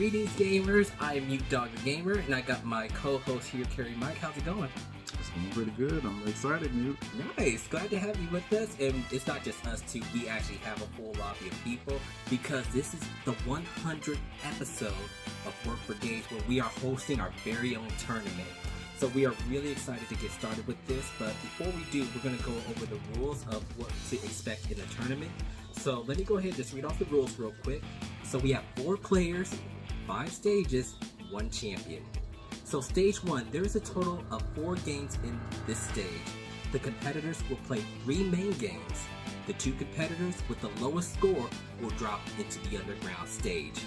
Greetings, gamers. I'm Mute Dog the Gamer, and I got my co-host here, Carrie Mike. How's it going? It's going pretty good. I'm excited, Mute. Nice. Glad to have you with us. And it's not just us two. We actually have a full lobby of people because this is the 100th episode of Work for Games where we are hosting our very own tournament. So we are really excited to get started with this. But before we do, we're going to go over the rules of what to expect in the tournament. So let me go ahead and just read off the rules real quick. So we have 4 players, 5 stages, 1 champion. So stage 1, there is a total of 4 games in this stage. The competitors will play 3 main games. The 2 competitors with the lowest score will drop into the underground stage.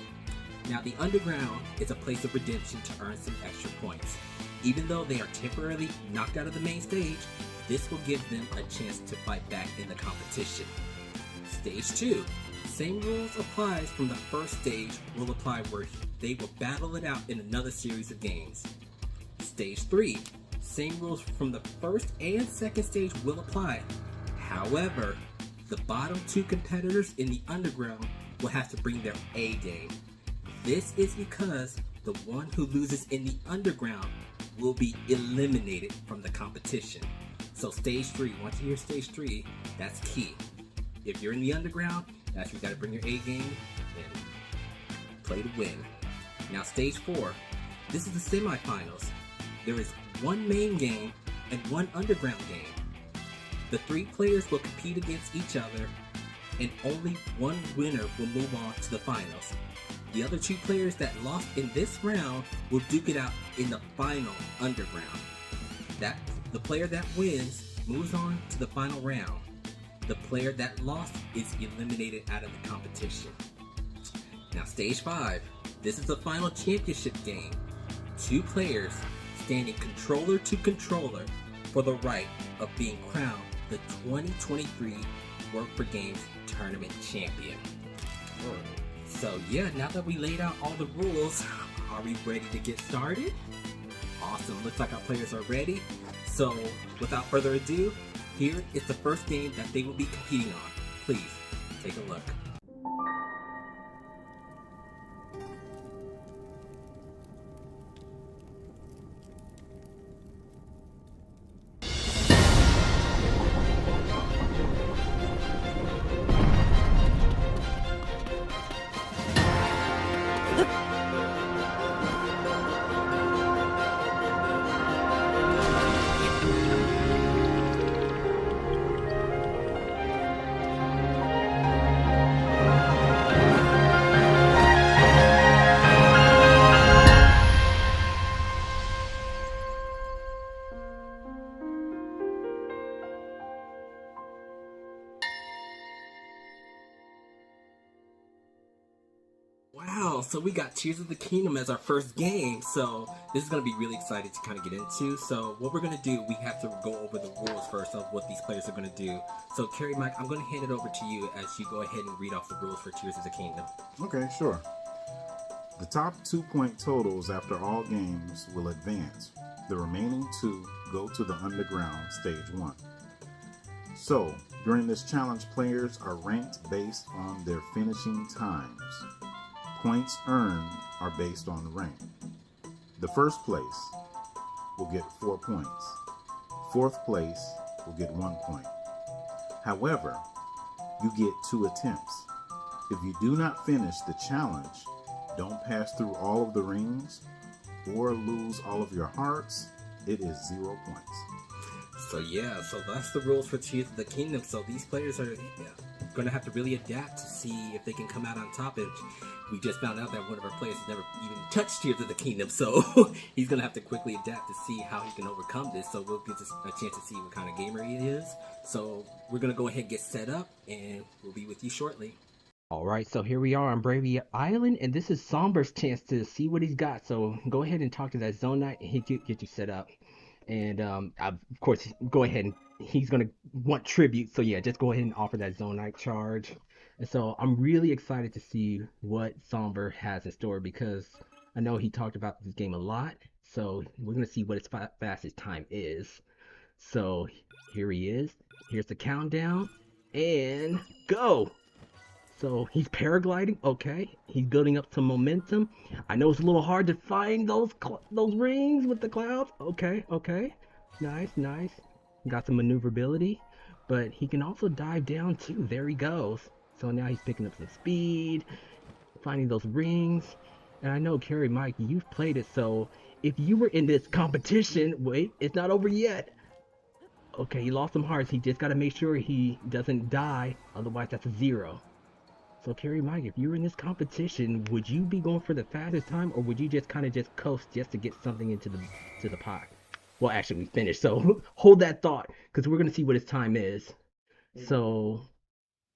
Now the underground is a place of redemption to earn some extra points. Even though they are temporarily knocked out of the main stage, this will give them a chance to fight back in the competition. Stage 2. Same rules applies from the first stage will apply where they will battle it out in another series of games. Stage 3. Same rules from the first and second stage will apply. However, the bottom 2 competitors in the underground will have to bring their A game. This is because the one who loses in the underground will be eliminated from the competition. So stage 3, once you hear stage 3, that's key. If you're in the underground, that's where you gotta bring your A game and play to win. Now stage 4, this is the semifinals. There is 1 main game and 1 underground game. The 3 players will compete against each other and only 1 winner will move on to the finals. The other 2 players that lost in this round will duke it out in the final underground. The player that wins moves on to the final round. The player that lost is eliminated out of the competition. Now stage 5, this is the final championship game. 2 players standing controller to controller for the right of being crowned the 2023 Work for Games Tournament Champion. So yeah, now that we laid out all the rules, are we ready to get started? Awesome, looks like our players are ready. So without further ado, here is the first game that they will be competing on. Please, take a look. Wow, so we got Tears of the Kingdom as our first game, so this is going to be really exciting to kind of get into. So what we're going to do, we have to go over the rules first of what these players are going to do. So Carrie Mike, I'm going to hand it over to you as you go ahead and read off the rules for Tears of the Kingdom. Okay, sure. The top 2-point totals after all games will advance. The remaining 2 go to the underground stage 1. So, during this challenge, players are ranked based on their finishing times. Points earned are based on rank. The first place will get 4 points. 4th place will get 1 point. However, you get 2 attempts. If you do not finish the challenge, don't pass through all of the rings, or lose all of your hearts, it is 0 points. So yeah, so that's the rules for Tears of the Kingdom. So these players are going to have to really adapt to see if they can come out on top. And we just found out that one of our players has never even touched Tears of the Kingdom, so he's going to have to quickly adapt to see how he can overcome this. So we'll get a chance to see what kind of gamer he is. So we're going to go ahead and get set up, and we'll be with you shortly. Alright, so here we are on Bravey Island, and this is Somber's chance to see what he's got. So go ahead and talk to that Zone Knight, and he'll get you set up. And of course, go ahead and he's going to want tribute. So yeah, just go ahead and offer that Zone Knight charge. And so I'm really excited to see what Somber has in store because I know he talked about this game a lot. So we're going to see what his fastest time is. So here he is. Here's the countdown. And go! So he's paragliding. Okay, he's building up some momentum. I know it's a little hard to find those rings with the clouds. Okay, okay, nice, nice. Got some maneuverability, but he can also dive down too. There he goes. So now he's picking up some speed, finding those rings. And I know, Carrie, Mike, you've played it, so if you were in this competition, wait, it's not over yet. Okay, he lost some hearts. He just got to make sure he doesn't die, otherwise that's a 0. So, Carrie, Mike, if you were in this competition, would you be going for the fastest time, or would you just kind of just coast just to get something into the pot? Well, actually, we finished, so hold that thought, because we're gonna see what his time is. So,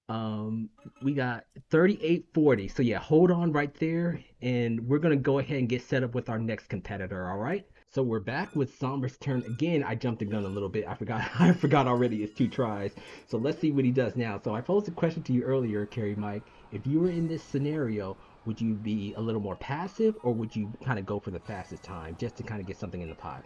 um, we got 38:40. So yeah, hold on right there, and we're gonna go ahead and get set up with our next competitor. All right. So we're back with Somber's turn again. I jumped the gun a little bit. I forgot. I forgot already. It's 2 tries. So let's see what he does now. So I posed a question to you earlier, Carrie Mike. If you were in this scenario, would you be a little more passive, or would you kind of go for the fastest time just to kind of get something in the pot?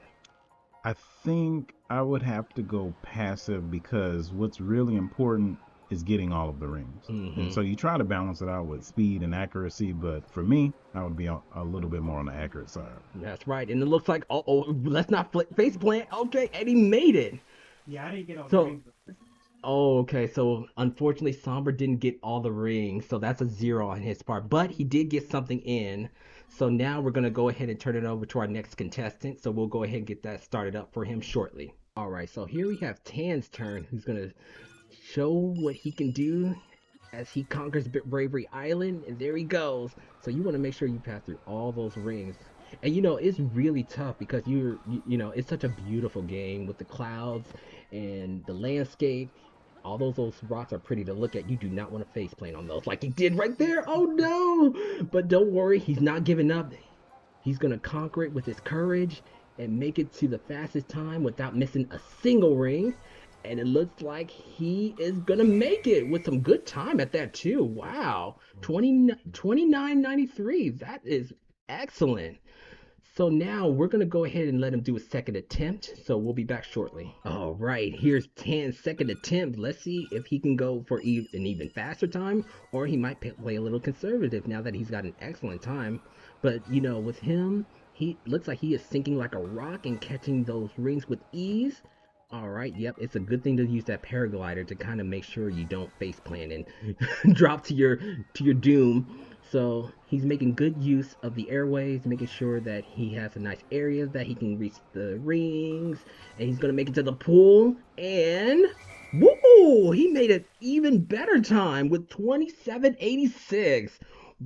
I think I would have to go passive because what's really important is getting all of the rings. And so you try to balance it out with speed and accuracy, but for me, I would be a little bit more on the accurate side. That's right. And it looks like, let's not face plant. Okay, and he made it. Yeah, I didn't get all the So, rings. oh, okay. So unfortunately, Somber didn't get all the rings, so that's a 0 on his part. But he did get something in. So now we're gonna go ahead and turn it over to our next contestant. So we'll go ahead and get that started up for him shortly. All right. So here we have Tan's turn, who's gonna show what he can do as he conquers Bravery Island, and there he goes. So you want to make sure you pass through all those rings. And it's really tough because it's such a beautiful game with the clouds and the landscape. All those rocks are pretty to look at. You do not want to face plane on those like he did right there. Oh no! But don't worry, he's not giving up. He's gonna conquer it with his courage and make it to the fastest time without missing a single ring. And it looks like he is gonna make it with some good time at that too. Wow, 29:93. That is excellent. So now we're gonna go ahead and let him do a second attempt. So we'll be back shortly. All right, here's Tan's second attempt. Let's see if he can go for an even faster time, or he might play a little conservative now that he's got an excellent time. But with him, he looks like he is sinking like a rock and catching those rings with ease. All right, yep, it's a good thing to use that paraglider to kind of make sure you don't face plant and drop to your doom. So he's making good use of the airways, making sure that he has a nice area that he can reach the rings, and he's gonna make it to the pool. And woo! He made an even better time with 27:86.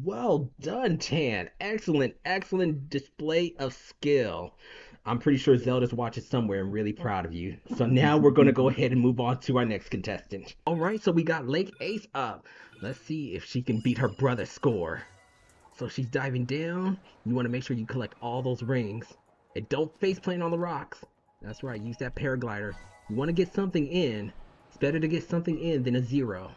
Well done, Tan. Excellent, excellent display of skill. I'm pretty sure Zelda's watching somewhere and really proud of you. So now we're going to go ahead and move on to our next contestant. All right, so we got Lake Ace up. Let's see if she can beat her brother's score. So she's diving down. You want to make sure you collect all those rings. And don't face plant on the rocks. That's right, use that paraglider. You want to get something in. It's better to get something in than a 0.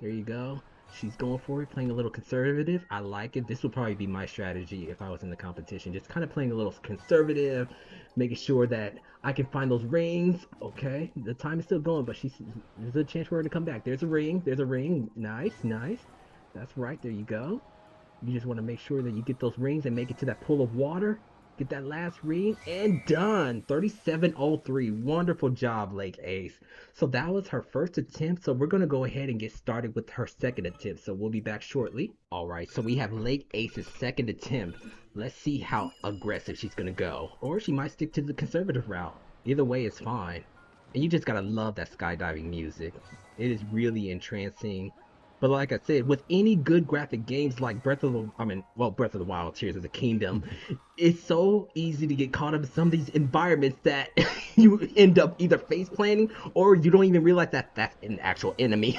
There you go. She's going for it, playing a little conservative. I like it. This would probably be my strategy if I was in the competition. Just kind of playing a little conservative, making sure that I can find those rings. Okay, the time is still going, but there's a chance for her to come back. There's a ring. There's a ring. Nice, nice. That's right. There you go. You just want to make sure that you get those rings and make it to that pool of water. Get that last ring, and done. 37:03. Wonderful job, Lake Ace. So that was her first attempt. So we're going to go ahead and get started with her second attempt. So we'll be back shortly. All right, so we have Lake Ace's second attempt. Let's see how aggressive she's going to go. Or she might stick to the conservative route. Either way is fine. And you just got to love that skydiving music. It is really entrancing. But like I said, with any good graphic games like Breath of the Wild, Tears of the Kingdom, it's so easy to get caught up in some of these environments that you end up either face planting or you don't even realize that that's an actual enemy.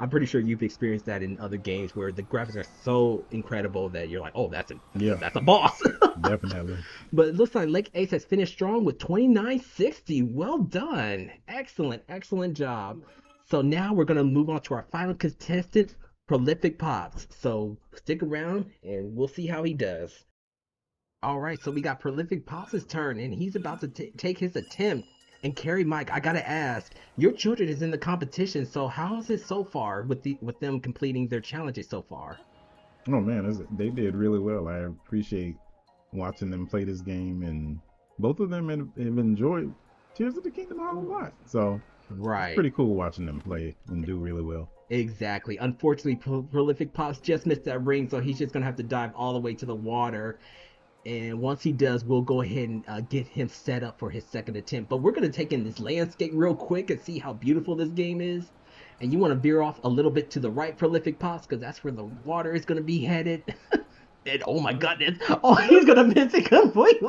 I'm pretty sure you've experienced that in other games where the graphics are so incredible that you're like, oh, that's a boss. Definitely. But it looks like Lake Ace has finished strong with 29:60. Well done. Excellent, excellent job. So now we're going to move on to our final contestant, Prolific Pops. So stick around and we'll see how he does. All right, so we got Prolific Pops' turn, and he's about to take his attempt. And Carrie, Mike, I gotta ask, your children is in the competition, so how's it so far with them completing their challenges so far? Oh man, they did really well. I appreciate watching them play this game, and both of them have enjoyed Tears of the Kingdom a whole lot. So it's Right. pretty cool watching them play and do really well. Exactly. Unfortunately, Prolific Pops just missed that ring, so he's just gonna have to dive all the way to the water. And once he does, we'll go ahead and get him set up for his second attempt. But we're gonna take in this landscape real quick and see how beautiful this game is. And you want to veer off a little bit to the right, Prolific Pops, because that's where the water is gonna be headed. And oh my goodness, oh, he's gonna miss it completely.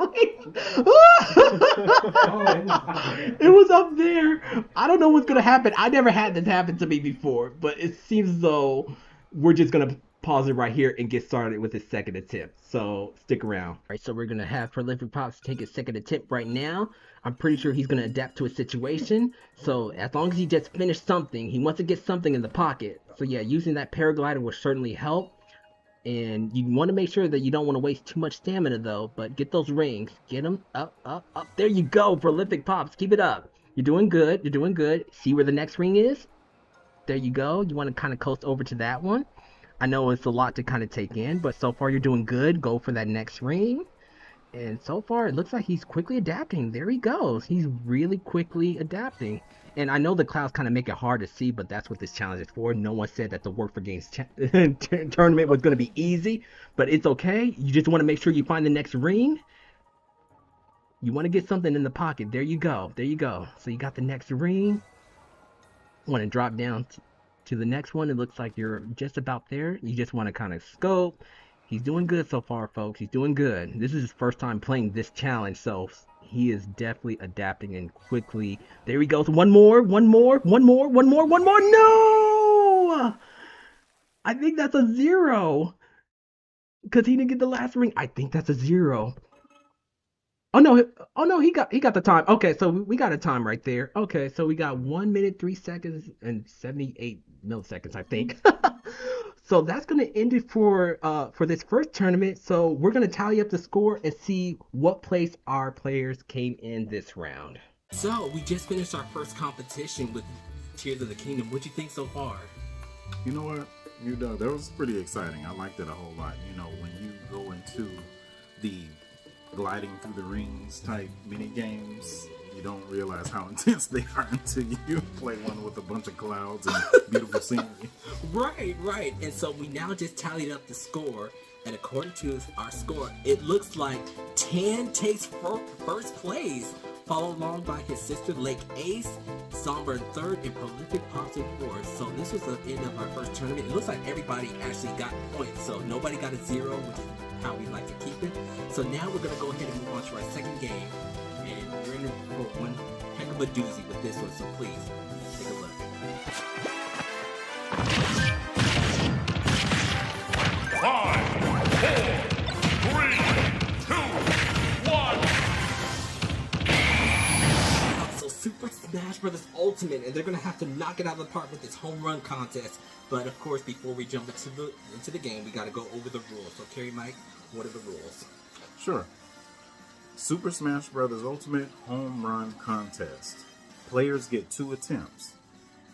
It was up there. I don't know what's gonna happen. I never had this happen to me before, but it seems as though we're just gonna pause it right here and get started with his second attempt. So stick around. All right, so we're gonna have Prolific Pops take his second attempt right now. I'm pretty sure he's gonna adapt to a situation. So as long as he just finished something, he wants to get something in the pocket. So yeah, using that paraglider will certainly help. And you want to make sure that you don't want to waste too much stamina though, but get those rings. Get them up, up, up. There you go, Prolific Pops. Keep it up. You're doing good. You're doing good. See where the next ring is? There you go. You want to kind of coast over to that one. I know it's a lot to kind of take in, but so far you're doing good. Go for that next ring. And so far it looks like he's quickly adapting. There he goes. He's really quickly adapting. And I know the clouds kind of make it hard to see, but that's what this challenge is for. No one said that the Work for Games tournament was going to be easy, but it's okay. You just want to make sure you find the next ring. You want to get something in the pocket. There you go. There you go. So you got the next ring. Want to drop down to the next one. It looks like you're just about there. You just want to kind of scope. He's doing good so far, folks. He's doing good. This is his first time playing this challenge, so he is definitely adapting and quickly. There he goes. One more. No! I think that's a 0. Because he didn't get the last ring. I think that's a 0. Oh no, he got the time. Okay, so we got a time right there. Okay, so we got 1 minute, 3 seconds, and 78 milliseconds, I think. So that's gonna end it for this first tournament. So we're gonna tally up the score and see what place our players came in this round. So we just finished our first competition with Tears of the Kingdom. What'd you think so far? You know what? That was pretty exciting. I liked it a whole lot. You know, when you go into the gliding through the rings type mini games, you don't realize how intense they are until you play one with a bunch of clouds and beautiful scenery. Right. And so we now just tallied up the score, and according to our score, it looks like Tan takes first place, followed along by his sister Lake Ace, Somber in third, and Prolific Pops in fourth. So this was the end of our first tournament. It looks like everybody actually got points, so nobody got a 0, which is how we like to keep it. So now we're gonna go ahead and move on to our second game, and you're in for one heck of a doozy with this one. So please take a look. 5, 4, 3, 2, 1. So Super Smash Bros. Ultimate, and they're gonna have to knock it out of the park with this home run contest. But of course, before we jump into the game, we gotta go over the rules. So Carrie, Mike, what are the rules? Sure. Super Smash Bros. Ultimate Home Run Contest. Players get 2 attempts.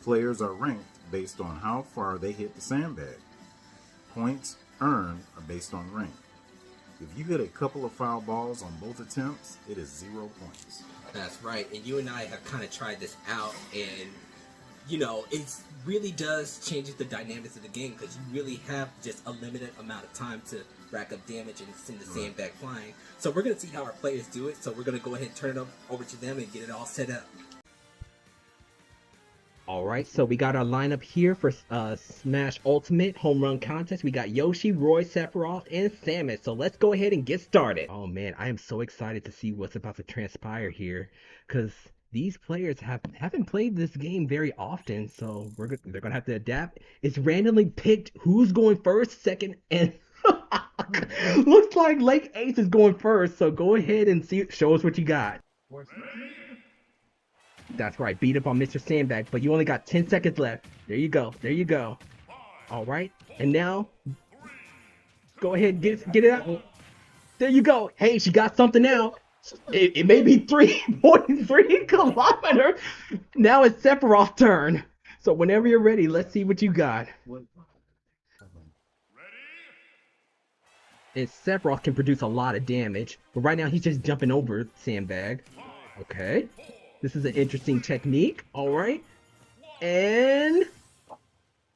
Players are ranked based on how far they hit the sandbag. Points earned are based on rank. If you hit a couple of foul balls on both attempts, it is 0 points. That's right, and you and I have kind of tried this out, and you know, it really does change the dynamics of the game, because you really have just a limited amount of time to rack up damage and send the sandbag flying. So we're going to see how our players do it, so we're going to go ahead and turn it over to them and get it all set up. Alright, so we got our lineup here for Smash Ultimate Home Run Contest. We got Yoshi, Roy, Sephiroth, and Samus. So let's go ahead and get started. Oh man, I am so excited to see what's about to transpire here, because these players haven't played this game very often, so they're gonna have to adapt. It's randomly picked who's going first, second, and looks like Lake Ace is going first. So go ahead and show us what you got. That's right, beat up on Mr. Sandbag, but you only got 10 seconds left. There you go. All right, and now go ahead, get it out. There you go. Hey, she got something out. It may be 3.3 kilometers. Now it's Sephiroth's turn. So whenever you're ready, let's see what you got. And Sephiroth can produce a lot of damage, but right now he's just jumping over Sandbag. Okay. This is an interesting technique. All right. And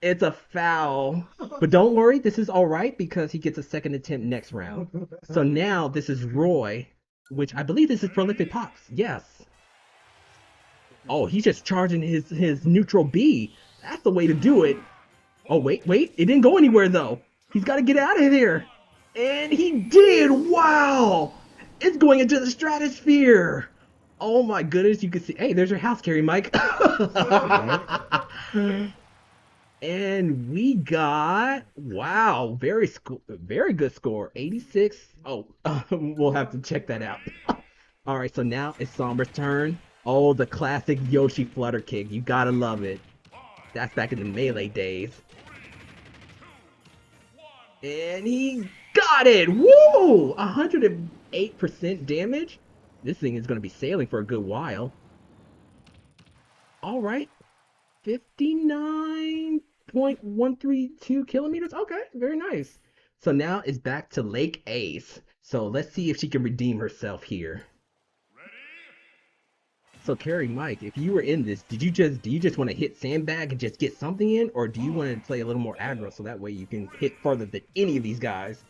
it's a foul. But don't worry, this is all right because he gets a second attempt next round. So now this is Roy, which I believe this is Prolific Pops. Yes. Oh, he's just charging his neutral B. That's the way to do it. Oh, wait. It didn't go anywhere, though. He's got to get out of here. And he did. Wow. It's going into the stratosphere. Oh, my goodness. You can see. Hey, there's your house, Carry Mike. And we got, wow, very good score. 86. Oh, we'll have to check that out. All right, so now it's Sombra's turn. Oh, the classic Yoshi flutter kick. You gotta love it. That's back in the Melee days. And he got it! Woo! 108% damage. This thing is gonna be sailing for a good while. All right. 59.132 kilometers. Okay, very nice. So now it's back to Lake Ace. So let's see if she can redeem herself here. So Carrie Mike, if you were in this, do you just want to hit Sandbag and just get something in, or do you want to play a little more aggro so that way you can hit further than any of these guys?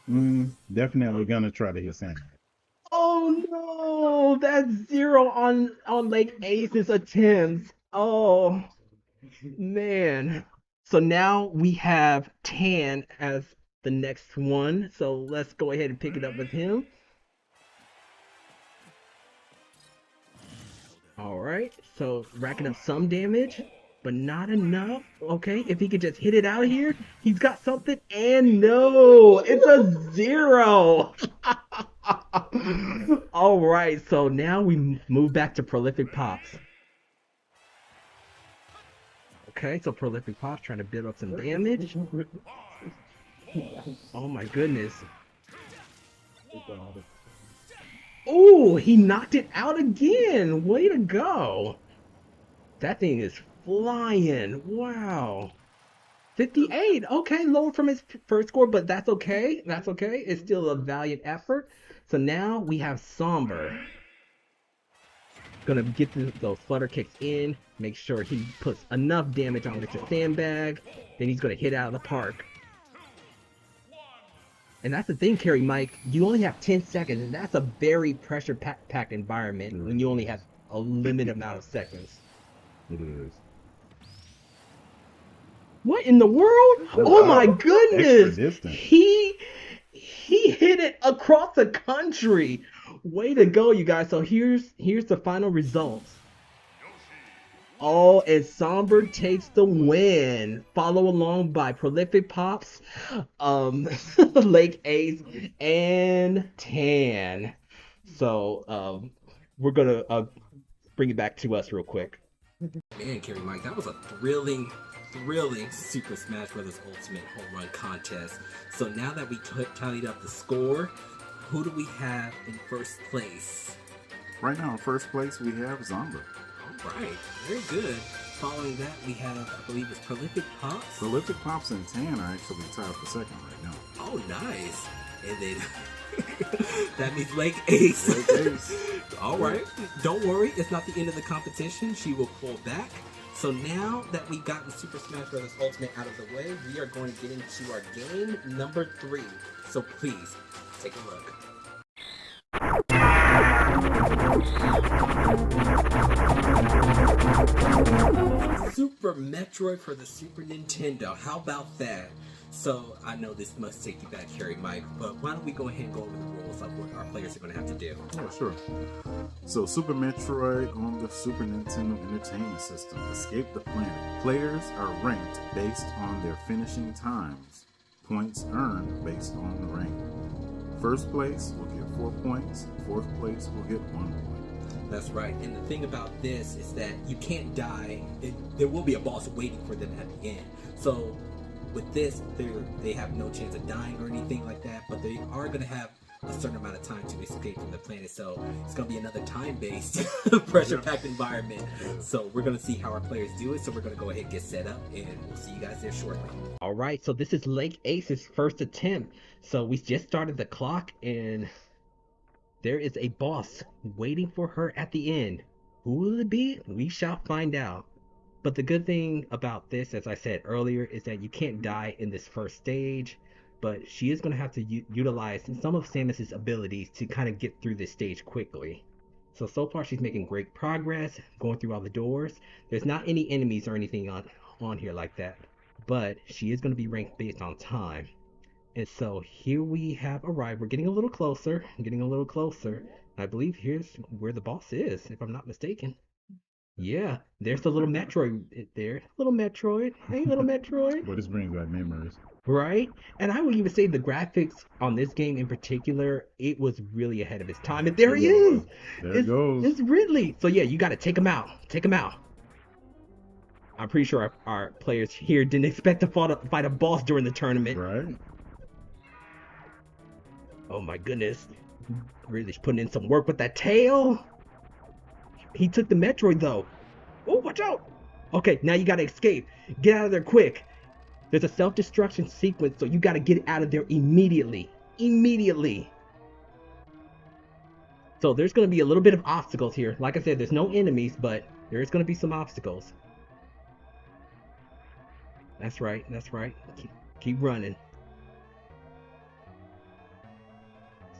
Definitely gonna try to hit Sandbag. Oh no, that's 0 on Lake Ace's attempts. Oh man. So now we have Tan as the next one. So let's go ahead and pick it up with him. All right. So racking up some damage, but not enough. Okay. If he could just hit it out here, he's got something. And no, it's a 0. All right. So now we move back to Prolific Pops. Okay, so Prolific Pops trying to build up some damage. Oh my goodness. Oh, he knocked it out again. Way to go. That thing is flying. Wow. 58. Okay, lower from his first score, but that's okay. That's okay. It's still a valiant effort. So now we have Somber. Gonna get those flutter kicks in, make sure he puts enough damage on Mr. Sandbag, then he's gonna hit out of the park. And that's the thing, Carrie Mike, you only have 10 seconds, and that's a very pressure-packed environment when you only have a limited amount of seconds. It is. What in the world? Oh my goodness! He hit it across the country. Way to go, you guys. So here's the final results. Oh, and Somber takes the win. Follow along by Prolific Pops, Lake Ace, and Tan. So we're gonna bring it back to us real quick. Man, Carrie Mike, that was a thrilling Super Smash Bros. Ultimate Home Run contest. So now that we tallied up the score, who do we have in first place? Right now in first place we have Zomber. Alright, very good. Following that we have, I believe it's Prolific Pops. Prolific Pops and Tan are actually tied for second right now. Oh, nice. And then that means Lake Ace. Lake Ace. Alright, don't worry, it's not the end of the competition. She will pull back. So now that we got the Super Smash Bros. Ultimate out of the way, we are going to get into our game number 3. So please, take a look. Super Metroid for the Super Nintendo. How about that? So I know this must take you back, Carrie Mike, but why don't we go ahead and go over the rules of what our players are going to have to do? Oh, sure. So Super Metroid on the Super Nintendo Entertainment System. Escape the Planet. Players are ranked based on their finishing times. Points earned based on the rank. First place will get 4 points. Fourth place will get 1 point. That's right. And the thing about this is that you can't die. There will be a boss waiting for them at the end. So with this, they have no chance of dying or anything like that, but they are going to have a certain amount of time to escape from the planet. So it's going to be another time-based, pressure-packed environment. So we're going to see how our players do it. So we're going to go ahead and get set up, and we'll see you guys there shortly. All right, so this is Lake Ace's first attempt. So we just started the clock, and there is a boss waiting for her at the end. Who will it be? We shall find out. But the good thing about this, as I said earlier, is that you can't die in this first stage, but she is going to have to utilize some of Samus's abilities to kind of get through this stage quickly. So far she's making great progress, going through all the doors. There's not any enemies or anything on here like that, but she is going to be ranked based on time. And so here we have arrived. We're getting a little closer, I believe here's where the boss is, if I'm not mistaken. Yeah, there's the little Metroid there. Little Metroid. Hey, little Metroid. But this brings back memories. Right? And I would even say the graphics on this game in particular, it was really ahead of its time. And there he is. There it goes. It's Ridley. So yeah, you got to take him out. Take him out. I'm pretty sure our players here didn't expect to fight a boss during the tournament. Right. Oh my goodness. Ridley's putting in some work with that tail. He took the Metroid though. Oh, watch out. Okay, now you gotta escape. Get out of there quick. There's a self-destruction sequence, so you gotta get out of there immediately. Immediately. So there's gonna be a little bit of obstacles here. Like I said, there's no enemies, but there's gonna be some obstacles. That's right, that's right. Keep running.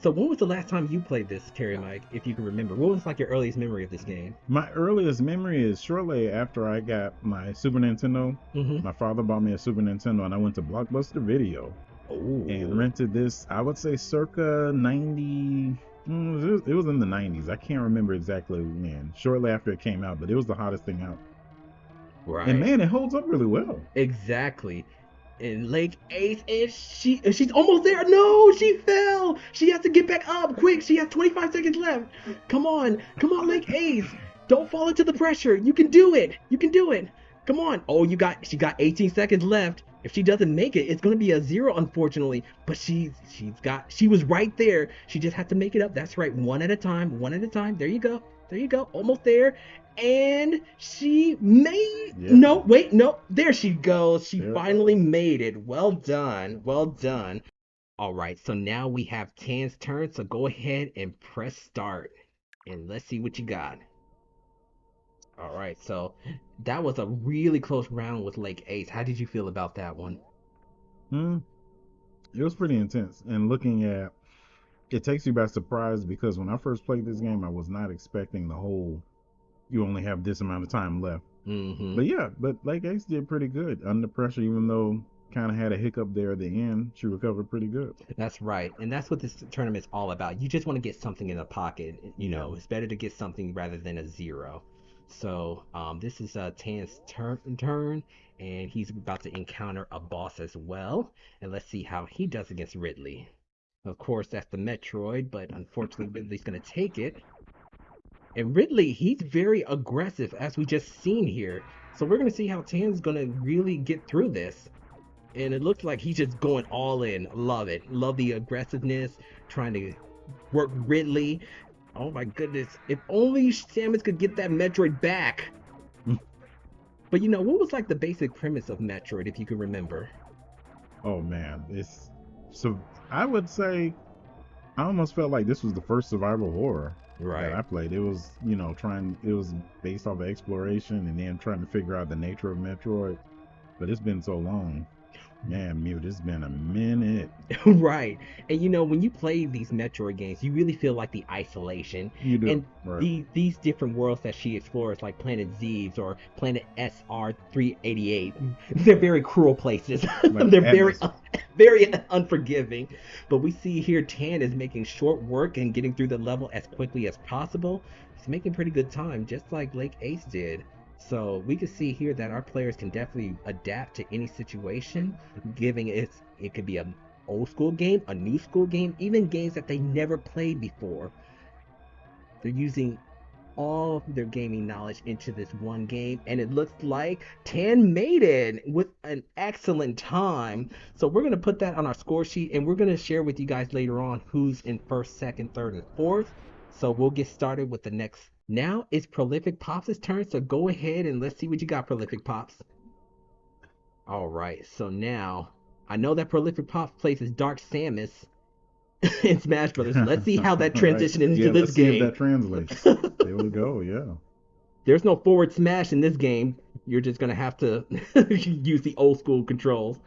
So when was the last time you played this, Terry Mike, if you can remember? What was like your earliest memory of this game? My earliest memory is shortly after I got my Super Nintendo. My father bought me a Super Nintendo, and I went to Blockbuster Video and rented this, I would say circa 90... It was in the 90s. I can't remember exactly when. Shortly after it came out, but it was the hottest thing out. Right. And man, it holds up really well. Exactly. And Lake Ace, and she's almost there. No, she fell. She has to get back up quick. She has 25 seconds left. Come on, Lake Ace. Don't fall into the pressure. You can do it. Come on. Oh, she got 18 seconds left. If she doesn't make it, it's gonna be a 0, unfortunately. But she was right there. She just had to make it up. That's right. One at a time. There you go. Almost there. And she made... Yep. No, wait, no. There she goes. She finally made it. Well done. All right, so now we have Tan's turn. So go ahead and press start. And let's see what you got. All right, so that was a really close round with Lake Ace. How did you feel about that one? It was pretty intense. And looking at... It takes you by surprise, because when I first played this game, I was not expecting the whole... You only have this amount of time left. But Lake Ace did pretty good under pressure, even though kind of had a hiccup there at the end. She recovered pretty good. That's right. And that's what this tournament's all about. You just want to get something in the pocket. You know, it's better to get something rather than a 0. So this is Tan's turn, and he's about to encounter a boss as well. And let's see how he does against Ridley. Of course, that's the Metroid, but unfortunately, Ridley's going to take it. And Ridley, he's very aggressive, as we just seen here. So we're going to see how Tan's going to really get through this. And it looks like he's just going all in. Love it. Love the aggressiveness, trying to work Ridley. Oh my goodness. If only Samus could get that Metroid back. But you know, what was like the basic premise of Metroid, if you can remember? Oh man, I would say I almost felt like this was the first survival horror that I played. It was, it was based off of exploration and then trying to figure out the nature of Metroid. But it's been so long. Man, Mute, it's been a minute. Right. And when you play these Metroid games, you really feel like the isolation. You do. And these different worlds that she explores, like Planet Z's or Planet SR388, they're very cruel places. They're very unforgiving. But we see here Tan is making short work and getting through the level as quickly as possible. He's making pretty good time, just like Lake Ace did. So we can see here that our players can definitely adapt to any situation, giving it could be an old school game, a new school game, even games that they never played before. They're using all their gaming knowledge into this one game, and it looks like Tan made it with an excellent time. So we're going to put that on our score sheet, and we're going to share with you guys later on who's in first, second, third, and fourth. So we'll get started with the next. Now it's Prolific Pops' turn, so go ahead and let's see what you got, Prolific Pops. All right, so now I know that Prolific Pops plays as Dark Samus in Smash Brothers. Let's see how that transitions into this let's game. See if that translates. There we go. Yeah. There's no forward smash in this game. You're just gonna have to use the old school controls.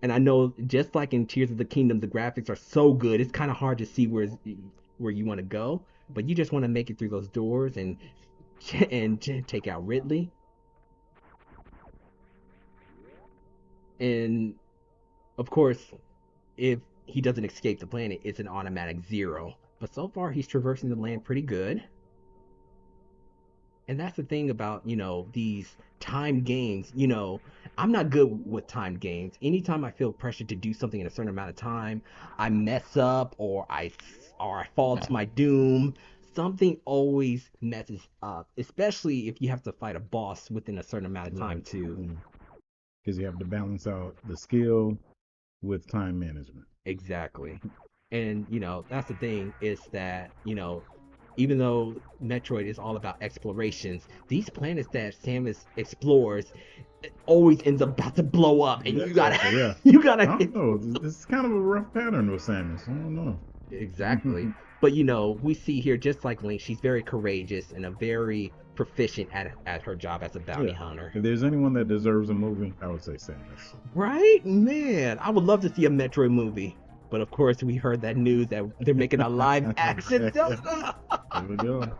And I know, just like in Tears of the Kingdom, the graphics are so good. It's kind of hard to see where you want to go, but you just want to make it through those doors and take out Ridley. And of course, if he doesn't escape the planet, it's an automatic 0. But so far, he's traversing the land pretty good. And that's the thing about, these timed games. I'm not good with timed games. Anytime I feel pressure to do something in a certain amount of time, I mess up or I fall to my doom. Something always messes up, especially if you have to fight a boss within a certain amount of time too. Because you have to balance out the skill with time management. Exactly. And, that's the thing is that, even though Metroid is all about explorations, these planets that Samus explores always ends up about to blow up, and you gotta, you gotta. I don't know. This is kind of a rough pattern with Samus. I don't know. Exactly. But we see here, just like Link, she's very courageous and a very proficient at her job as a bounty hunter. If there's anyone that deserves a movie, I would say Samus. Right, man. I would love to see a Metroid movie. But of course, we heard that news that they're making a live action. There we go.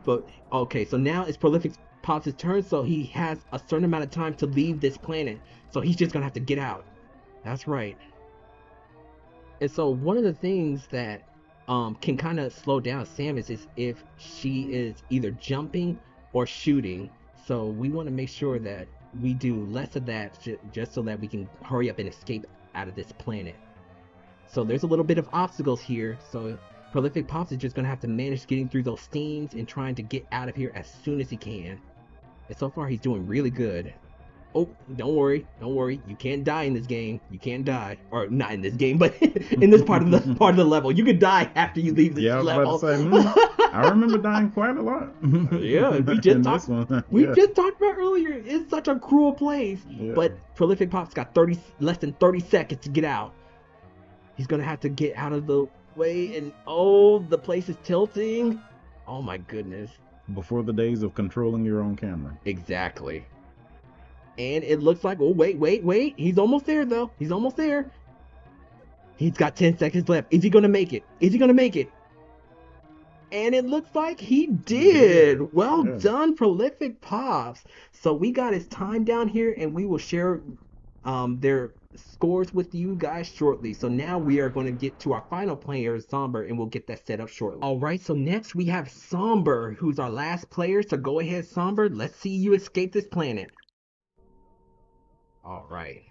But okay, so now it's Prolific Pops' turn, so he has a certain amount of time to leave this planet. So he's just gonna have to get out. That's right. And so one of the things that can kind of slow down Samus is if she is either jumping or shooting. So we want to make sure that we do less of that, just so that we can hurry up and escape out of this planet. So there's a little bit of obstacles here. So Prolific Pops is just going to have to manage getting through those steams and trying to get out of here as soon as he can. And so far he's doing really good. Oh, don't worry. You can't die in this game. You can't die. Or not in this game, but in this part of the level. You can die after you leave this level. I was about to say, I remember dying quite a lot. Yeah, we just talked about earlier. It's such a cruel place. Yeah. But Prolific Pops got less than 30 seconds to get out. He's gonna have to get out of the way, and the place is tilting. Oh my goodness. Before the days of controlling your own camera. Exactly. And it looks like, wait. He's almost there, though. He's almost there. He's got 10 seconds left. Is he gonna make it? And it looks like he did. Well done, Prolific Pops. So we got his time down here, and we will share their scores with you guys shortly. So now we are going to get to our final player, Somber, and we'll get that set up shortly. All right, so next we have Somber, who's our last player. So go ahead, Somber. Let's see you escape this planet. All right.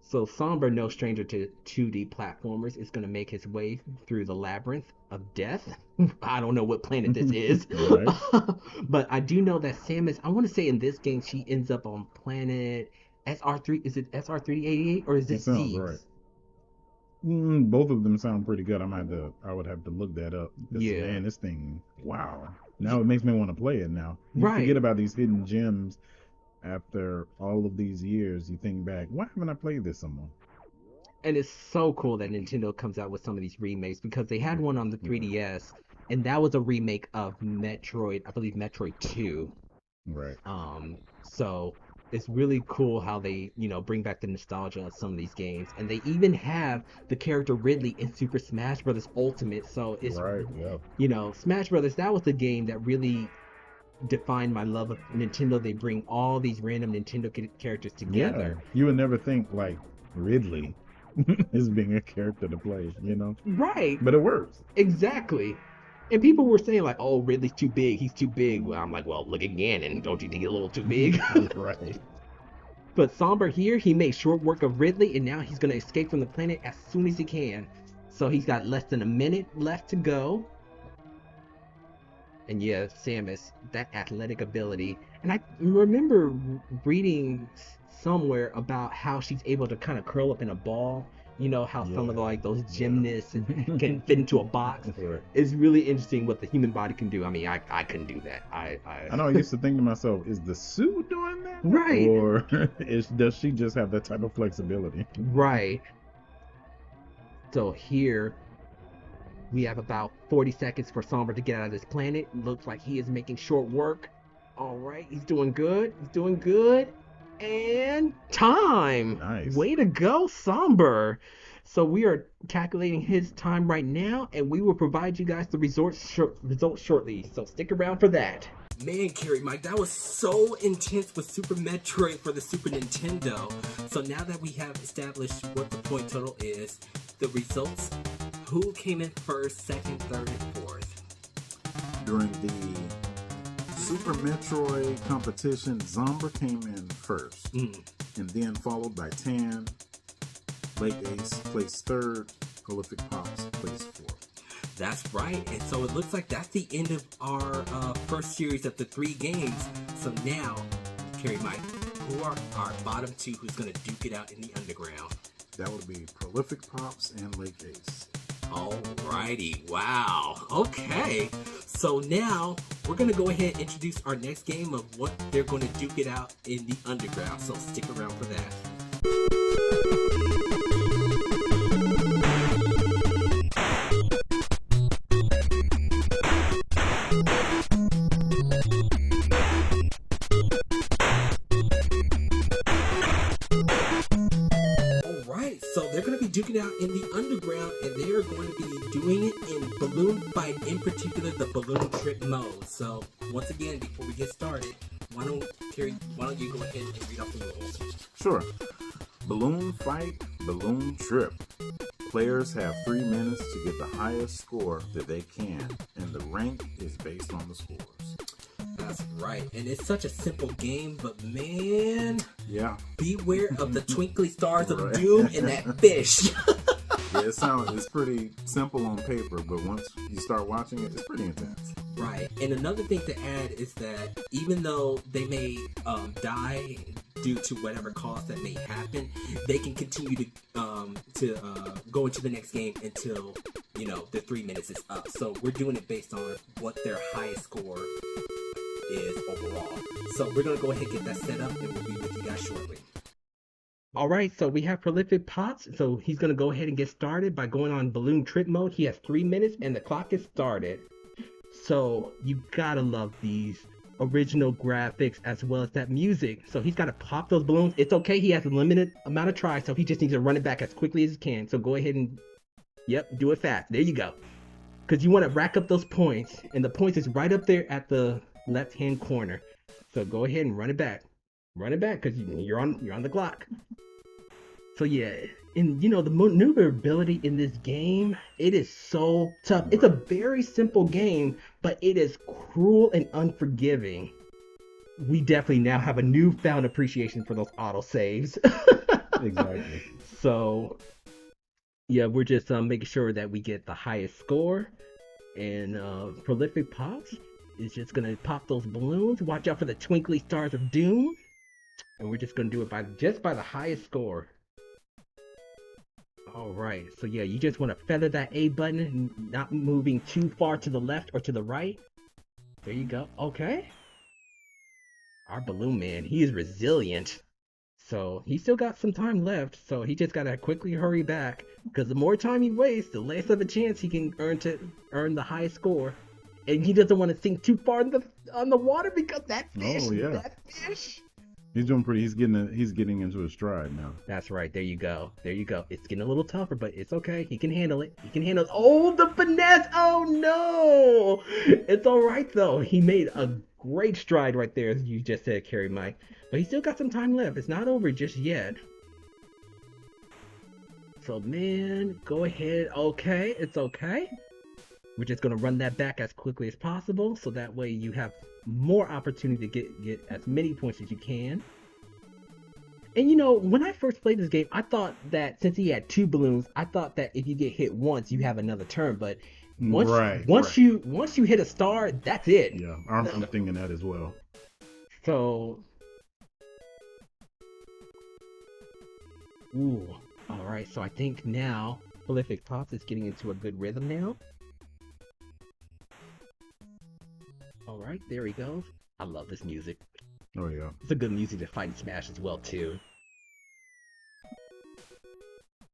So Somber, no stranger to 2D platformers, is going to make his way through the labyrinth of death. I don't know what planet this is. But I do know that Samus, I want to say in this game, she ends up on planet SR3. Is it SR388 or is it Seeds? Right. Both of them sound pretty good. I would have to look that up. Yeah. Man, this thing, wow. Now it makes me want to play it now. You forget about these hidden gems. After all of these years, you think back, why haven't I played this some more? And it's so cool that Nintendo comes out with some of these remakes, because they had one on the 3DS, and that was a remake of Metroid, I believe Metroid 2. Right. So it's really cool how they, bring back the nostalgia of some of these games. And they even have the character Ridley in Super Smash Bros. Ultimate. So it's, Smash Bros., that was the game that really defined my love of Nintendo. They bring all these random Nintendo characters together. Yeah. You would never think like Ridley is being a character to play, Right. But it works. Exactly. And people were saying like, oh, Ridley's too big. He's too big. Well, I'm like, well, look at Ganon. Don't you think he's a little too big? Right. But Somber here, he made short work of Ridley, and now he's going to escape from the planet as soon as he can. So he's got less than a minute left to go. And yeah, Samus, that athletic ability. And I remember reading somewhere about how she's able to kind of curl up in a ball. You know how some of like those gymnasts can fit into a box. Right. It's really interesting what the human body can do. I mean, I couldn't do that. I know. I used to think to myself, is the suit doing that? Right. Or does she just have that type of flexibility? Right. So here we have about 40 seconds for Sombra to get out of this planet. Looks like he is making short work. All right, he's doing good. He's doing good. And time. Nice. Way to go, Somber. So we are calculating his time right now, and we will provide you guys the results shortly. So stick around for that. Man, Carrie Mike, that was so intense with Super Metroid for the Super Nintendo. So now that we have established what the point total is, the results, who came in first, second, third, and fourth? During the Super Metroid competition, Zombra came in first, and then followed by Tan. Lake Ace placed third. Prolific Pops placed fourth. That's right, and so it looks like that's the end of our first series of the 3 games. So now, Carrie Mike, who are our bottom 2 who's going to duke it out in the underground? That would be Prolific Pops and Lake Ace. Alrighty, wow, okay. So now, we're going to go ahead and introduce our next game of what they're going to duke it out in the underground. So stick around for that. Duking out in the underground, and they are going to be doing it in Balloon Fight, in particular the Balloon Trip mode. So once again, before we get started, why don't you go ahead and read off the rules? Sure. Balloon Fight, Balloon Trip. Players have 3 minutes to get the highest score that they can, and the rank is based on the scores. That's right, and it's such a simple game, but man, yeah, beware of the twinkly stars of doom and that fish. Yeah, it's pretty simple on paper, but once you start watching it, it's pretty intense. Right, and another thing to add is that even though they may die due to whatever cause that may happen, they can continue to go into the next game until the 3 minutes is up. So we're doing it based on what their highest score is overall. So we're gonna go ahead and get that set up, and we'll be with you guys shortly. All right, so we have Prolific Pops. So he's gonna go ahead and get started by going on Balloon Trip mode. He has 3 minutes, and the clock is started. So you gotta love these original graphics as well as that music. So he's gotta pop those balloons. It's okay, he has a limited amount of tries, so he just needs to run it back as quickly as he can. So go ahead and, do it fast. There you go. Because you want to rack up those points, and the points is right up there at the left-hand corner. So go ahead and run it back. Run it back, because you're on the clock. So yeah, and the maneuverability in this game, it is so tough. It's a very simple game, but it is cruel and unforgiving. We definitely now have a newfound appreciation for those autosaves. Exactly. So yeah, we're just making sure that we get the highest score. And Prolific Pops is just gonna pop those balloons. Watch out for the twinkly stars of doom. And we're just gonna do it by the highest score. Alright, so yeah, you just want to feather that A button, not moving too far to the left or to the right. There you go. Okay. Our balloon man, he is resilient. So he still got some time left, so he just gotta quickly hurry back. Because the more time he wastes, the less of a chance he can earn the highest score. And he doesn't want to sink too far on the water because that fish. He's doing pretty. He's getting into his stride now. That's right. There you go. It's getting a little tougher, but it's okay. He can handle it. Oh, the finesse! Oh no! It's all right though. He made a great stride right there, as you just said, Carrie Mike. But he still got some time left. It's not over just yet. So man, go ahead. Okay, it's okay. We're just gonna run that back as quickly as possible, so that way you have more opportunity to get as many points as you can. And when I first played this game, I thought that since he had 2 balloons, I thought that if you get hit once, you have another turn. But Once Right. once you once you hit a star, that's it. Yeah, I'm thinking that as well. So, ooh, all right. So I think now Prolific Pops is getting into a good rhythm now. All right, there he goes. I love this music. Oh yeah. It's a good music to fight and smash as well too.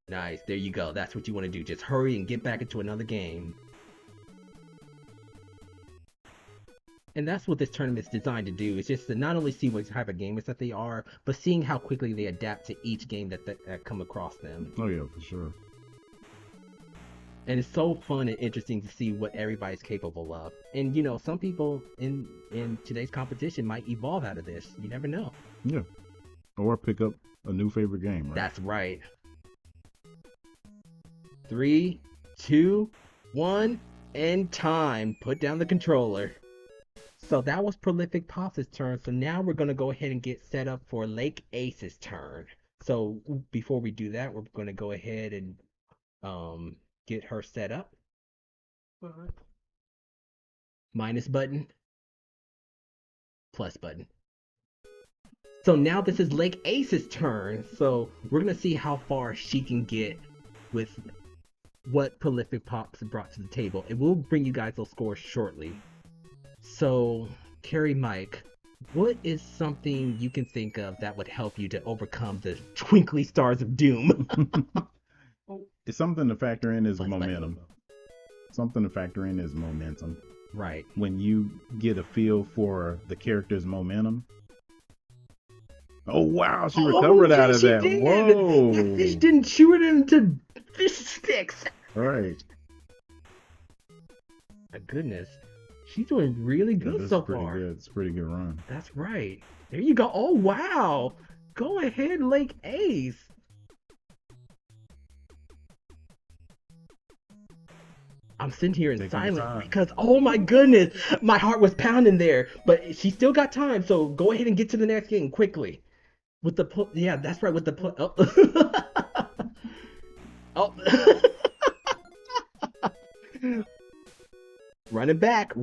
Nice, there you go. That's what you want to do. Just hurry and get back into another game. And that's what this tournament's designed to do. Is just to not only see what type of gamers that they are, but seeing how quickly they adapt to each game that come across them. Oh yeah, for sure. And it's so fun and interesting to see what everybody's capable of. And you know, some people in today's competition might evolve out of this. You never know. Yeah. Or pick up a new favorite game, right? That's right. 3, 2, 1, and time. Put down the controller. So that was Prolific Pops' turn. So now we're going to go ahead and get set up for Lake Ace's turn. So before we do that, we're going to go ahead and get her set up. Minus button. Plus button. So now this is Lake Ace's turn. So we're going to see how far she can get with what Prolific Pops brought to the table. And we'll bring you guys those scores shortly. So, Carrie Mike, what is something you can think of that would help you to overcome the twinkly stars of doom? It's something to factor in is Plus momentum. Something to factor in is momentum. Right. When you get a feel for the character's momentum. Oh wow, she recovered out of she that. did. Whoa. That fish didn't chew it into fish sticks. Right. My goodness. She's doing really good so far. Good. It's a pretty good run. That's right. There you go. Oh, wow. Go ahead, Lake Ace. I'm sitting here in Taking silence time. because, oh my goodness, my heart was pounding there. But she still got time, so go ahead and get to the next game quickly. With the yeah, that's right. With the oh. oh. Run it back.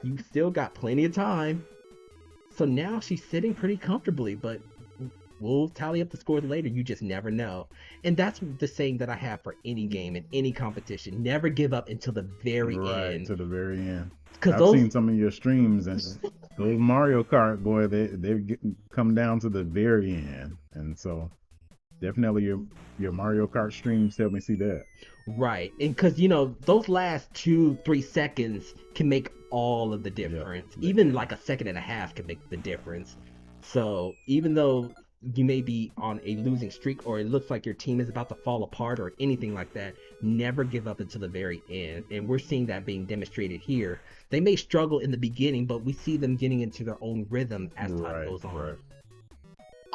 You still got plenty of time. So now she's sitting pretty comfortably, but we'll tally up the scores later. You just never know. And that's the saying that I have for any game and any competition. Never give up until the very end. To the very end. Because I've seen some of your streams, and those Mario Kart, boy, they come down to the very end. And so definitely your Mario Kart streams help me see that. Right. And because, you know, those last 2-3 seconds can make all of the difference. Yeah. Even like a second and a half can make the difference. So even though you may be on a losing streak or it looks like your team is about to fall apart or anything like that, never give up until the very end. And we're seeing that being demonstrated here. They may struggle in the beginning, but we see them getting into their own rhythm as time goes on. Right.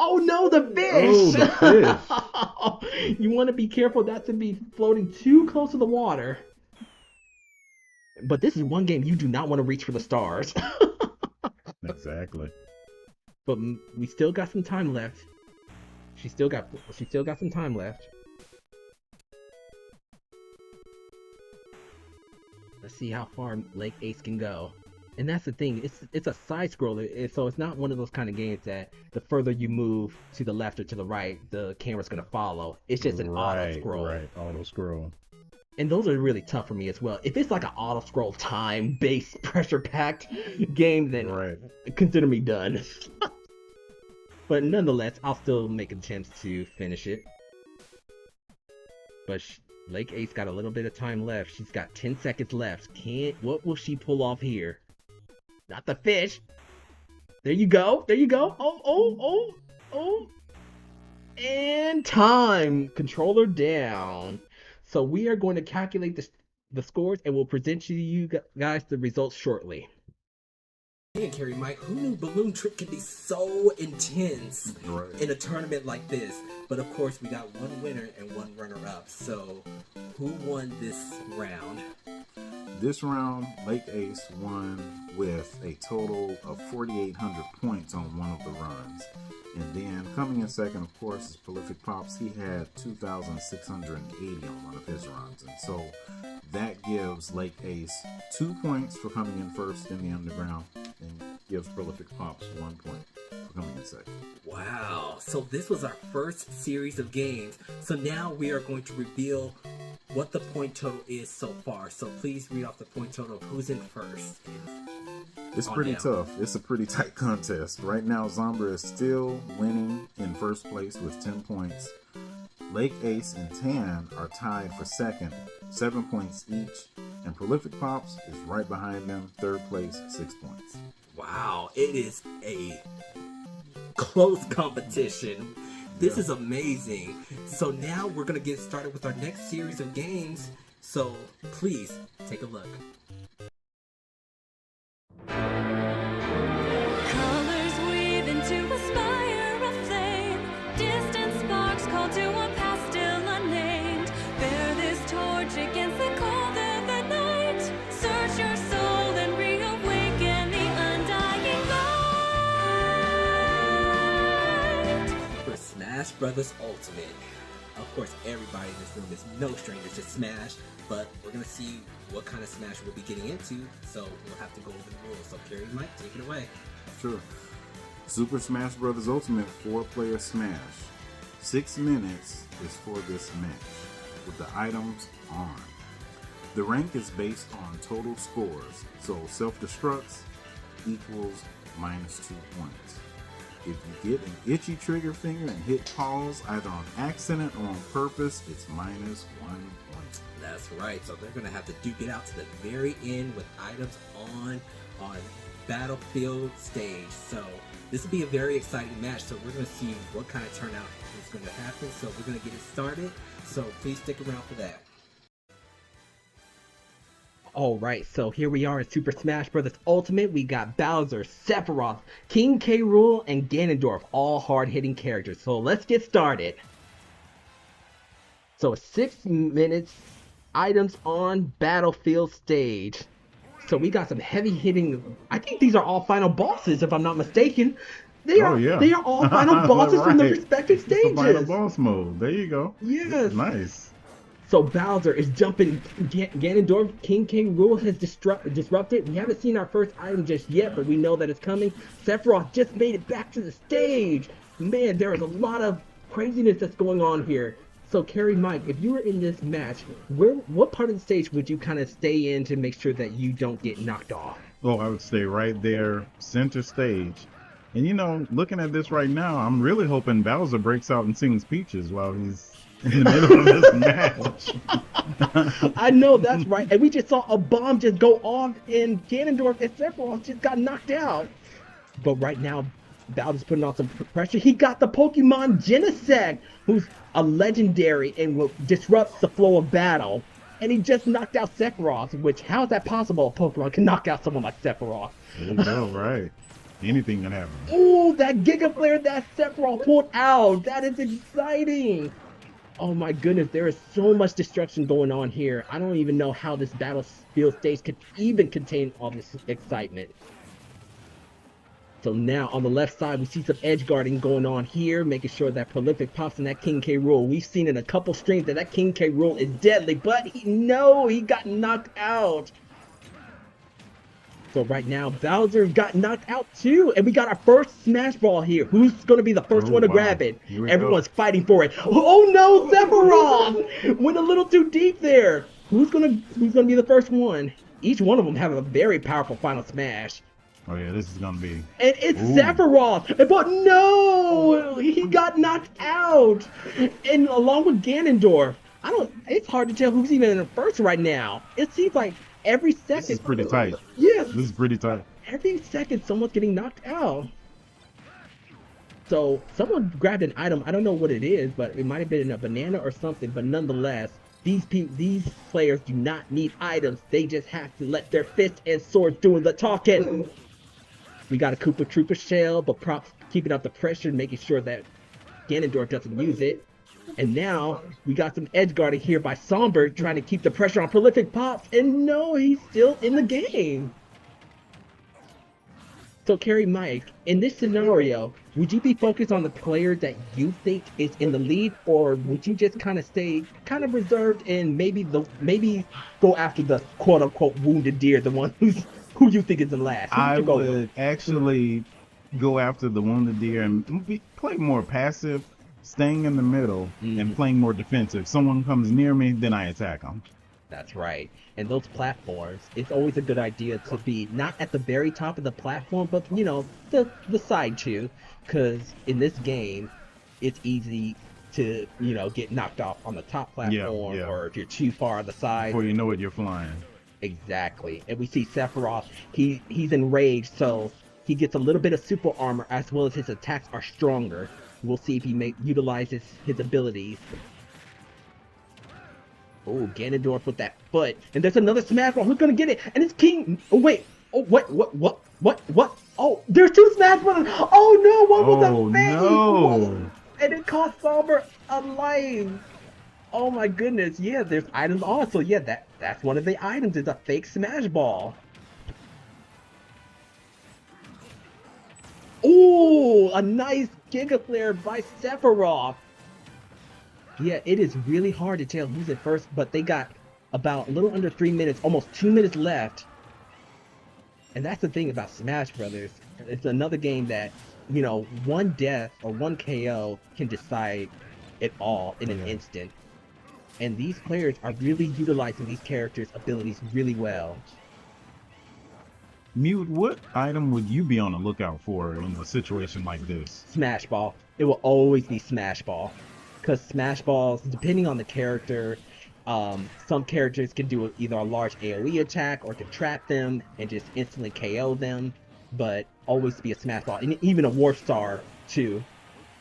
Oh no, the fish! Oh, the fish! You want to be careful not to be floating too close to the water. But this is one game you do not want to reach for the stars. Exactly. But we still got some time left. She still got some time left. Let's see how far Lake Ace can go. And that's the thing, it's a side scroller, so it's not one of those kind of games that the further you move to the left or to the right, the camera's gonna follow. It's just an auto scroll. Right, auto scroll. And those are really tough for me as well. If it's like an auto scroll time-based, pressure-packed game, then consider me done. But nonetheless, I'll still make attempts to finish it. But Lake Ace got a little bit of time left. She's got 10 seconds left. What will she pull off here? Not the fish. There you go. Oh. And time. Controller down. So we are going to calculate the scores and we'll present you guys the results shortly. And Carrie Mike, who knew Balloon Trick could be so intense in a tournament like this? But of course, we got one winner and one runner-up. So, who won this round? This round, Lake Ace won with a total of 4,800 points on one of the runs. And then coming in second, of course, is Prolific Pops. He had 2,680 on one of his runs. And so that gives Lake Ace 2 points for coming in first in the underground and gives Prolific Pops 1 point for coming in second. Wow. So this was our first series of games. So now we are going to reveal what the point total is so far. So please read off the point total of who's in first. It's pretty tough. It's a pretty tight contest. Right now, Zombra is still winning in first place with 10 points. Lake Ace and Tan are tied for second, 7 points each. And Prolific Pops is right behind them, third place, 6 points. Wow, it is a close competition. This is amazing. So now we're going to get started with our next series of games. So please take a look. Colors weave into a spire of flame. Distant sparks call to a past still unnamed. Bear this torch against the cold of the night. Search your soul and reawaken the undying light. For Smash Brothers Ultimate. Of course, everybody in this room is no stranger to Smash, but we're going to see what kind of Smash we'll be getting into, so we'll have to go over the rules. So, Carrie Mike, take it away. Sure. Super Smash Bros. Ultimate 4-player Smash. 6 minutes is for this match, with the items on. The rank is based on total scores, so self-destructs equals -2 points. If you get an itchy trigger finger and hit pause either on accident or on purpose, it's -1 point. That's right. So they're going to have to duke it out to the very end with items on Battlefield stage. So this will be a very exciting match. So we're going to see what kind of turnout is going to happen. So we're going to get it started. So please stick around for that. Alright, so here we are in Super Smash Bros. Ultimate. We got Bowser, Sephiroth, King K. Rool, and Ganondorf, all hard-hitting characters. So let's get started. So 6 minutes, items on Battlefield stage. So we got some heavy-hitting, I think these are all final bosses, if I'm not mistaken. They are all final bosses from their respective stages. It's the final boss mode. There you go. Yes. Nice. So Bowser is jumping Ganondorf. King K. Rool has disrupted. We haven't seen our first item just yet, but we know that it's coming. Sephiroth just made it back to the stage. Man, there is a lot of craziness that's going on here. So Carrie Mike, if you were in this match, what part of the stage would you kind of stay in to make sure that you don't get knocked off? Oh, I would stay right there, center stage. And you know, looking at this right now, I'm really hoping Bowser breaks out and sings Peaches while he's in the middle of this match. I know, that's right. And we just saw a bomb just go off, and Ganondorf and Sephiroth just got knocked out. But right now, Bowser's putting on some pressure. He got the Pokemon Genesect, who's a legendary and will disrupt the flow of battle. And he just knocked out Sephiroth, which, how is that possible? A Pokemon can knock out someone like Sephiroth. There you go, right. Anything can happen. Oh, that Giga Flare that Sephiroth pulled out. That is exciting. Oh my goodness, there is so much destruction going on here. I don't even know how this Battlefield stage could even contain all this excitement. So now on the left side, we see some edge guarding going on here, making sure that Prolific Pops and that King K. Rool. We've seen in a couple streams that King K. Rool is deadly, but he got knocked out. So right now, Bowser got knocked out too, and we got our first Smash Ball here. Who's going to be the first one to grab it? Everyone's fighting for it. Oh no, Sephiroth went a little too deep there. Who's gonna be the first one? Each one of them have a very powerful final smash. Oh yeah, this is gonna be. And it's Sephiroth, but no, he got knocked out, and along with Ganondorf. It's hard to tell who's even in the first right now. It seems like every second. This is pretty tight. Yes. This is pretty tight. Every second someone's getting knocked out. So someone grabbed an item. I don't know what it is, but it might have been a banana or something. But nonetheless, these players do not need items. They just have to let their fists and swords do the talking. We got a Koopa Troopa shell, but Props keeping up the pressure, making sure that Ganondorf doesn't use it. And now we got some edge guarding here by Somber, trying to keep the pressure on Prolific Pops. And no, he's still in the game. So, Carrie Mike, in this scenario, would you be focused on the player that you think is in the lead, or would you just kind of stay kind of reserved and maybe go after the quote unquote wounded deer, the one who you think is the last? I would actually go after the wounded deer and play more passive, staying in the middle and playing more defensive. If someone comes near me, then I attack them. That's right. And those platforms, it's always a good idea to be not at the very top of the platform, but, you know, the side too. Because in this game, it's easy to, you know, get knocked off on the top platform, or if you're too far on the side. Before you know it, you're flying. Exactly. And we see Sephiroth, he's enraged, so he gets a little bit of super armor, as well as his attacks are stronger. We'll see if he utilizes his abilities. Oh, Ganondorf with that foot. And there's another Smash Ball. Who's gonna get it? And it's King. Oh, wait. Oh, what? Oh, there's two Smash Brothers. Oh, no. One was a fake. No. And it cost Somber a life. Oh, my goodness. Yeah, there's items also. Yeah, that's one of the items. Is a fake Smash Ball. Oh, a nice Giga Flare by Sephiroth. Yeah, it is really hard to tell who's at first, but they got about a little under 3 minutes, almost 2 minutes left. And that's the thing about Smash Brothers. It's another game that, you know, one death or one KO can decide it all in an instant. And these players are really utilizing these characters' abilities really well. Mute, what item would you be on the lookout for in a situation like this? Smash Ball. It will always be Smash Ball. Because Smash Balls, depending on the character, some characters can do either a large AoE attack or can trap them and just instantly KO them. But always be a Smash Ball, and even a Warp Star too.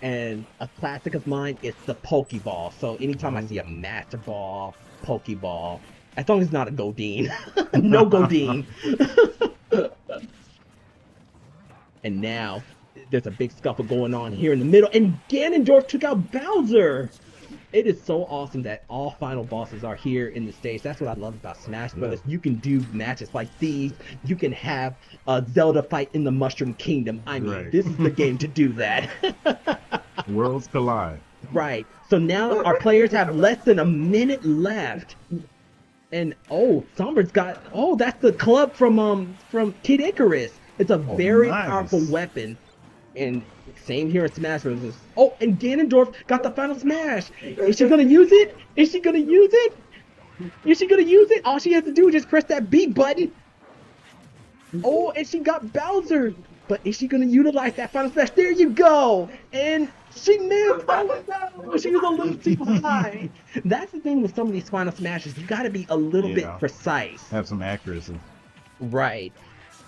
And a classic of mine is the Pokeball. So anytime I see a Master Ball, Pokeball, as long as it's not a Godine, no Godine. And now there's a big scuffle going on here in the middle, and Ganondorf took out Bowser. It is so awesome that all final bosses are here in the stage. That's what I love about Smash Brothers. You can do matches like these. You can have a Zelda fight in the Mushroom Kingdom. I mean, this is the game to do that. Worlds collide. Right. So now our players have less than a minute left. And Somber's got that's the club from Kid Icarus. It's a very powerful weapon. And same here in Smash Bros. Oh, and Ganondorf got the final smash. Is she gonna use it? Is she gonna use it? Is she gonna use it? All she has to do is just press that B button. Oh, and she got Bowser. But is she gonna utilize that final smash? There you go. And she missed. Oh no, she was a little too high. That's the thing with some of these final smashes. You gotta be a little bit precise. Have some accuracy. Right.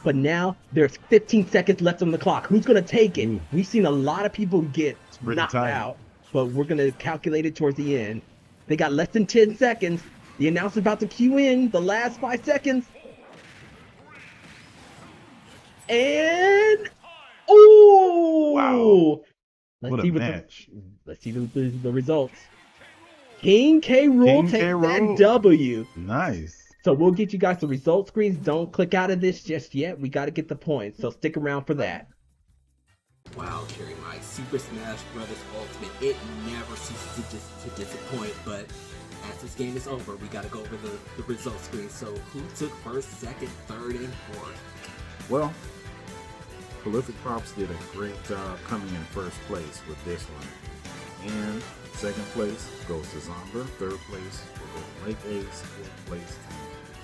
But now there's 15 seconds left on the clock. Who's going to take it? We've seen a lot of people get knocked out, but we're going to calculate it towards the end. They got less than 10 seconds. The announcer's about to cue in the last 5 seconds. And wow. Let's see the results. King K. Rool takes that W. Nice. So we'll get you guys the result screens. Don't click out of this just yet. We got to get the points, so stick around for that. Wow, Carrie Mike, Super Smash Bros. Ultimate, it never ceases to disappoint, but as this game is over, we got to go over the result screen. So who took first, second, third, and fourth? Well, Prolific Pops did a great job coming in first place with this one. And second place goes to Zomber. Third place will go to Lake Ace. Fourth place.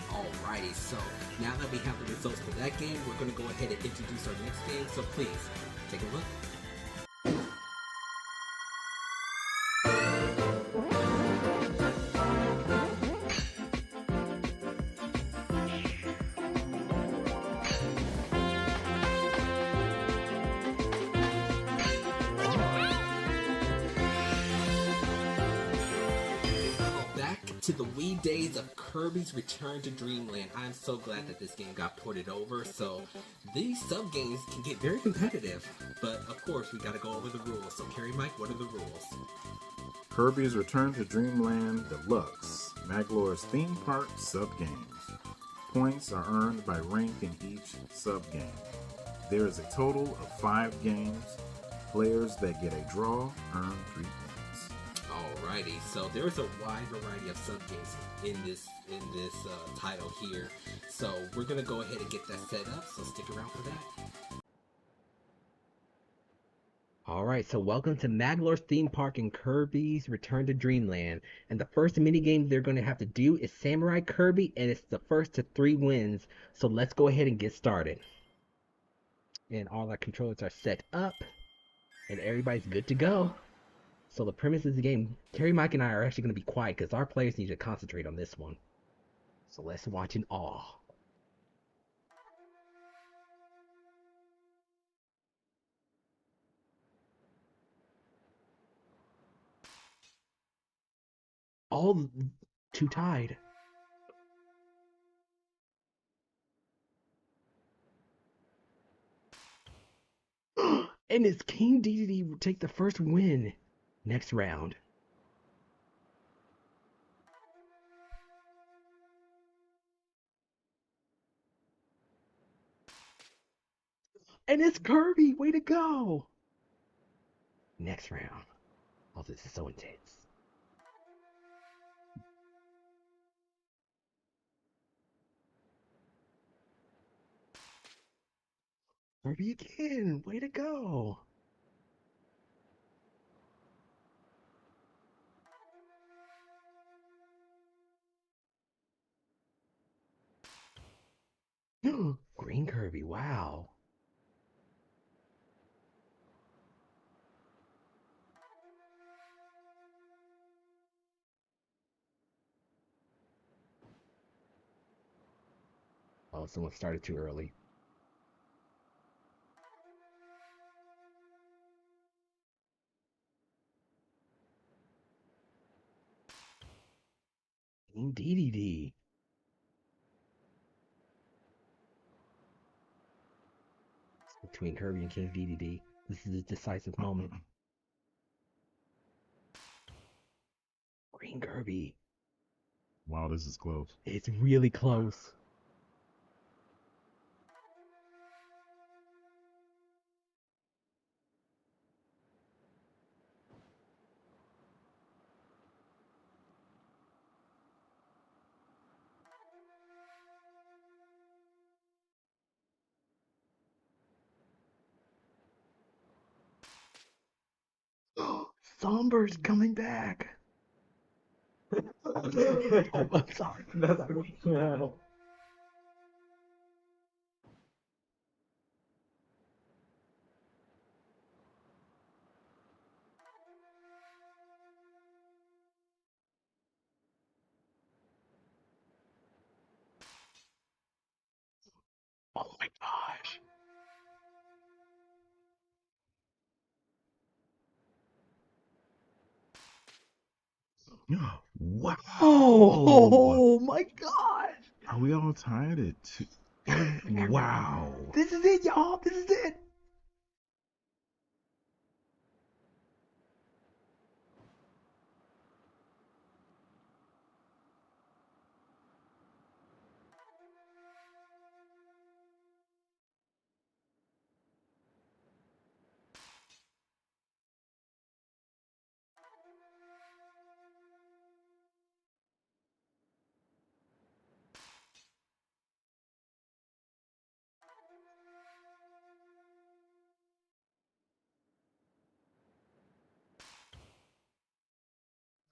Alrighty, so now that we have the results for that game, we're going to go ahead and introduce our next game. So please, take a look. To the Wii 3 days of Kirby's Return to Dreamland. I'm so glad that this game got ported over, so these sub-games can get very competitive. But, of course, we gotta go over the rules. So, Carrie Mike, what are the rules? Kirby's Return to Dreamland Deluxe, Maglor's theme park sub-games. Points are earned by rank in each sub-game. There is a total of 5 games. Players that get a draw earn 3 points. Alrighty, so there's a wide variety of sub-games in this title here. So we're gonna go ahead and get that set up, so stick around for that. Alright, so welcome to Maglor's Theme Park and Kirby's Return to Dreamland. And the first minigame they're going to have to do is Samurai Kirby, and it's the first to 3 wins. So let's go ahead and get started. And all our controllers are set up, and everybody's good to go. So the premise of the game, Terry, Mike, and I are actually going to be quiet because our players need to concentrate on this one. So let's watch in awe. All 2 tied. And it's King DDD will take the first win next round. And it's Kirby, way to go! Next round. Oh, this is so intense. Kirby again, way to go! Green Kirby, wow. Oh, someone started too early. King DDD. It's between Kirby and King DDD. This is a decisive moment. Green Kirby. Wow, this is close. It's really close. Somber's coming back. I'm sorry. That's not Oh my gosh. Wow. Oh my gosh. Are we all tied at 2? Wow. This is it, y'all. This is it.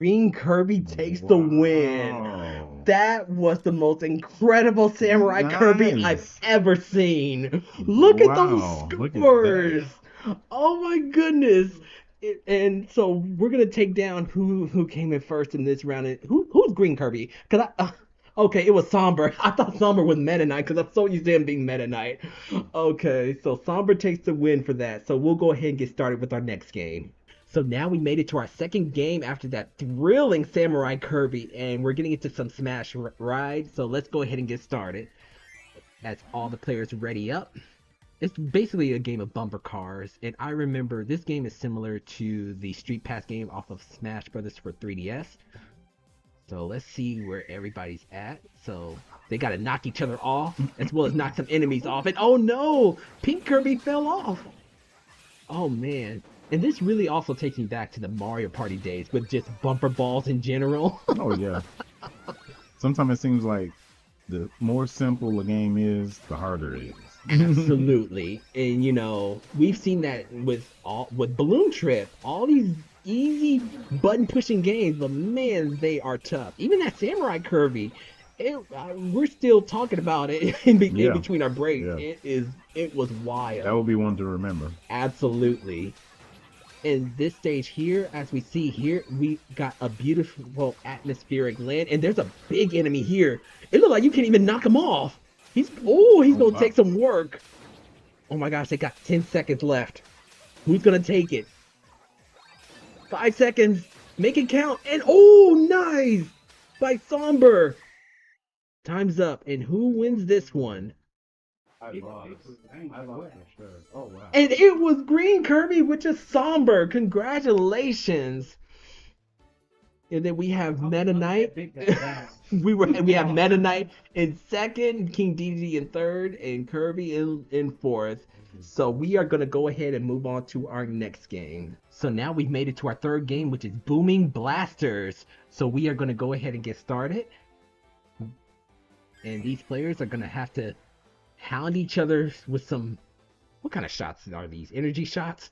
Green Kirby takes the win. Wow. That was the most incredible Samurai Kirby I've ever seen. Look at those Wow, look at scores. Oh my goodness. And so we're gonna take down who came in first in this round. Who's Green Kirby? Cause okay, it was Somber. I thought Somber was Meta Knight because I'm so used to him being Meta Knight. Okay, so Somber takes the win for that. So we'll go ahead and get started with our next game. So now we made it to our second game after that thrilling Samurai Kirby, and we're getting into some Smash Ride. So let's go ahead and get started. As all the players ready up. It's basically a game of bumper cars, and I remember this game is similar to the Street Pass game off of Smash Brothers for 3DS. So let's see where everybody's at. So they gotta knock each other off, as well as knock some enemies off. And oh no! Pink Kirby fell off! Oh man. And this really also takes me back to the Mario Party days with just bumper balls in general. Oh yeah. Sometimes it seems like the more simple a game is, the harder it is. Absolutely. And you know, we've seen that with Balloon Trip, all these easy button pushing games, but man, they are tough. Even that Samurai Kirby, we're still talking about it in between our breaks. Yeah. It was wild. That would be one to remember. Absolutely. In this stage here, as we see here, we got a beautiful atmospheric land, and there's a big enemy here. It looks like you can't even knock him off. He's gonna take some work. Oh my gosh, they got 10 seconds left. Who's gonna take it? 5 seconds. Make it count. And oh, nice! By Somber. Time's up. And who wins this one? I lost for sure. Oh wow. And it was Green Kirby, which is Somber. Congratulations. And then we have Meta Knight. we have Meta Knight in second, King DDD in third, and Kirby in fourth. So we are gonna go ahead and move on to our next game. So now we've made it to our third game, which is Booming Blasters. So we are gonna go ahead and get started. And these players are gonna have to hound each other with some, what kind of shots are these? Energy shots?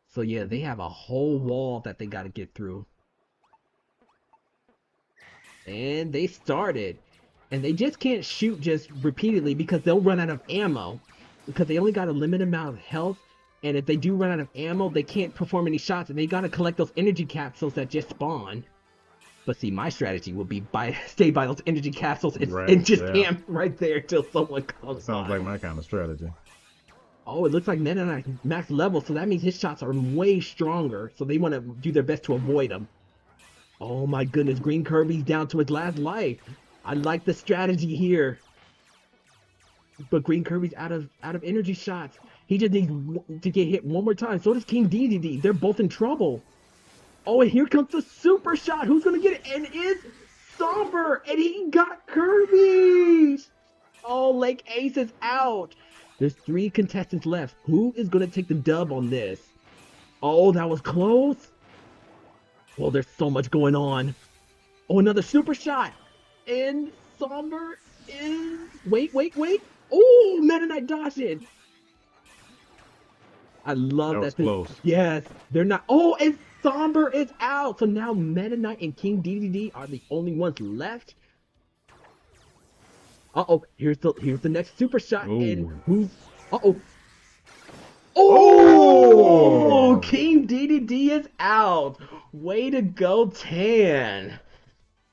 So yeah, they have a whole wall that they gotta get through. And they started. And they just can't shoot just repeatedly because they'll run out of ammo. Because they only got a limited amount of health. And if they do run out of ammo, they can't perform any shots. And they gotta collect those energy capsules that just spawn. But see, my strategy would be stay by those energy capsules and just camp right there till someone comes. Sounds like my kind of strategy. Oh, it looks like Meta Knight max level, so that means his shots are way stronger. So they want to do their best to avoid them. Oh my goodness, Green Kirby's down to his last life. I like the strategy here. But Green Kirby's out of energy shots. He just needs to get hit one more time. So does King DDD. They're both in trouble. Oh, and here comes the super shot. Who's gonna get it? And it's Somber, and he got Kirby. Oh, Lake Ace is out. There's 3 contestants left. Who is gonna take the dub on this? Oh, that was close. Well, there's so much going on. Oh, another super shot. And Somber is... Wait. Oh, Meta Knight dodged it. I love that. That was close. Yes, they're not... Oh, and Somber is out. So now Meta Knight and King DDD are the only ones left. Uh-oh, here's the next super shot. Ooh. And who's... Uh-oh. Oh! King DDD is out. Way to go, Tan.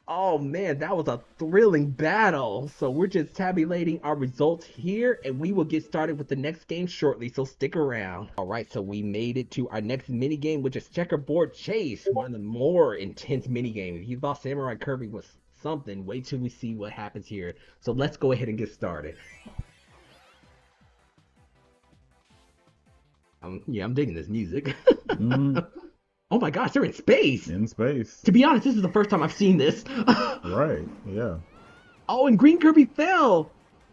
Oh man, that was a thrilling battle. So we're just tabulating our results here, and we will get started with the next game shortly, so stick around. Alright, so we made it to our next mini game, which is Checkerboard Chase, one of the more intense mini games. If you thought Samurai Kirby was something, wait till we see what happens here. So let's go ahead and get started. I'm digging this music. Oh my gosh, they're in space! In space. To be honest, this is the first time I've seen this. Right, yeah. Oh, and Green Kirby fell!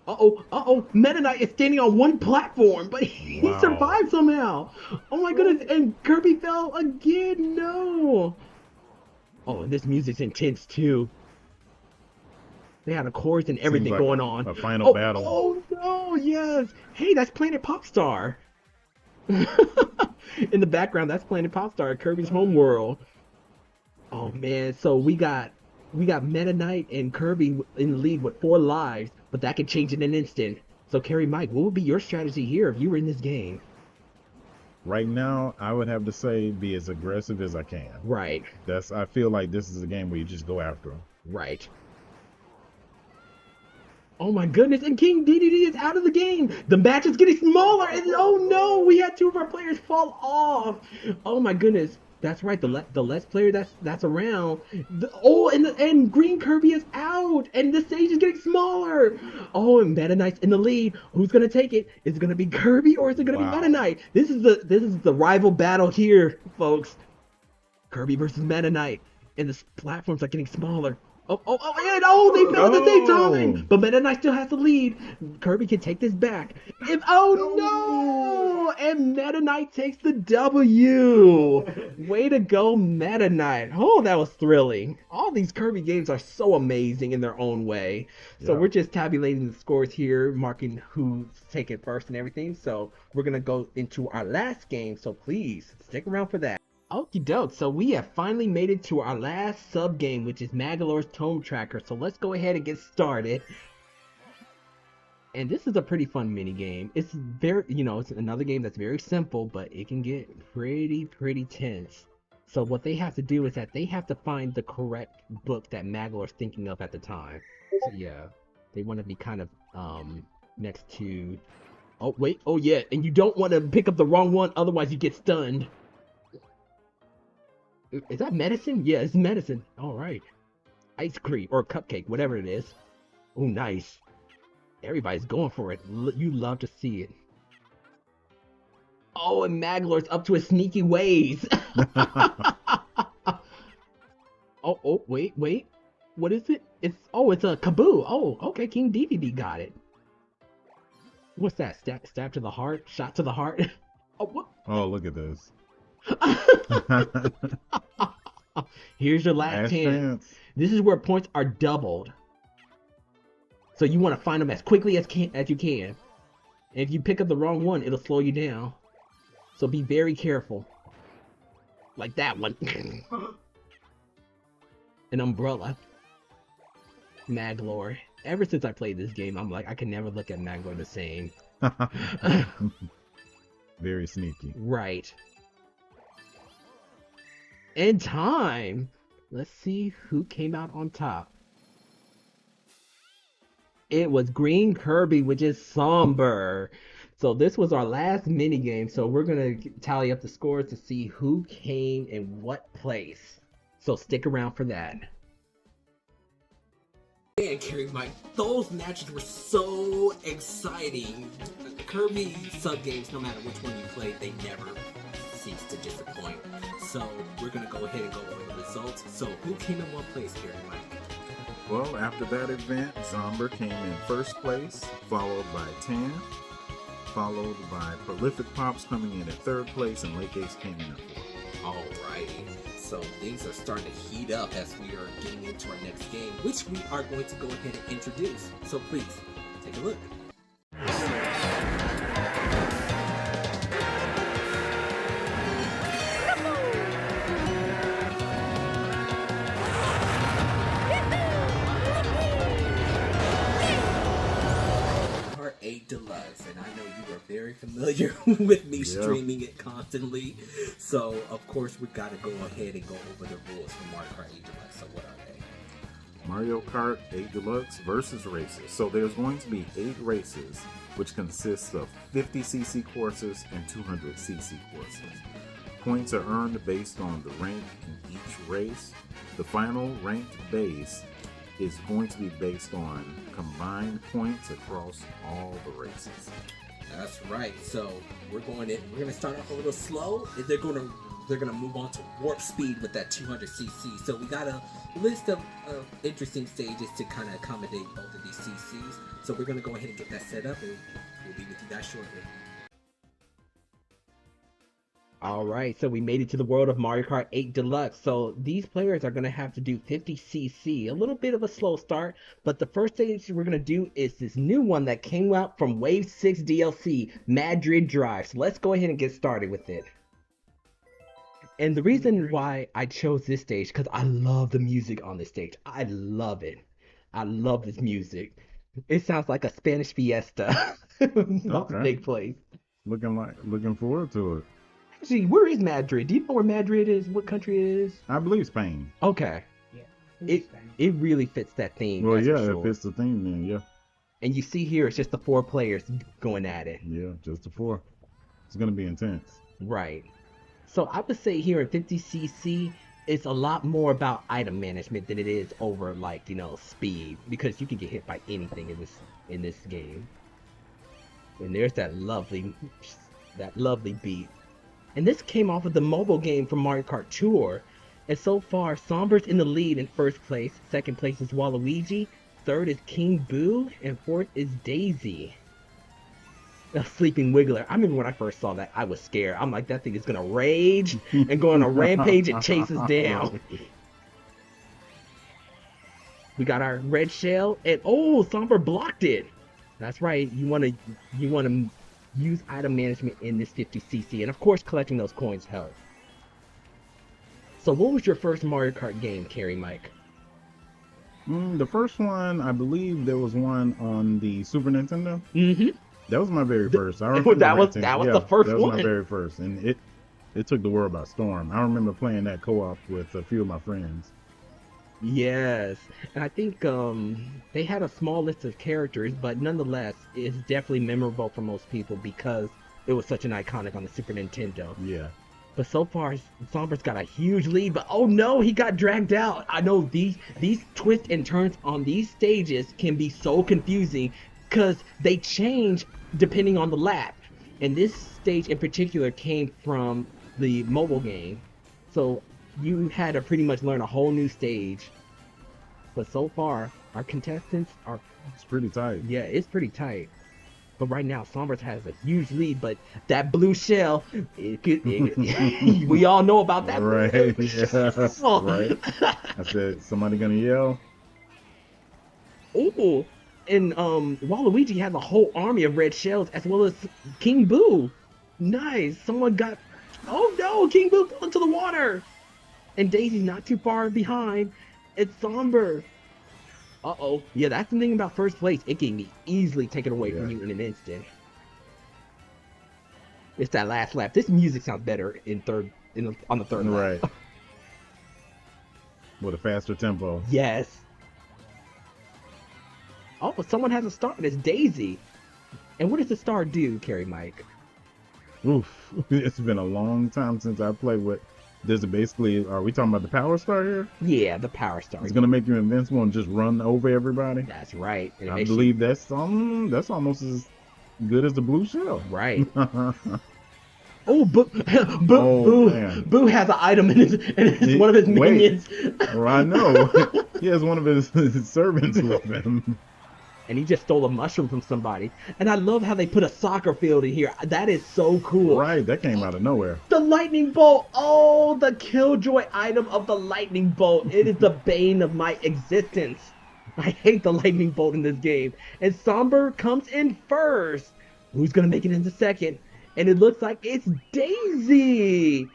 Uh-oh, Meta Knight is standing on one platform, but he survived somehow! Oh my goodness, and Kirby fell again, no! Oh, and this music's intense too. They had a chorus and everything like going on. A final battle. Oh no, yes! Hey, that's Planet Popstar! In the background, that's Planet Popstar, Kirby's home world. Oh man, so we got Meta Knight and Kirby in the lead with 4 lives, but that could change in an instant. So Carrie Mike, what would be your strategy here if you were in this game? Right now, I would have to say be as aggressive as I can. Right. I feel like this is a game where you just go after them. Right. Oh my goodness, and King DDD is out of the game. The match is getting smaller, and oh no, we had two of our players fall off. Oh my goodness, that's right. The less player that's around. And Green Kirby is out, and the stage is getting smaller. Oh, and Meta Knight's in the lead. Who's gonna take it? Is it gonna be Kirby or is it gonna be Meta Knight? This is the rival battle here, folks. Kirby versus Meta Knight, and the platforms are getting smaller. They fell at the same time. But Meta Knight still has the lead. Kirby can take this back. No! And Meta Knight takes the W. Way to go, Meta Knight. Oh, that was thrilling. All these Kirby games are so amazing in their own way. So we're just tabulating the scores here, marking who's taking first and everything. So we're going to go into our last game. So please stick around for that. Okie doke, so we have finally made it to our last sub game, which is Magolor's Tome Tracker. So let's go ahead and get started. And this is a pretty fun mini game. It's very, it's another game that's very simple, but it can get pretty tense. So what they have to do is that they have to find the correct book that Magolor's thinking of at the time. So yeah, they want to be kind of next to. Oh wait, oh yeah, and you don't want to pick up the wrong one, otherwise you get stunned. Is that medicine? Yeah, it's medicine. All right. Ice cream or cupcake, whatever it is. Oh, nice. Everybody's going for it. You love to see it. Oh, and Magolor's up to his sneaky ways. Wait. What is it? It's a Kaboo. Oh, okay. King DDD got it. What's that? Stab to the heart? Shot to the heart? Oh, what? Oh, look at this. Here's your last chance. This is where points are doubled. So you want to find them as quickly as you can. And if you pick up the wrong one, it'll slow you down. So be very careful. Like that one. An umbrella. Magolor. Ever since I played this game, I'm like, I can never look at Magolor the same. Very sneaky. Right. And time. Let's see who came out on top. It was Green Kirby, which is somber. So this was our last mini game. So we're gonna tally up the scores to see who came in what place. So stick around for that. And Carrie Mike, those matches were so exciting. Kirby sub games, no matter which one you play, they never cease to disappoint. So we're gonna go ahead and go over the results. So who came in one place here, Mike? Well, after that event, Zomber came in first place, followed by Tan, followed by Prolific Pops coming in at third place, and Lake Ace came in at fourth. Alrighty. So things are starting to heat up as we are getting into our next game, which we are going to go ahead and introduce. So please, take a look. Part 8 Deluxe, and I know you are very familiar with me streaming it constantly. So, of course, we got to go ahead and go over the rules for Mario Kart 8 Deluxe. So, what are they? Mario Kart 8 Deluxe versus races. So there's going to be 8 races, which consists of 50cc courses and 200cc courses. Points are earned based on the rank in each race. The final ranked base is going to be based on combined points across all the races. That's right. So we're gonna start off a little slow. They're gonna move on to warp speed with that 200cc. So we got a list of interesting stages to kind of accommodate both of these CCs. So we're gonna go ahead and get that set up, and we'll be with you guys shortly. Alright, so we made it to the world of Mario Kart 8 Deluxe. So these players are going to have to do 50cc. A little bit of a slow start, but the first stage we're going to do is this new one that came out from Wave 6 DLC, Madrid Drive. So let's go ahead and get started with it. And the reason why I chose this stage, because I love the music on this stage. I love it. I love this music. It sounds like a Spanish fiesta. Okay. Big place. Looking forward to it. Actually, where is Madrid? Do you know where Madrid is? What country it is? I believe Spain. Okay. Yeah. It really fits that theme. Well, yeah, for sure. it fits the theme then, yeah. And you see here, it's just the 4 players going at it. Yeah, just the 4. It's gonna be intense. Right. So I would say here in 50cc, it's a lot more about item management than it is over like, speed, because you can get hit by anything in this game. And there's that lovely beat. And this came off of the mobile game from Mario Kart Tour. And so far, Somber's in the lead in first place. Second place is Waluigi. Third is King Boo. And fourth is Daisy. A Sleeping Wiggler. I remember when I first saw that, I was scared. I'm like, that thing is gonna rage and go on a rampage and chase us down. We got our red shell, and Somber blocked it. That's right. You wanna use item management in this 50cc, and of course, collecting those coins help. So, what was your first Mario Kart game, Carrie Mike? The first one, I believe there was one on the Super Nintendo. Mm-hmm. That was my very first. I remember that was the first that was one. my very first, and it took the world by storm. I remember playing that co-op with a few of my friends. Yes, and I think they had a small list of characters, but nonetheless, it's definitely memorable for most people because it was such an iconic on the Super Nintendo. Yeah. But so far, Somber's got a huge lead, but oh no, he got dragged out. I know these twists and turns on these stages can be so confusing because they change depending on the lap. And this stage in particular came from the mobile game. So you had to pretty much learn a whole new stage. But so far, our contestants are... It's pretty tight. Yeah, it's pretty tight. But right now, Sombers has a huge lead, but that blue shell, we all know about that. Right, blue yeah, shell. right. I said, somebody gonna yell? Ooh, and Waluigi had a whole army of red shells, as well as King Boo. Nice, someone got... Oh no, King Boo fell into the water! And Daisy's not too far behind. It's Somber. Uh-oh. Yeah, that's the thing about first place. It can be easily taken away from you in an instant. It's that last lap. This music sounds better on the third lap. Right. With a faster tempo. Yes. Oh, someone has a star. It's Daisy. And what does the star do, Carrie Mike? Oof. It's been a long time since I played with... There's basically, are we talking about the power star here? Yeah, the power star. It's gonna make you invincible and just run over everybody. That's right. And I believe that's almost as good as the blue shell. Right. Oh, Boo has an item in his one of his minions. Well, I know. He has one of his servants with him. And he just stole a mushroom from somebody. And I love how they put a soccer field in here. That is so cool. Right, that came out of nowhere. The lightning bolt. Oh, the killjoy item of the lightning bolt. It is the bane of my existence. I hate the lightning bolt in this game. And Somber comes in first. Who's going to make it into second? And it looks like it's Daisy.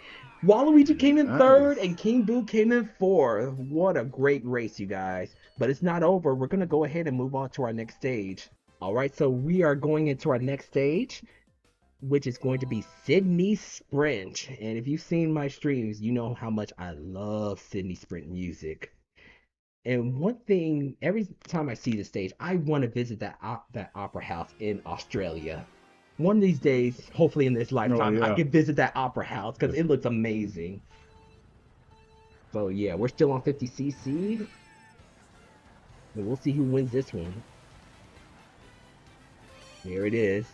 Waluigi came in third and King Boo came in fourth. What a great race, you guys. But it's not over. We're going to go ahead and move on to our next stage. All right, so we are going into our next stage, which is going to be Sydney Sprint. And if you've seen my streams, you know how much I love Sydney Sprint music. And one thing, every time I see this stage, I want to visit that opera house in Australia. One of these days, hopefully in this lifetime, I can visit that opera house because it looks amazing. So yeah, we're still on 50cc. And we'll see who wins this one. Here it is.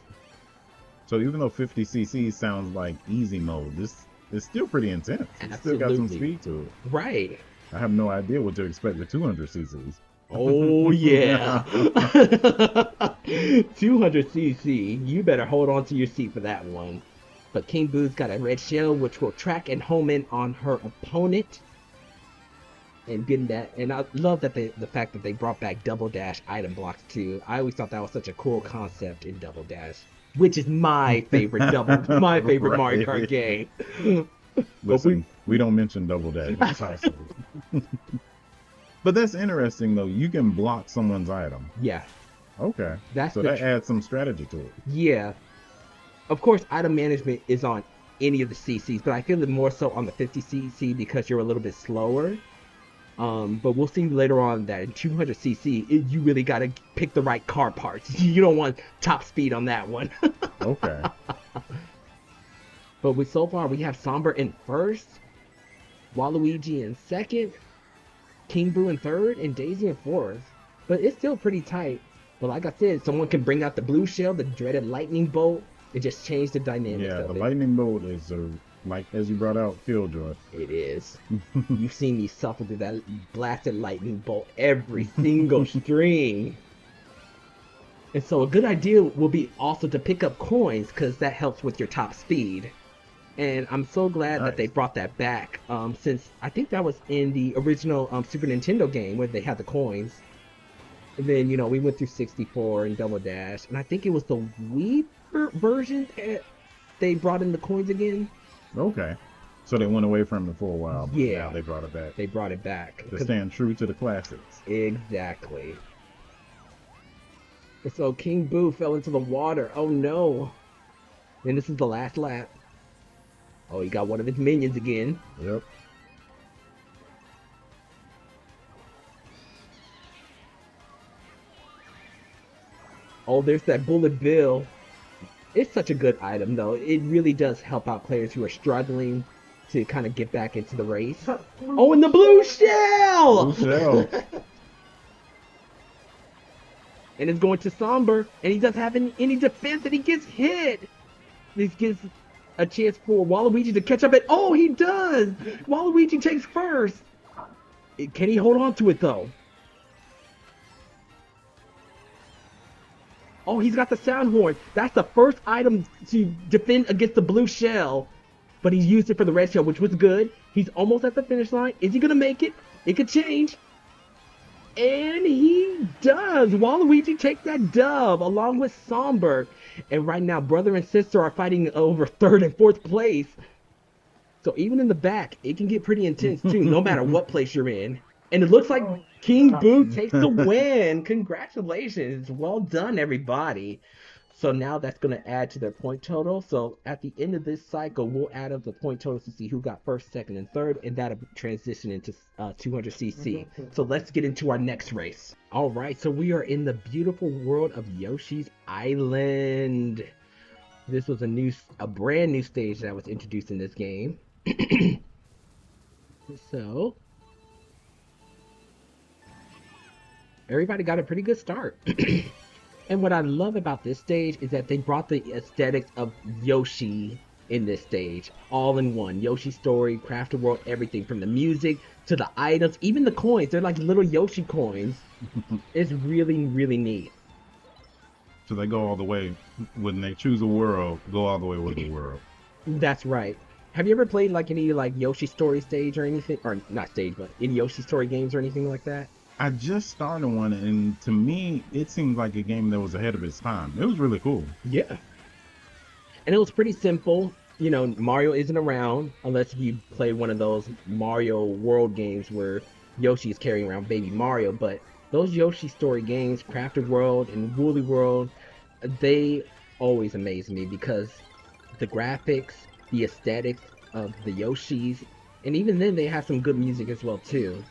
So even though 50cc sounds like easy mode, this is still pretty intense. It's still got some speed to it. Right. I have no idea what to expect with 200cc's. Oh yeah. 200cc. You better hold on to your seat for that one. But King Boo's got a red shell which will track and home in on her opponent. And getting that, and I love that the fact that they brought back Double Dash item blocks too. I always thought that was such a cool concept in Double Dash, which is my favorite favorite Mario Kart game. Listen, we don't mention Double Dash. But that's interesting though. You can block someone's item. Yeah. Okay. That adds some strategy to it. Yeah. Of course, item management is on any of the CCs, but I feel it more so on the 50cc because you're a little bit slower. But we'll see later on that in 200cc, you really got to pick the right car parts. You don't want top speed on that one. Okay. But so far, we have Somber in first, Waluigi in second, King Boo in third, and Daisy in fourth. But it's still pretty tight. But like I said, someone can bring out the blue shell, the dreaded lightning bolt, and just change the dynamics Yeah, of the it. lightning bolt is like as you brought out, Killjoy. It is. You've seen me suffer through that blasted lightning bolt every single string. And so a good idea will be also to pick up coins, because that helps with your top speed. And I'm so glad that they brought that back, since I think that was in the original Super Nintendo game where they had the coins. And then, you know, we went through 64 and Double Dash, and I think it was the Wii version that they brought in the coins again. Okay. So they went away from it for a while, but Yeah. now they brought it back. They brought it back. To stand true to the classics. Exactly. And so King Boo fell into the water. Oh no. And this is the last lap. Oh, he got one of his minions again. Yep. Oh, there's that Bullet Bill. It's such a good item, though. It really does help out players who are struggling to kind of get back into the race. Oh, and the blue shell! Blue shell. And it's going to Somber, and he doesn't have any defense, and he gets hit. This gives a chance for Waluigi to catch up, and oh, he does! Waluigi takes first. Can he hold on to it, though? Oh, he's got the sound horn. That's the first item to defend against the blue shell. But he used it for the red shell, which was good. He's almost at the finish line. Is he going to make it? It could change. And he does. Waluigi takes that dub along with Somber. And right now, brother and sister are fighting over third and fourth place. So even in the back, it can get pretty intense too, no matter what place you're in. And it looks like King Boo takes the win. Congratulations. Well done, everybody. So now that's going to add to their point total. So at the end of this cycle, we'll add up the point totals to see who got first, second, and third. And that'll transition into 200cc. So let's get into our next race. All right, so we are in the beautiful world of Yoshi's Island. This was a brand new stage that was introduced in this game. So everybody got a pretty good start. And what I love about this stage is that they brought the aesthetics of Yoshi in this stage, all in one. Yoshi story, Crafted World, everything from the music to the items, even the coins. They're like little Yoshi coins. It's really, really neat. So they go all the way, when they choose a world, go all the way with the world. That's right. Have you ever played like any like Yoshi story stage or anything? Or not stage, but any Yoshi story games or anything like that? I just started one, and to me, it seemed like a game that was ahead of its time. It was really cool. Yeah. And it was pretty simple. You know, Mario isn't around unless you play one of those Mario World games where Yoshi is carrying around baby Mario. But those Yoshi story games, Crafted World and Woolly World, they always amaze me because the graphics, the aesthetics of the Yoshis, and even then they have some good music as well too.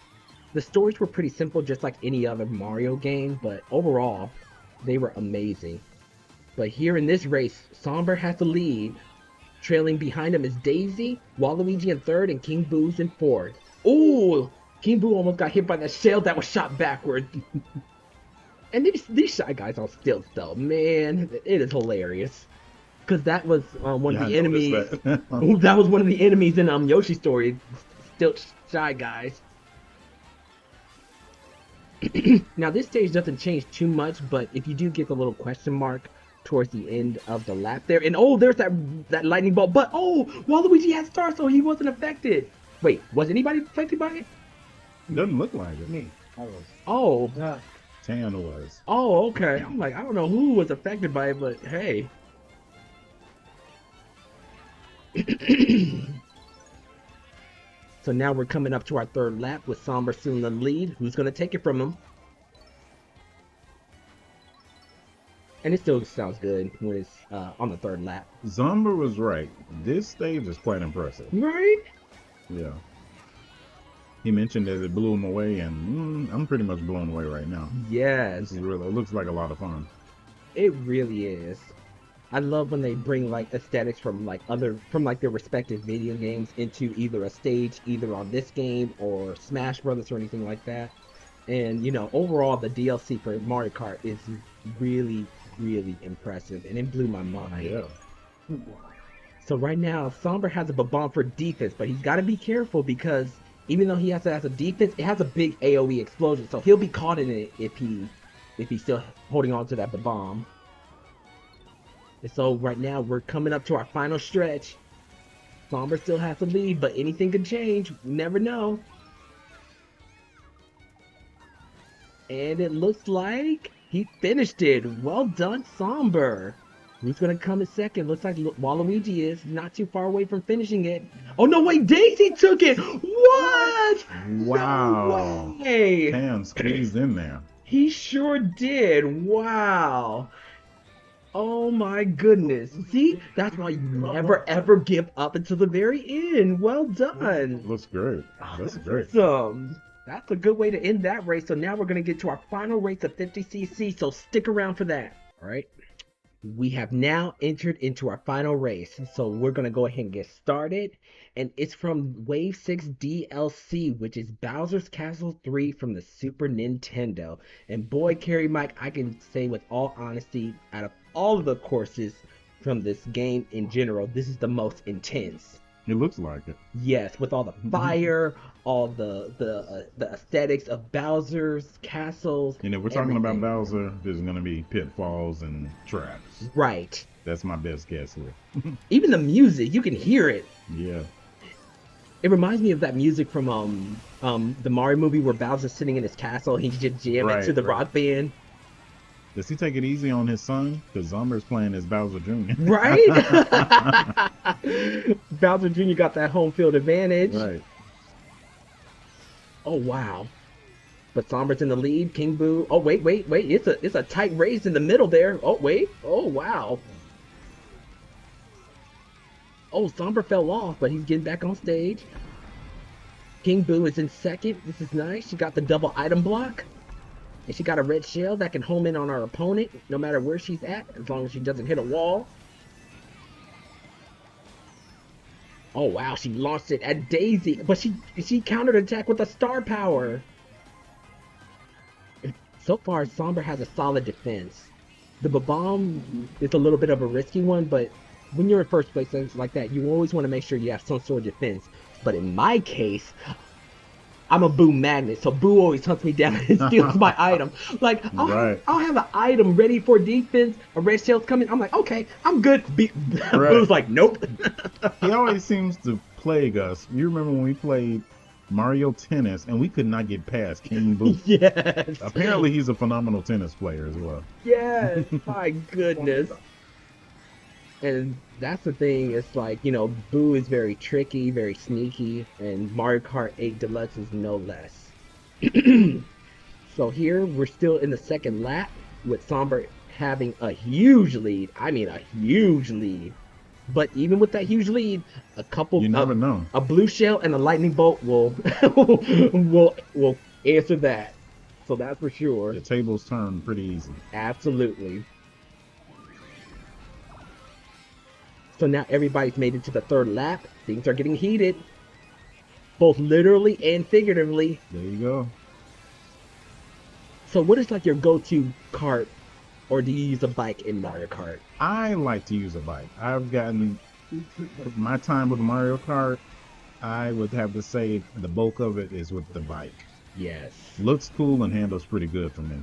The stories were pretty simple, just like any other Mario game, but overall, they were amazing. But here in this race, Somber has the lead. Trailing behind him is Daisy, Waluigi in third, and King Boo's in fourth. Ooh! King Boo almost got hit by that shell that was shot backward. And these Shy Guys on stilts, though, man, it is hilarious. Because that was one of the enemies. That was one of the enemies in Yoshi Story, Stilt Shy Guys. Now this stage doesn't change too much, but if you do get the little question mark towards the end of the lap there, and oh, there's that lightning bolt, but oh, Waluigi had stars, so he wasn't affected. Wait, was anybody affected by it? Doesn't look like it. Me. I was. Oh, Tan was. oh, okay. I'm like, I don't know who was affected by it, but hey. So now we're coming up to our third lap with Somber still in the lead. Who's going to take it from him? And it still sounds good when it's on the third lap. Zomber was right. This stage is quite impressive. Right? Yeah. He mentioned that it blew him away, and I'm pretty much blown away right now. Yes, This is really, it looks like a lot of fun. it really is. I love when they bring like aesthetics from like their respective video games into either a stage, either on this game or Smash Brothers or anything like that. And overall the DLC for Mario Kart is really, really impressive, and it blew my mind. Yeah. So right now, Somber has a bomb for defense, but he's got to be careful because even though he has a defense, it has a big AOE explosion, so he'll be caught in it if he's still holding on to that bomb. And so right now, we're coming up to our final stretch. Somber still has to lead, but anything can change. You never know. And it looks like he finished it. Well done, Somber. Who's going to come in second? Looks like Waluigi is not too far away from finishing it. Oh, no, wait, Daisy took it. What? Wow. No way. Damn, squeezed in there. He sure did. Wow. Oh my goodness. See, that's why you never ever give up until the very end. Well done. Looks great. That's great. Awesome. That's a good way to end that race. So now we're going to get to our final race of 50cc. So stick around for that. All right. We have now entered into our final race. So we're going to go ahead and get started. And it's from Wave 6 DLC, which is Bowser's Castle 3 from the Super Nintendo. And boy, Carrie Mike, I can say with all honesty, out of all of the courses from this game in general, this is the most intense. It looks like it. Yes, with all the fire, all the aesthetics of Bowser's castles. And if we're talking everything. about Bowser, there's going to be pitfalls and traps. Right. That's my best guess here. Even the music, you can hear it. Yeah. It reminds me of that music from the Mario movie where Bowser's sitting in his castle and he's just jamming to the rock band. Does he take it easy on his son? Because Zomber's playing as Bowser Jr. Right? Bowser Jr. got that home field advantage. Right. Oh, wow. But Somber's in the lead. King Boo. Oh, wait. It's a tight race in the middle there. Oh, wait. Oh, wow. Oh, Somber fell off, but he's getting back on stage. King Boo is in second. This is nice. She got the double item block. And she got a red shell that can home in on our opponent no matter where she's at, as long as she doesn't hit a wall. Oh, wow. She launched it at Daisy, but she countered attack with a star power. So far, Somber has a solid defense. The bomb is a little bit of a risky one, but when you're in first place like that, you always want to make sure you have some sort of defense. But in my case, I'm a Boo magnet, so Boo always hunts me down and steals my item. Like, I'll have an item ready for defense, a red shell's coming, I'm like, okay, I'm good. Boo's like, nope. He always seems to plague us. You remember when we played Mario Tennis, and we could not get past King Boo? Yes. Apparently he's a phenomenal tennis player as well. Yes, my goodness. And that's the thing, it's like, Boo is very tricky, very sneaky, and Mario Kart 8 Deluxe is no less. So here, we're still in the second lap, with Somber having a huge lead. I mean, a huge lead. But even with that huge lead, you never know. A blue shell and a lightning bolt will will answer that. So that's for sure. The tables turn pretty easy. Absolutely. So now everybody's made it to the third lap. Things are getting heated, both literally and figuratively. There you go. So what is like your go-to kart, or do you use a bike in Mario Kart? I like to use a bike. I've gotten my time with Mario Kart, I would have to say the bulk of it is with the bike. Yes. Looks cool and handles pretty good for me.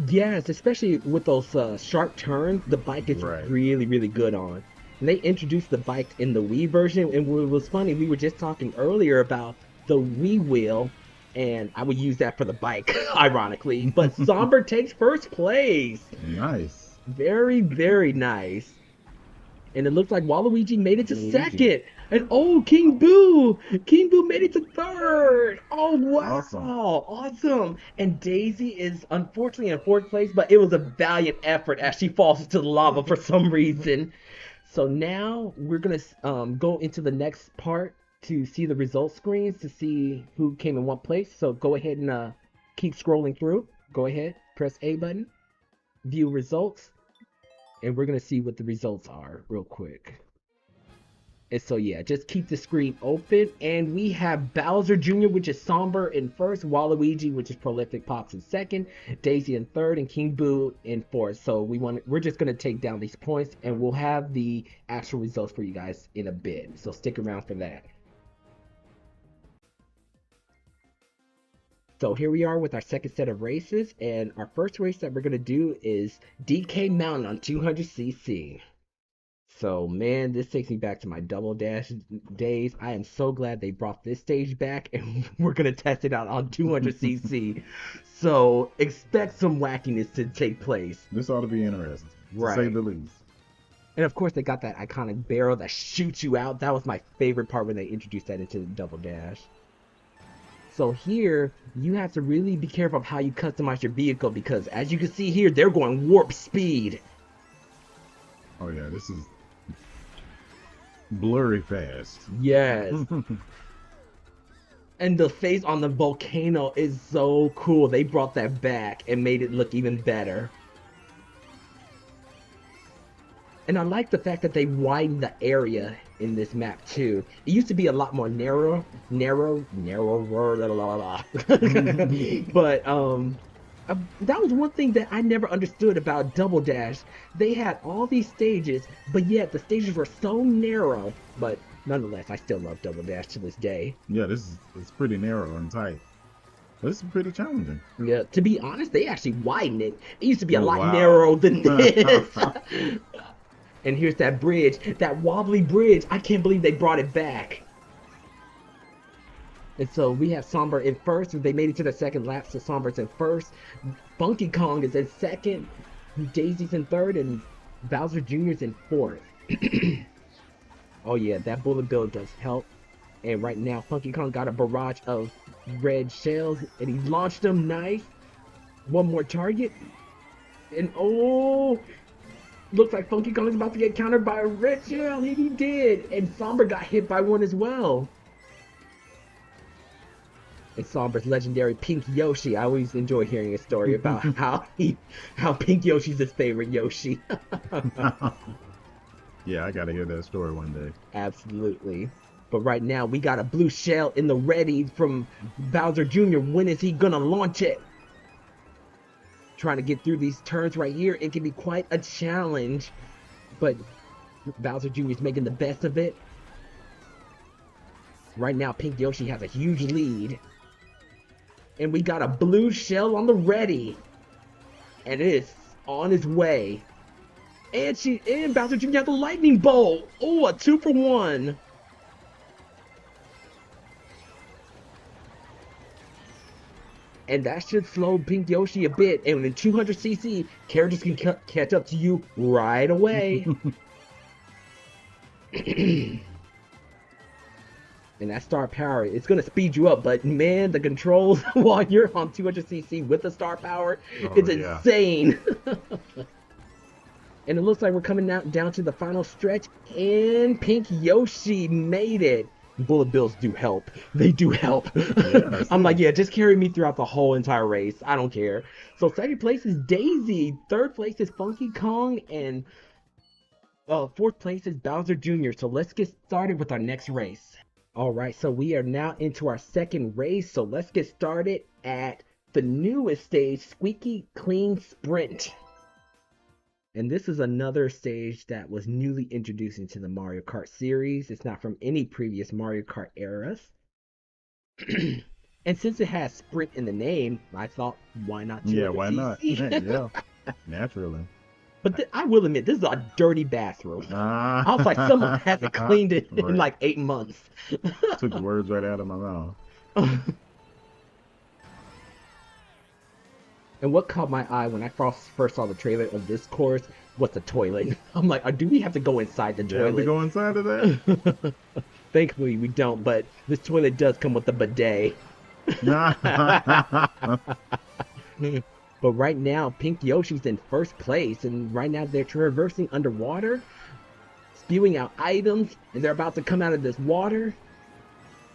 Yes, especially with those sharp turns, the bike is really, really good on. And they introduced the bike in the Wii version, and it was funny, we were just talking earlier about the Wii wheel, and I would use that for the bike, ironically. But Somber takes first place. Nice. Very, very nice. And it looks like Waluigi made it to second. And oh, King Boo! King Boo made it to third! Oh, wow! Awesome! And Daisy is unfortunately in fourth place, but it was a valiant effort as she falls into the lava for some reason. So now we're going to go into the next part to see the results screens to see who came in what place. So go ahead and keep scrolling through. Go ahead, press A button, view results, and we're gonna see what the results are real quick. And so yeah, just keep the screen open, and we have Bowser Jr., which is Somber in first, Waluigi, which is Prolific Pops in second, Daisy in third, and King Boo in fourth. So we're just gonna take down these points, and we'll have the actual results for you guys in a bit. So stick around for that. So here we are with our second set of races, and our first race that we're gonna do is DK Mountain on 200cc. So man, this takes me back to my Double Dash days. I am so glad they brought this stage back, and we're gonna test it out on 200cc. So expect some wackiness to take place. This ought to be interesting, to say the least. And of course, they got that iconic barrel that shoots you out. That was my favorite part when they introduced that into the Double Dash. So here, you have to really be careful of how you customize your vehicle, because as you can see here, they're going warp speed. Oh yeah, this is blurry fast. Yes. And the face on the volcano is so cool. They brought that back and made it look even better. And I like the fact that they widened the area in this map too. It used to be a lot more narrower, but that was one thing that I never understood about Double Dash. They had all these stages, but yet the stages were so narrow. But nonetheless, I still love Double Dash to this day. Yeah, it's pretty narrow and tight. But it's pretty challenging. Yeah, to be honest, they actually widened it. It used to be a lot narrower than this. And here's that bridge, that wobbly bridge. I can't believe they brought it back. And so we have Somber in first. They made it to the second lap, so Somber's in first. Funky Kong is in second. Daisy's in third, and Bowser Jr.'s in fourth. Oh yeah, that bullet bill does help. And right now, Funky Kong got a barrage of red shells, and he launched them. Nice. One more target. And oh, looks like Funky Kong is about to get countered by a red shell. He did. And Somber got hit by one as well. And Somber's legendary Pink Yoshi. I always enjoy hearing a story about how Pink Yoshi's his favorite Yoshi. Yeah, I gotta hear that story one day. Absolutely. But right now, we got a blue shell in the ready from Bowser Jr. When is he gonna launch it? Trying to get through these turns right here, it can be quite a challenge. But Bowser Jr. is making the best of it. Right now, Pink Yoshi has a huge lead. And we got a blue shell on the ready. And it is on its way. And Bowser Jr. has a lightning bolt. Oh, a 2-for-1. And that should slow Pink Yoshi a bit. And in 200cc, characters can catch up to you right away. And that star power, it's going to speed you up. But man, the controls while you're on 200cc with the star power, it's insane. And it looks like we're coming down to the final stretch. And Pink Yoshi made it. Bullet bills do help. They do help. Yeah, I'm like, yeah, just carry me throughout the whole entire race. I don't care. So second place is Daisy. Third place is Funky Kong. And fourth place is Bowser Jr. So let's get started with our next race. All right, so we are now into our second race. So let's get started at the newest stage, Squeaky Clean Sprint. And this is another stage that was newly introduced into the Mario Kart series. It's not from any previous Mario Kart eras. And since it has Sprint in the name, I thought, why not? Yeah, why not? Yeah, naturally. But I will admit, this is a dirty bathroom. I was like, someone hasn't cleaned it in like 8 months. Took the words right out of my mouth. And what caught my eye when I first saw the trailer of this course was the toilet. I'm like, do we have to go inside the toilet? Yeah, we go inside of that? Thankfully, we don't, but this toilet does come with a bidet. But right now, Pink Yoshi's in first place, and right now they're traversing underwater, spewing out items, and they're about to come out of this water.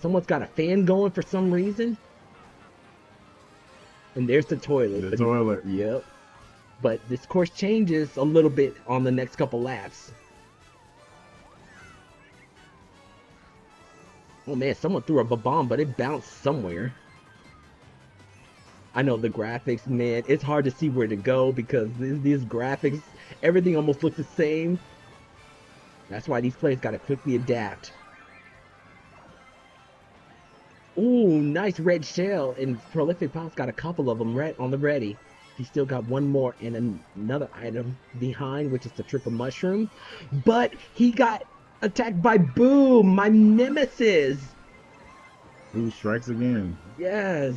Someone's got a fan going for some reason. And there's the toilet. The toilet. Yep. But this course changes a little bit on the next couple laps. Oh man, someone threw a bomb, but it bounced somewhere. I know the graphics, man, it's hard to see where to go because these graphics, everything almost looks the same. That's why these players gotta quickly adapt. Ooh, nice red shell, and Prolific Pop's got a couple of them on the ready. He still got one more and another item behind, which is the triple mushroom. But he got attacked by Boom, my nemesis. Ooh, strikes again. Yes.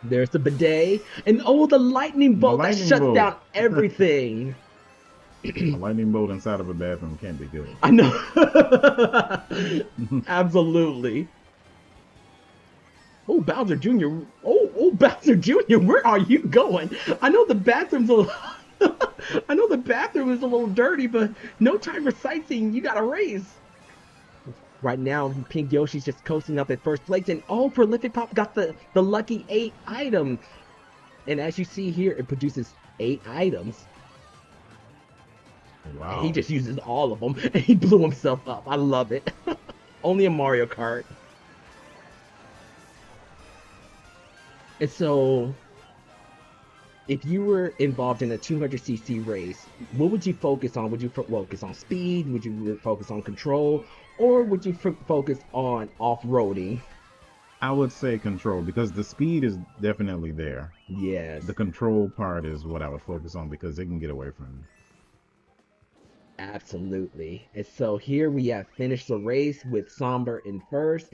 There's the bidet, and oh, the lightning bolt that shuts down everything. A lightning bolt inside of a bathroom can't be good. I know. Absolutely. Oh, Bowser Jr. Oh, Bowser Jr., where are you going? I know the bathroom's a little... I know the bathroom is a little dirty, but no time for sightseeing. You got a race. Right now, Pink Yoshi's just coasting up at first place, and oh, Prolific Pop got the lucky 8 item. And as you see here, it produces 8 items. Wow. And he just uses all of them, and he blew himself up. I love it. Only a Mario Kart. And so, if you were involved in a 200cc race, what would you focus on? Would you focus on speed? Would you focus on control? Or would you focus on off-roading? I would say control, because the speed is definitely there. Yes. The control part is what I would focus on, because they can get away from you. Absolutely. And so here we have finished the race with Somber in first,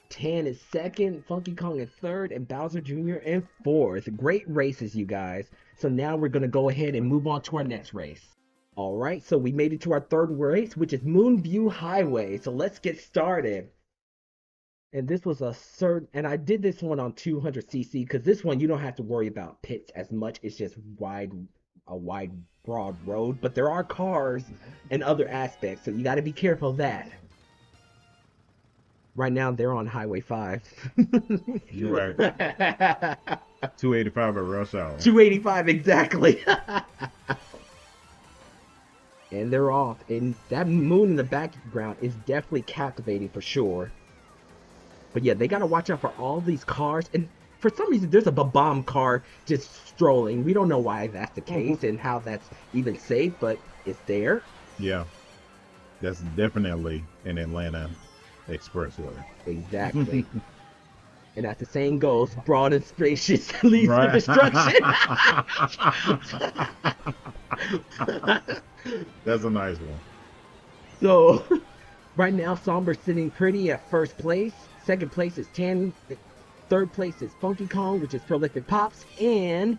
Tan is second, Funky Kong in third, and Bowser Jr. in fourth. Great races, you guys. So now we're going to go ahead and move on to our next race. All right, so we made it to our third race, which is Moonview Highway. So let's get started. And this was and I did this one on 200cc because this one you don't have to worry about pits as much. It's just a wide, broad road, but there are cars and other aspects, so you got to be careful of that. Right now they're on Highway 5. You're right. 285 at rush hour. 285 exactly. And they're off, and that moon in the background is definitely captivating for sure. But yeah, they gotta watch out for all these cars, and for some reason there's a bomb car just strolling. We don't know why that's the case and how that's even safe, but it's there. Yeah, that's definitely an Atlanta expressway. Exactly. And as the saying goes, broad and spacious leads to destruction. That's a nice one. So, right now, Somber's sitting pretty at first place. Second place is Tan. Third place is Funky Kong, which is Prolific Pops. And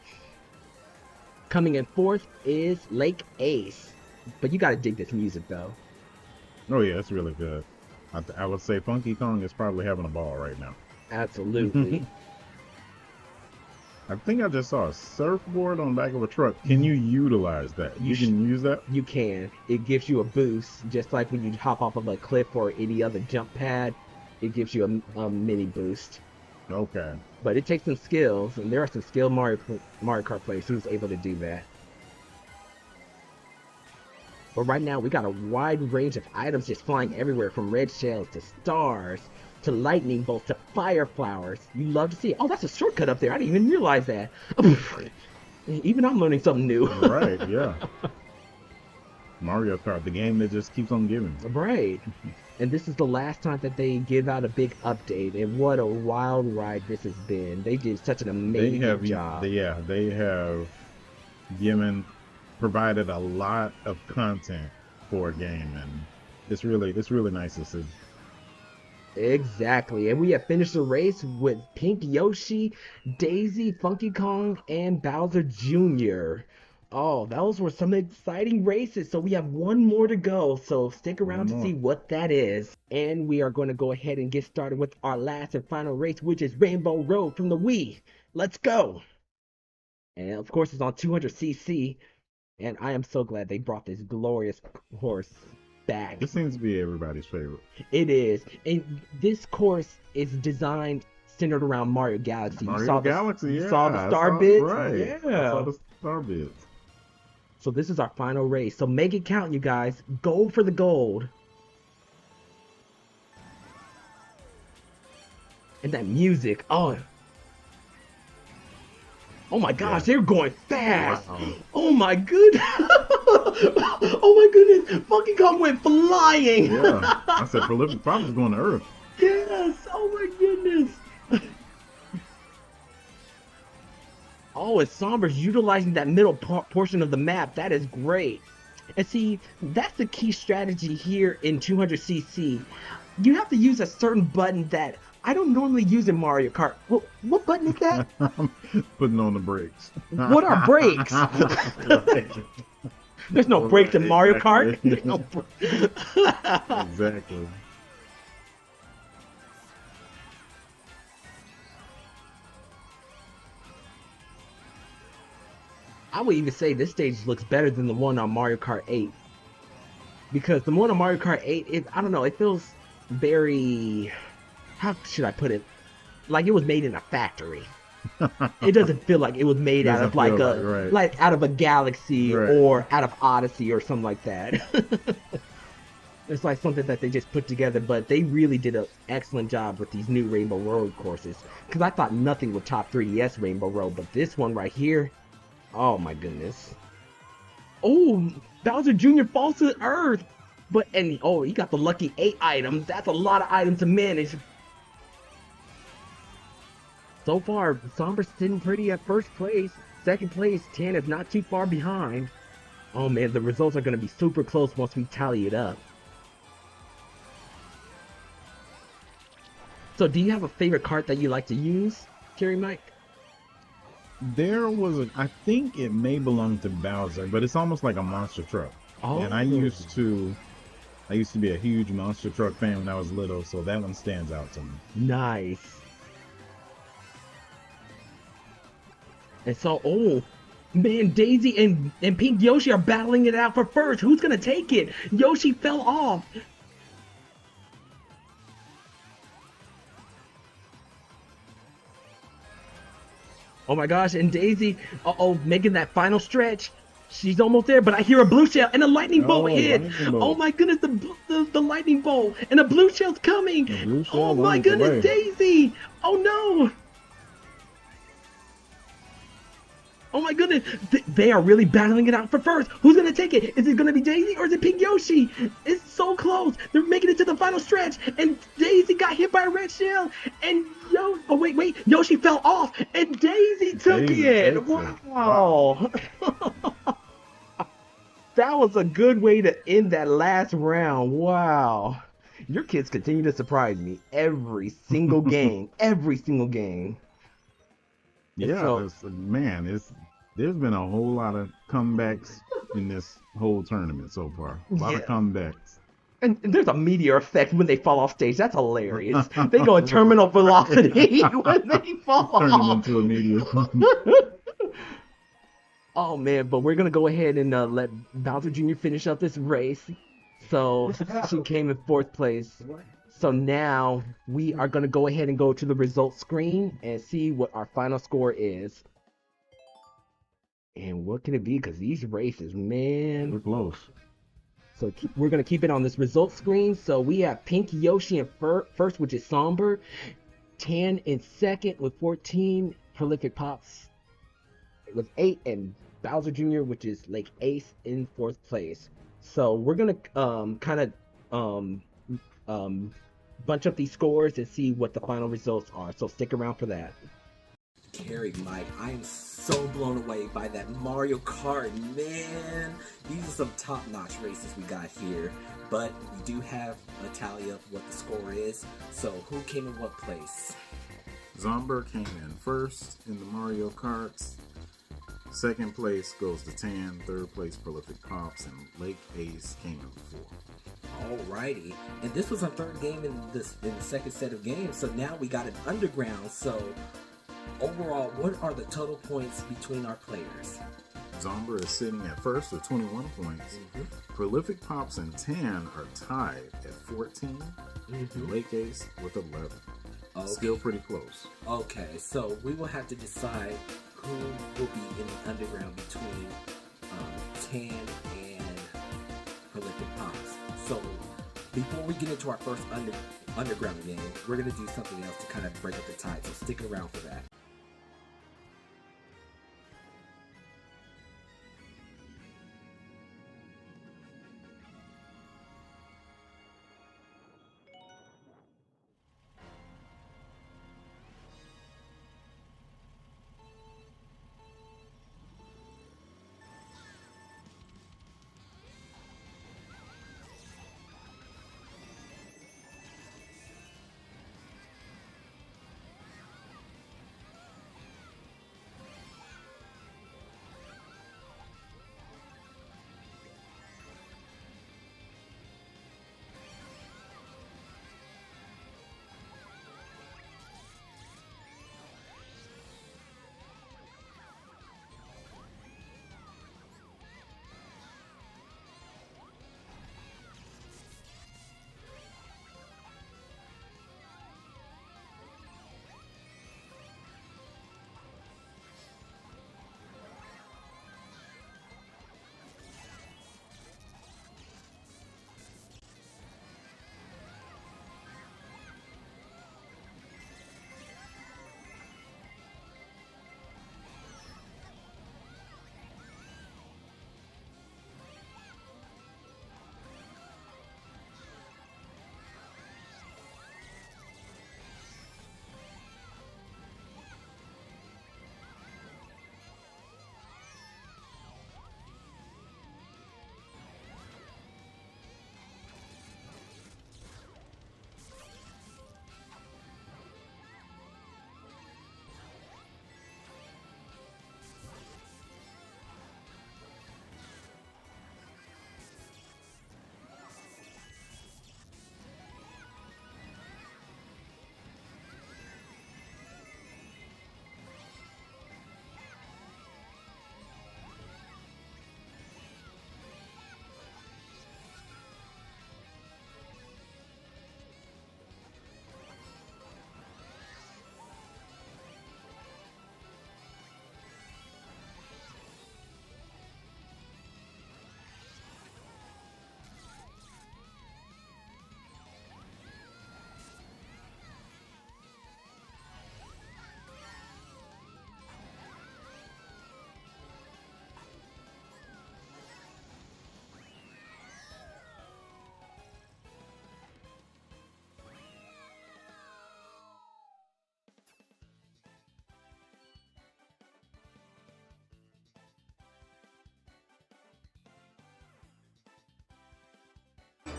coming in fourth is Lake Ace. But you gotta dig this music, though. Oh, yeah, it's really good. I would say Funky Kong is probably having a ball right now. Absolutely. I think I just saw a surfboard on the back of a truck. Can you utilize that? You can use that? You can. It gives you a boost, just like when you hop off of a cliff or any other jump pad. It gives you a mini boost. Okay. But it takes some skills, and there are some skilled Mario Kart players who's able to do that. But right now, we got a wide range of items just flying everywhere, from red shells to stars to lightning bolts to fire flowers. You love to see it. Oh, that's a shortcut up there. I didn't even realize that. Even I'm learning something new. Right, yeah. Mario Kart, the game that just keeps on giving. Right. And this is the last time that they give out a big update. And what a wild ride this has been. They did such an amazing job. They have provided a lot of content for a game, and it's really nice to see. Exactly, and we have finished the race with Pink Yoshi, Daisy, Funky Kong, and Bowser Jr. Oh, those were some exciting races, so we have one more to go, so stick around to see what that is. And we are going to go ahead and get started with our last and final race, which is Rainbow Road from the Wii. Let's go! And of course it's on 200cc, and I am so glad they brought this glorious horse back. This seems to be everybody's favorite. It is. And this course is designed centered around Mario Galaxy. Mario Galaxy, you yeah. saw the star bits? Right. Yeah. I saw the star bits. So this is our final race. So make it count, you guys. Go for the gold. And that music. Oh my gosh, they're going fast. Wow. Oh my goodness. Oh my goodness. Funky Kong went flying. Yeah. I said Prolific Pop is going to Earth. Yes. Oh my goodness. Oh, and Somber's utilizing that middle portion of the map. That is great. And see, that's the key strategy here in 200cc. You have to use a certain button that I don't normally use in Mario Kart. What button is that? Putting on the brakes. What are brakes? There's no brakes in Mario Kart. There's no Exactly. I would even say this stage looks better than the one on Mario Kart 8. Because the one on Mario Kart 8, I don't know, it feels very... How should I put it? Like it was made in a factory. It doesn't feel like it was made out of like like out of a Galaxy or out of Odyssey or something like that. It's like something that they just put together, but they really did an excellent job with these new Rainbow Road courses. Because I thought nothing would top 3DS Rainbow Road, but this one right here, oh my goodness. Oh, Bowser Jr. falls to Earth. Oh, he got the lucky 8 items. That's a lot of items to manage. So far, Somber's sitting pretty at first place. Second place, Tan is not too far behind. Oh man, the results are going to be super close once we tally it up. So do you have a favorite cart that you like to use, Cherry Mike? There was I think it may belong to Bowser, but it's almost like a monster truck. Oh. And I used to be a huge monster truck fan when I was little, so that one stands out to me. Nice. And so, oh, man, Daisy and Pink Yoshi are battling it out for first. Who's going to take it? Yoshi fell off. Oh my gosh, and Daisy, making that final stretch. She's almost there, but I hear a blue shell and a lightning bolt hit. Oh my goodness, the lightning bolt and a blue shell's coming. Blue shell Oh my goodness, Daisy. Oh no. Oh my goodness, they are really battling it out for first. Who's gonna take it? Is it gonna be Daisy or is it Pink Yoshi? It's so close. They're making it to the final stretch, and Daisy got hit by a red shell, and wait, Yoshi fell off, and Daisy took it. Wow. That was a good way to end that last round. Wow. Your kids continue to surprise me every single game. Every single game. Yeah, So- there's been a whole lot of comebacks in this whole tournament so far. A lot of comebacks. And there's a meteor effect when they fall off stage. That's hilarious. They go in terminal velocity when they fall Turn them off. into a meteor. Oh man, but we're gonna go ahead and let Bowser Jr. finish up this race. So she came in 4th place. So now we are gonna go ahead and go to the results screen and see what our final score is. And what can it be? Because these races, man. We're close. So we're going to keep it on this results screen. So we have Pink Yoshi in first, which is Somber. Tan in second with 14. Prolific Pops with 8. And Bowser Jr., which is like Ace, in 4th place. So we're going to kind of bunch up these scores and see what the final results are. So stick around for that. Carrie, Mike, I am so blown away by that Mario Kart, man. These are some top-notch races we got here, but we do have a tally of what the score is. So who came in what place? Zomber came in first in the Mario Karts. Second place goes to Tan. Third place, Prolific Pops, and Lake Ace came in 4. Alrighty, and this was our third game in the second set of games. So now we got an underground. So overall, what are the total points between our players? Zomber is sitting at first with 21 points. Prolific Pops and Tan are tied at 14. Lake Ace with 11. Okay. Still pretty close. Okay, so we will have to decide who will be in the underground between Tan and Prolific Pops. So before we get into our first underground game, we're going to do something else to kind of break up the tie, so stick around for that.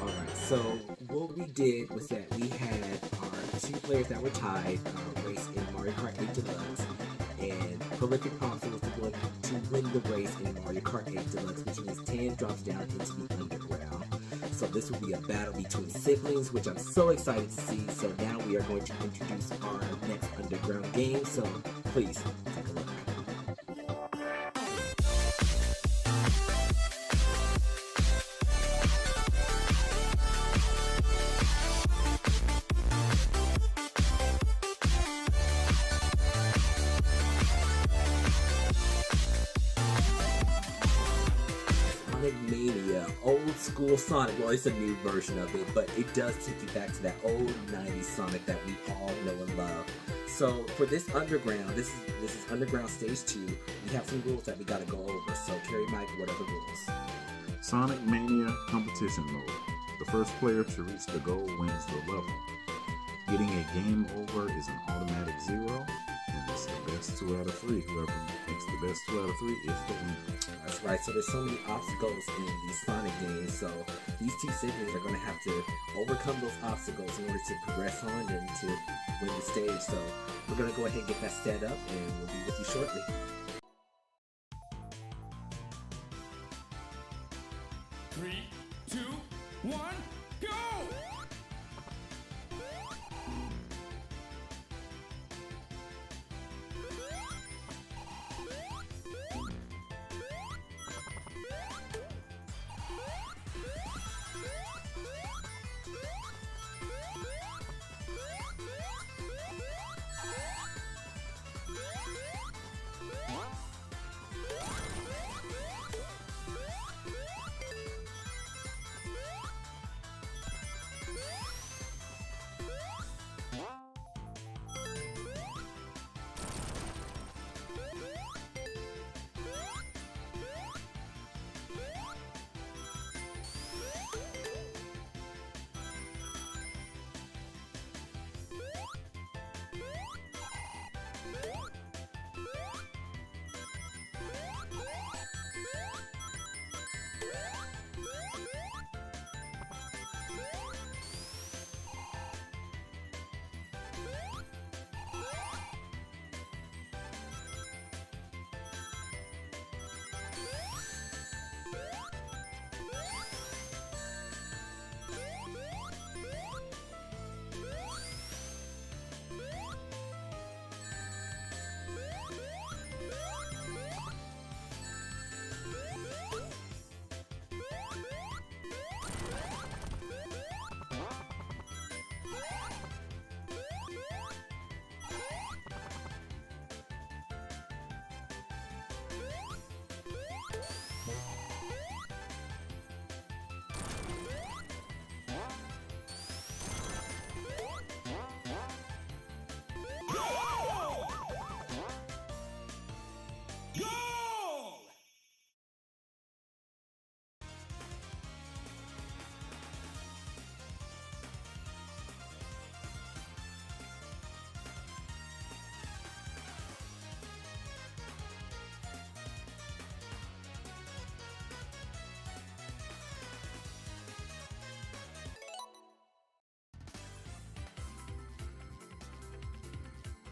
Alright, so what we did was that we had our two players that were tied race in Mario Kart 8 Deluxe, and Prolific Pops was the one to win the race in Mario Kart 8 Deluxe, which means Tan drops down into the underground. So this will be a battle between siblings, which I'm so excited to see. So now we are going to introduce our next underground game, so please take a look. Mania, old school Sonic. Well, it's a new version of it, but it does take you back to that old 90s Sonic that we all know and love. So for this underground, this is underground stage 2. We have some rules that we gotta go over. So Carrie Mike, what are the rules? Sonic Mania competition mode. The first player to reach the goal wins the level. Getting a game over is an automatic 0, and it's the best 2 out of 3. Whoever makes the best 2 out of 3 is the winner. That's right, so there's so many obstacles in these Sonic games, so these two siblings are going to have to overcome those obstacles in order to progress on and to win the stage. So we're going to go ahead and get that set up, and we'll be with you shortly. Three, two, one, go!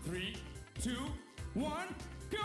3, 2, 1, go!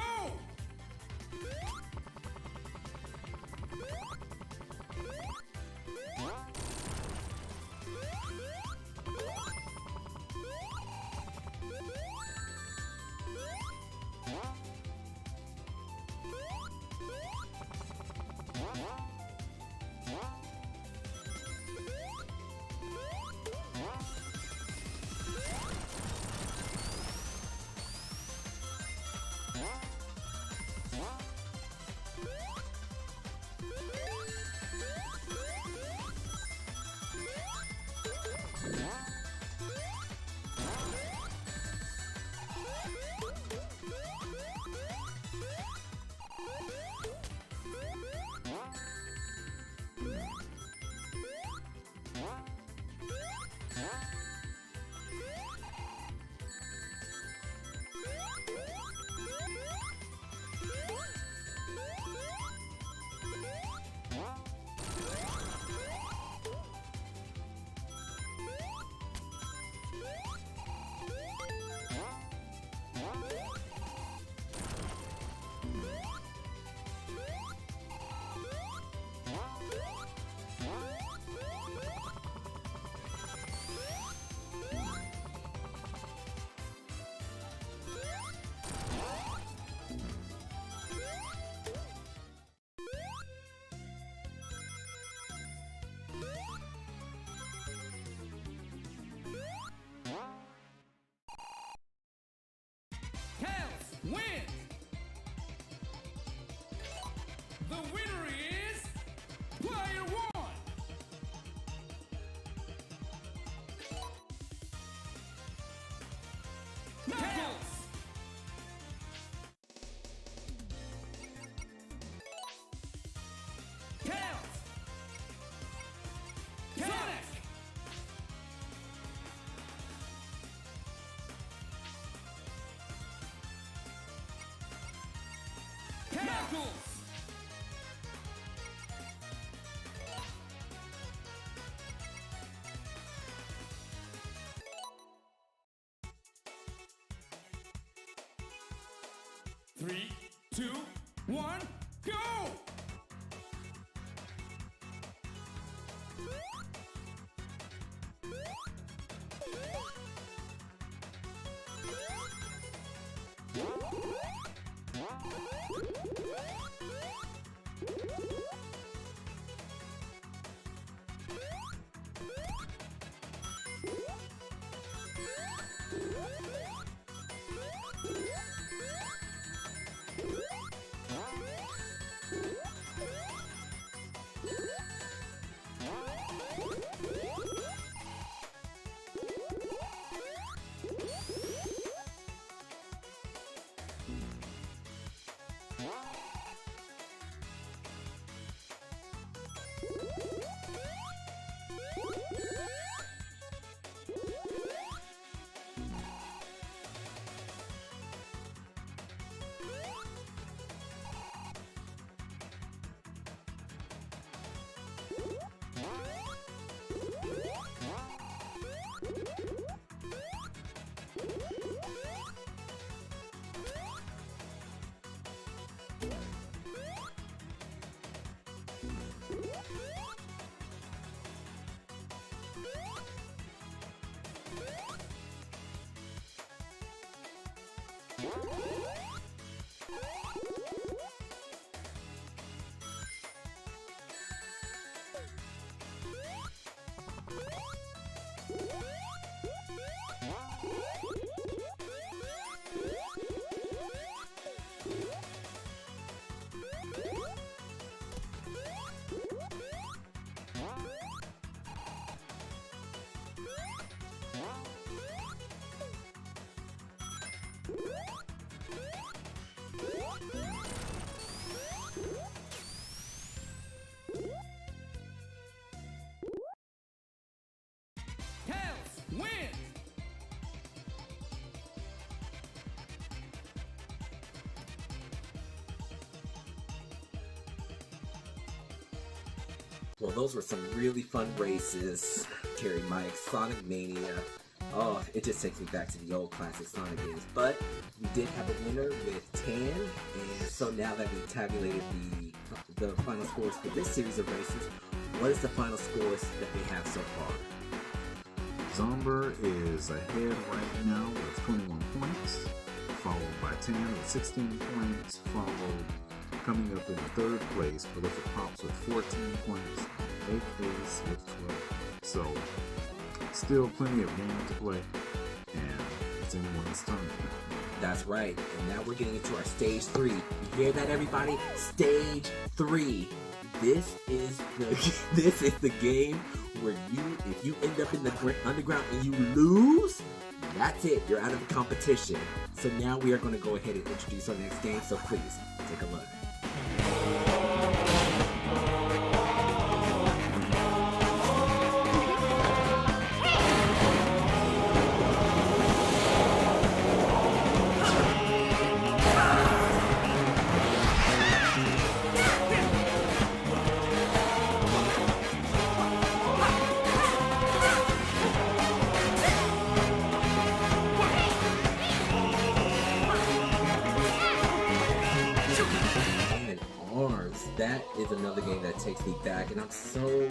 Tails wins! The winner is Player 1! Tails! Tails! Sonic! Knuckles! 3, 2, 1, go! Well, those were some really fun races. Carry Mike, Sonic Mania, Oh, it just takes me back to the old classic Sonic games. But we did have a winner with Tan, and so now that we've tabulated the final scores for this series of races, what is the final scores that we have so far? Zomber is ahead right now with 21 points, followed by Tan with 16 points, followed coming up in third place, Prolific Pops with 14 points, AKs with 12 points. So, still plenty of games to play, and it's anyone's turn. That's right, and now we're getting into our stage 3. You hear that, everybody? Stage 3. This is the game where if you end up in the underground and you lose, that's it. You're out of the competition. So now we are going to go ahead and introduce our next game. So please take a look. That is another game that takes me back, and I'm so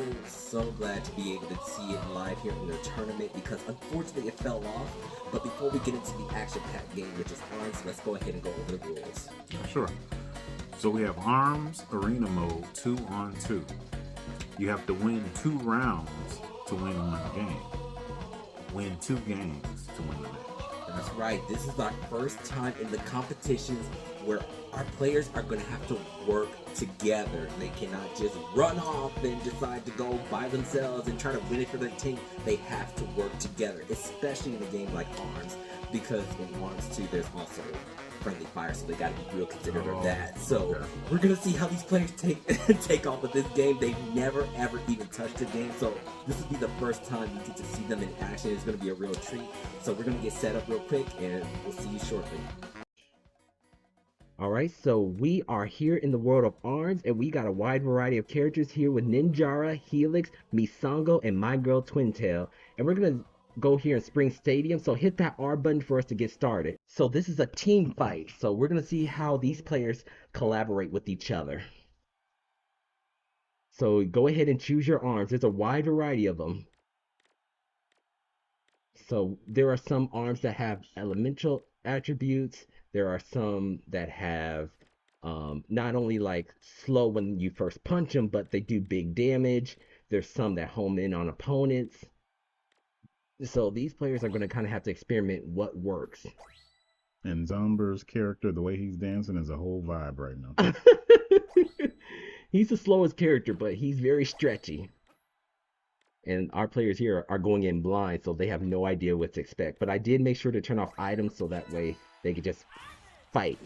glad to be able to see it live here in the tournament, because unfortunately it fell off. But before we get into the action-packed game, which is ARMS, let's go ahead and go over the rules. Sure. So we have ARMS Arena Mode 2 on 2. You have to win 2 rounds to win 1 game. Win 2 games to win the match. That's right. This is our first time in the competitions where our players are going to have to work together. They cannot just run off and decide to go by themselves and try to win it for their team. They have to work together, especially in a game like ARMS, because in ARMS 2 there's also friendly fire, so they got to be real considerate of that. So we're going to see how these players take off with this game. They've never ever even touched the game, so this will be the first time you get to see them in action. It's going to be a real treat. So we're going to get set up real quick, and we'll see you shortly. Alright, so we are here in the world of ARMS, and we got a wide variety of characters here with Ninjara, Helix, Misango, and my girl Twintail. And we're going to go here in Spring Stadium, so hit that R button for us to get started. So this is a team fight, so we're going to see how these players collaborate with each other. So go ahead and choose your arms. There's a wide variety of them. So there are some arms that have elemental attributes. There are some that have not only like slow when you first punch them, but they do big damage. There's some that home in on opponents. So these players are going to kind of have to experiment what works. And Zomber's character, the way he's dancing, is a whole vibe right now. He's the slowest character, but he's very stretchy. And our players here are going in blind, so they have no idea what to expect. But I did make sure to turn off items so that way they could just fight.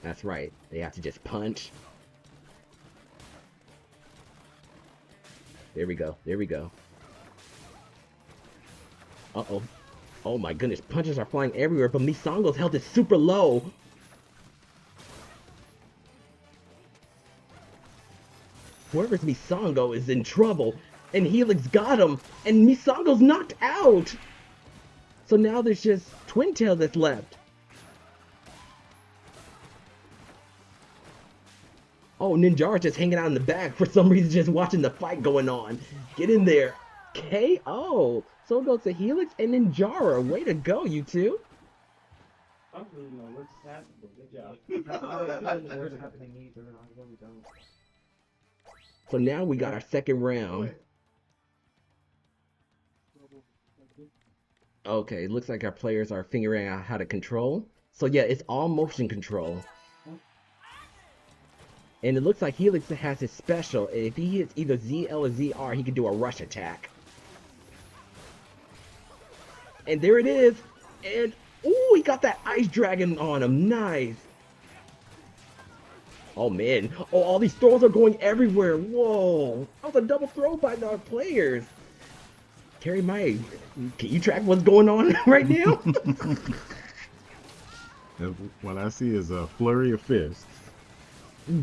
That's right. They have to just punch. There we go. There we go. Uh-oh. Oh my goodness. Punches are flying everywhere, but Misango's health is super low. Whoever's Misango is in trouble, and Helix got him, and Misango's knocked out. So now there's just Twintail that's left. Oh, Ninjara's just hanging out in the back for some reason, just watching the fight going on. Get in there. KO. So it goes to Helix and Ninjara. Way to go, you two. I don't really know what's happening, but good job. I don't know what's happening either. I really don't. So now we got our second round. Okay, looks like our players are figuring out how to control. So yeah, it's all motion control. And it looks like Helix has his special. If he hits either ZL or ZR, he can do a rush attack. And there it is. And, ooh, he got that ice dragon on him. Nice. Oh, man. Oh, all these throws are going everywhere. Whoa. That was a double throw by our players. Carrie May, can you track what's going on right now? What I see is a flurry of fists.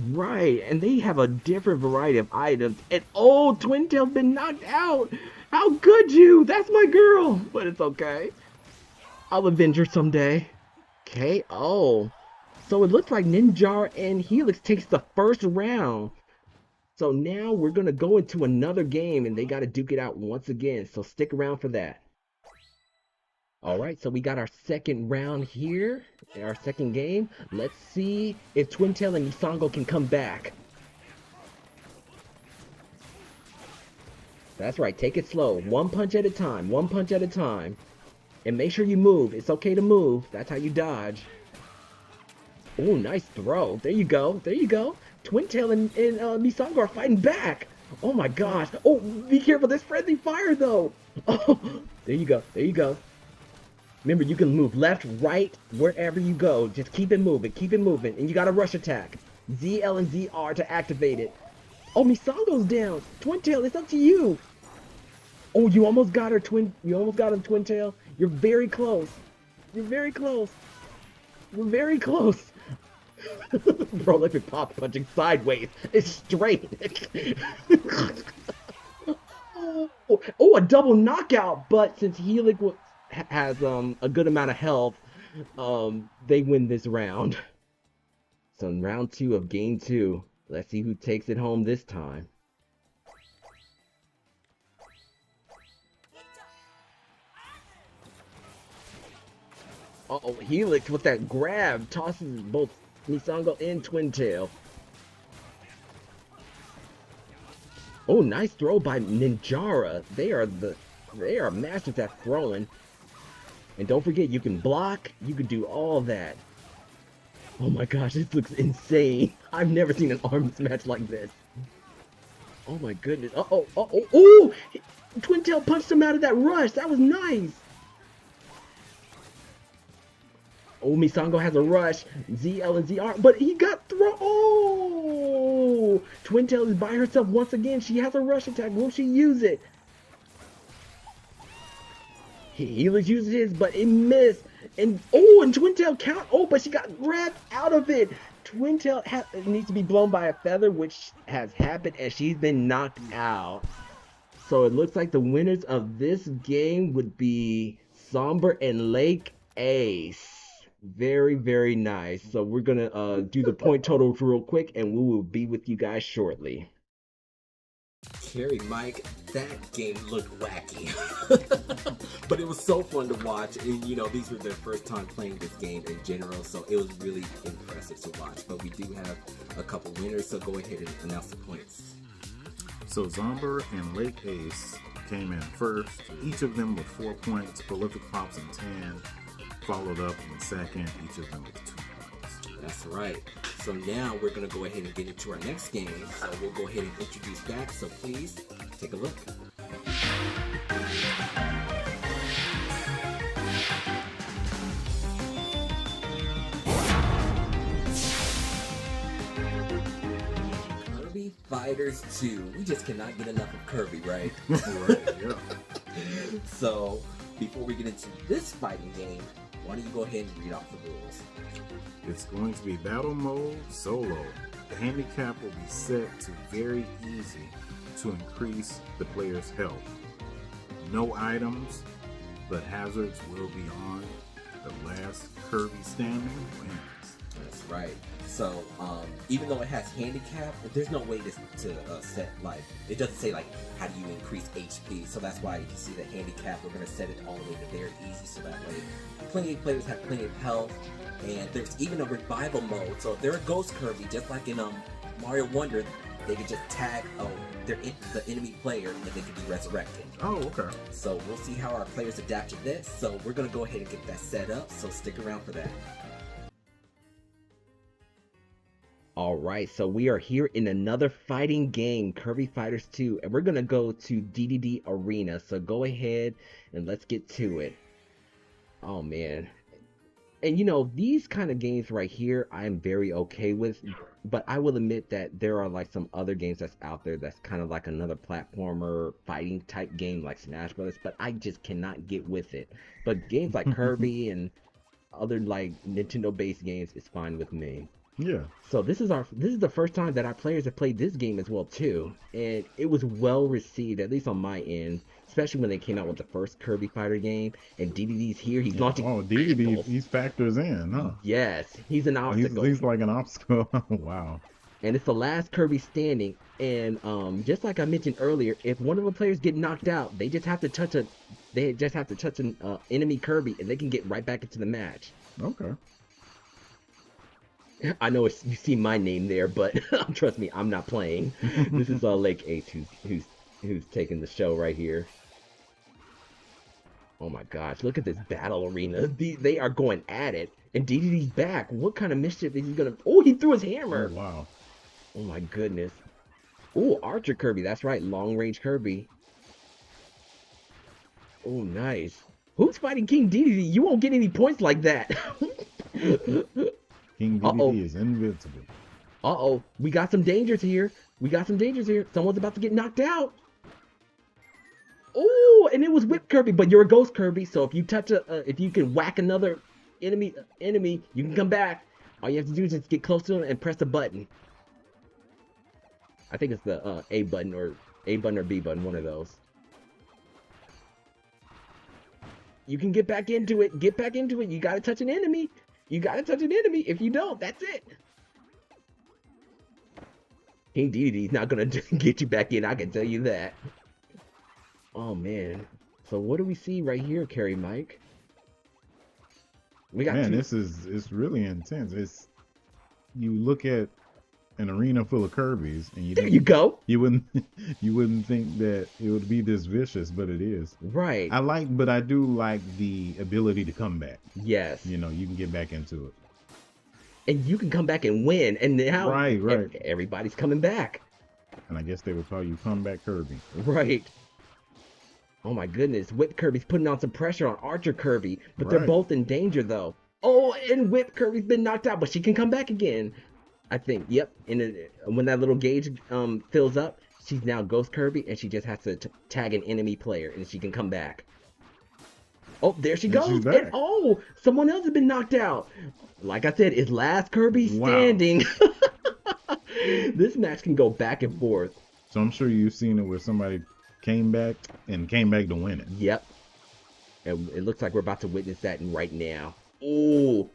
Right, and they have a different variety of items. And oh, Twintail's been knocked out. How could you? That's my girl. But it's okay. I'll avenge her someday. Okay. Oh. So it looks like Ninjar and Helix takes the first round. So now we're going to go into another game and they got to duke it out once again. So stick around for that. All right, so we got our second round here, our second game. Let's see if Twin Tail and Misango can come back. That's right, take it slow. One punch at a time, one punch at a time. And make sure you move. It's okay to move. That's how you dodge. Oh, nice throw. There you go. There you go. Twin Tail and Misango are fighting back. Oh my gosh. Oh, be careful. There's friendly fire though. Oh, there you go. There you go. Remember, you can move left, right, wherever you go. Just keep it moving. Keep it moving. And you got a rush attack. ZL and ZR to activate it. Oh, Misango's down. Twin Tail, it's up to you. Oh, you almost got her, You almost got him, Twin Tail. You're very close. You're very close. You're very close. Prolific pop punching sideways. It's straight. Oh, a double knockout. But since Helix has a good amount of health, they win this round. So in round 2 of game 2, let's see who takes it home this time. Uh-oh, Helix with that grab tosses both Misango and Twin Tail. Oh, nice throw by Ninjara. They are masters at throwing. And don't forget, you can block, you can do all that. Oh my gosh, this looks insane. I've never seen an arms match like this. Oh my goodness. Uh-oh, uh-oh, oh! Twin Tail punched him out of that rush. That was nice. Oh, Misango has a rush. ZL and ZR, but he got thrown. Oh! Twin Tail is by herself once again. She has a rush attack. Will she use it? Helix uses his, but it missed. And Twin Tail count. Oh, but she got grabbed out of it. Twin Tail needs to be blown by a feather, which has happened, and she's been knocked out. So it looks like the winners of this game would be Somber and Lake Ace. Very, very nice. So we're gonna do the point totals real quick, and we will be with you guys shortly. Carrie, Mike, that game looked wacky, but it was so fun to watch. And you know, these were their first time playing this game in general, so it was really impressive to watch. But we do have a couple winners, so go ahead and announce the points. So Zomber and Lake Ace came in first, each of them with 4 points. Prolific Pops and Tan followed up in second, each of them with 2 points. That's right. So now we're going to go ahead and get into our next game. So we'll go ahead and introduce that. So please take a look. Kirby Fighters 2. We just cannot get enough of Kirby, right? Right, yeah. So before we get into this fighting game, why don't you go ahead and read off the rules? It's going to be battle mode solo. The handicap will be set to very easy to increase the player's health. No items, but hazards will be on. The last Kirby standing wins. That's right. So even though it has handicap, there's no way to set, like, it doesn't say like how do you increase HP. So that's why you can see the handicap. We're gonna set it all the way to very easy, so that way plenty of players have plenty of health. And there's even a revival mode. So if they're a Ghost Kirby, just like in Mario Wonder, they can just tag the enemy player and they can be resurrected. Oh, okay. So we'll see how our players adapt to this. So we're gonna go ahead and get that set up. So stick around for that. All right, so we are here in another fighting game, Kirby Fighters 2, and we're gonna go to DDD Arena. So go ahead and let's get to it. Oh man. And you know, these kind of games right here, I'm very okay with, but I will admit that there are like some other games that's out there that's kind of like another platformer fighting type game like Smash Brothers, but I just cannot get with it. But games like Kirby and other like Nintendo based games is fine with me. Yeah. So this is the first time that our players have played this game as well too, and it was well received, at least on my end, especially when they came out with the first Kirby Fighter game. And DDD's here, he's launching Oh, DDD, obstacles. he factors in, huh? Yes, he's an Oh, he's obstacle, like an obstacle. Wow. and it's the last Kirby standing. And just like I mentioned earlier, if one of the players get knocked out, they just have to touch an enemy Kirby, and they can get right back into the match. Okay. I know you see my name there, but trust me, I'm not playing. This is Lake Ace who's taking the show right here. Oh my gosh, look at this battle arena. They are going at it, and DDD's back. What kind of mischief is he gonna? Oh, he threw his hammer. Oh, wow. Oh my goodness. Oh, Archer Kirby. That's right, long range Kirby. Oh, nice. Who's fighting King DDD? You won't get any points like that. King DDD is invincible. Uh-oh, we got some dangers here. Someone's about to get knocked out. Oh, and it was Whip Kirby, but you're a Ghost Kirby, so if you touch if you can whack another enemy, you can come back. All you have to do is just get close to them and press a button. I think it's the A button or B button, one of those. You can get back into it. You gotta touch an enemy. If you don't, that's it. King DDD's not gonna get you back in, I can tell you that. Oh man. So what do we see right here, Carrie Mike? We got it's really intense. You look at an arena full of Kirby's, and there you go. You wouldn't think that it would be this vicious, but it is. Right. But I do like the ability to come back. Yes. You can get back into it. And you can come back and win, and now right. Everybody's coming back. And I guess they would call you Comeback Kirby. Right. Oh my goodness, Whip Kirby's putting on some pressure on Archer Kirby, but they're both in danger though. Oh, and Whip Kirby's been knocked out, but she can come back again. I think, yep. And when that little gauge fills up, she's now Ghost Kirby, and she just has to tag an enemy player, and she can come back. Oh, there she goes. And, oh, someone else has been knocked out. Like I said, it's last Kirby standing. Wow. This match can go back and forth. So I'm sure you've seen it where somebody came back to win it. Yep. And it looks like we're about to witness that right now. Oh,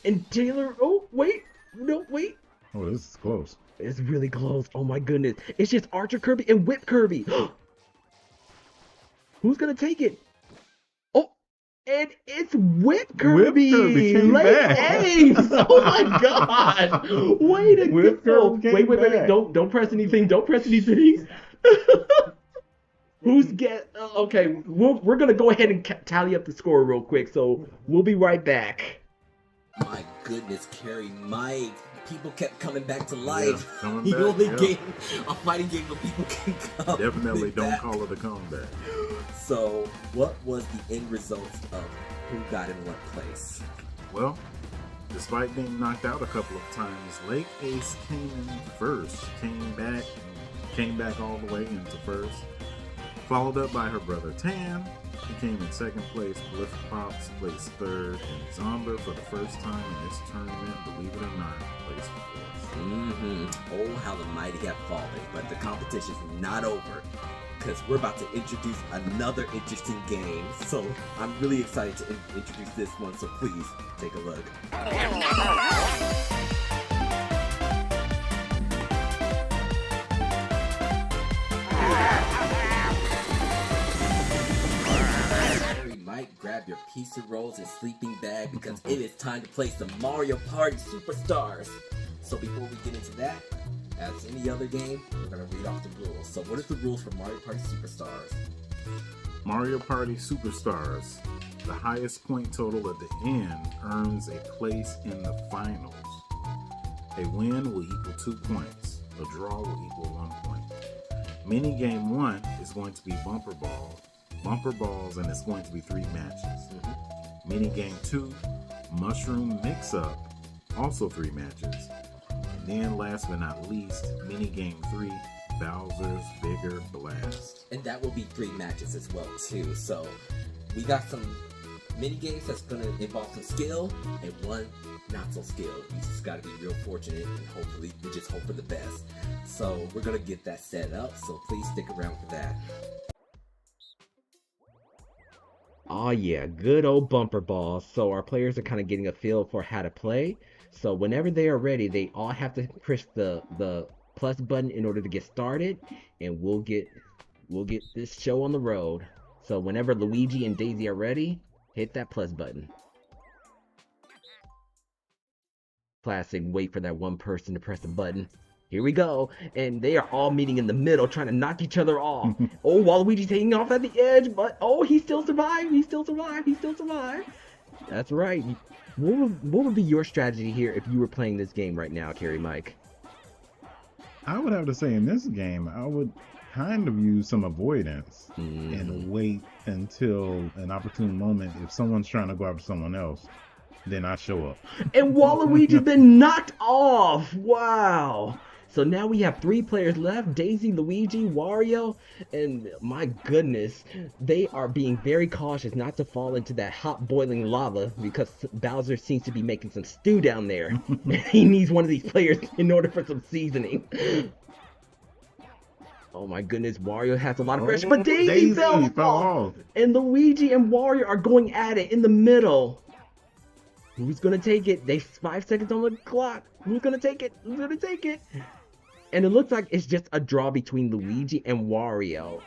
and Taylor. Oh, wait. No, wait. Oh, this is close. It's really close. Oh my goodness. It's just Archer Kirby and Whip Kirby. Who's gonna take it? Oh, and it's Whip Kirby. Whip Kirby came back. Ace. Oh my god. Way to go. Wait. Don't press anything. Who's okay, we're gonna go ahead and tally up the score real quick, so we'll be right back. My goodness, Carrie Mike. People kept coming back to life. Yeah, the only game, a fighting game where people can come Definitely don't back. call it a comeback. So, what was the end result of who got in what place? Well, despite being knocked out a couple of times, Lake Ace came in first. Came back all the way into first. Followed up by her brother Tan. He came in second place. Bliff Pops placed third. And Zomber, for the first time in this tournament, believe it or not, placed fourth. Oh, how the mighty have fallen. But the competition's not over, because we're about to introduce another interesting game. So I'm really excited to introduce this one. So please take a look. Grab your pizza rolls and sleeping bag, because it is time to play some Mario Party Superstars. So before we get into that, as any other game, we're going to read off the rules. So what is the rules for Mario Party Superstars? Mario Party Superstars. The highest point total at the end earns a place in the finals. A win will equal 2 points. A draw will equal 1 point. Mini game 1 is going to be bumper balls, and it's going to be 3 matches. Mini game 2, mushroom mix-up, also 3 matches. And then last but not least, mini game 3, Bowser's Bigger Blast. And that will be 3 matches as well too. So we got some mini games that's going to involve some skill, and one not so skilled. You just gotta be real fortunate, and hopefully we just hope for the best. So we're gonna get that set up, so please stick around for that. Oh yeah, good old bumper balls. So our players are kind of getting a feel for how to play. So whenever they are ready, they all have to push the plus button in order to get started, and we'll get this show on the road. So whenever Luigi and Daisy are ready, hit that plus button. Classic, wait for that one person to press the button. Here we go. And they are all meeting in the middle, trying to knock each other off. Oh, Waluigi's hanging off at the edge, but oh, he still survived. He still survived. He still survived. That's right. What would be your strategy here if you were playing this game right now, Carrie Mike? I would have to say in this game, I would kind of use some avoidance and wait until an opportune moment. If someone's trying to go after someone else, then I show up. And Waluigi's been knocked off. Wow. So now we have 3 players left, Daisy, Luigi, Wario, and my goodness, they are being very cautious not to fall into that hot boiling lava because Bowser seems to be making some stew down there. He needs one of these players in order for some seasoning. Oh my goodness, Wario has a lot of pressure, but Daisy fell off. And Luigi and Wario are going at it in the middle. Who's gonna take it? There's 5 seconds on the clock. Who's gonna take it? Who's gonna take it? And it looks like it's just a draw between Luigi and Wario.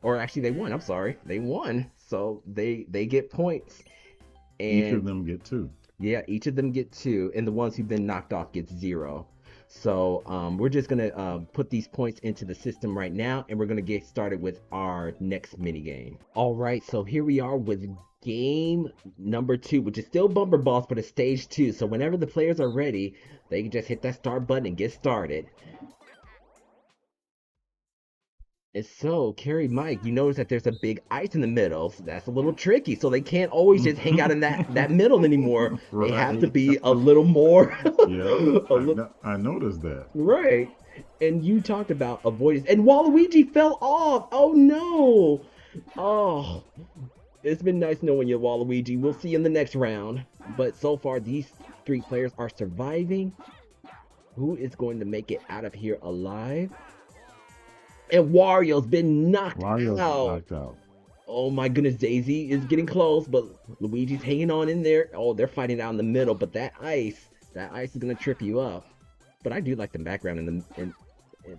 Or actually, they won. I'm sorry. They won. So they get points. And each of them get 2. Yeah, each of them get 2. And the ones who've been knocked off get 0. So we're just going to put these points into the system right now. And we're going to get started with our next minigame. All right. So here we are with game number 2, which is still bumper balls, but it's stage 2. So whenever the players are ready, they can just hit that start button and get started. And so, Carrie Mike, you notice that there's a big ice in the middle. So that's a little tricky. So they can't always just hang out in that middle anymore. Right. They have to be a little more. Yeah, I noticed that. Right. And you talked about avoidance. And Waluigi fell off. Oh, no. Oh. It's been nice knowing you, Waluigi. We'll see you in the next round. But so far, these 3 players are surviving. Who is going to make it out of here alive? And Wario's been knocked out. Oh my goodness, Daisy is getting close, but Luigi's hanging on in there. Oh, they're fighting out in the middle, but that ice is gonna trip you up. But I do like the background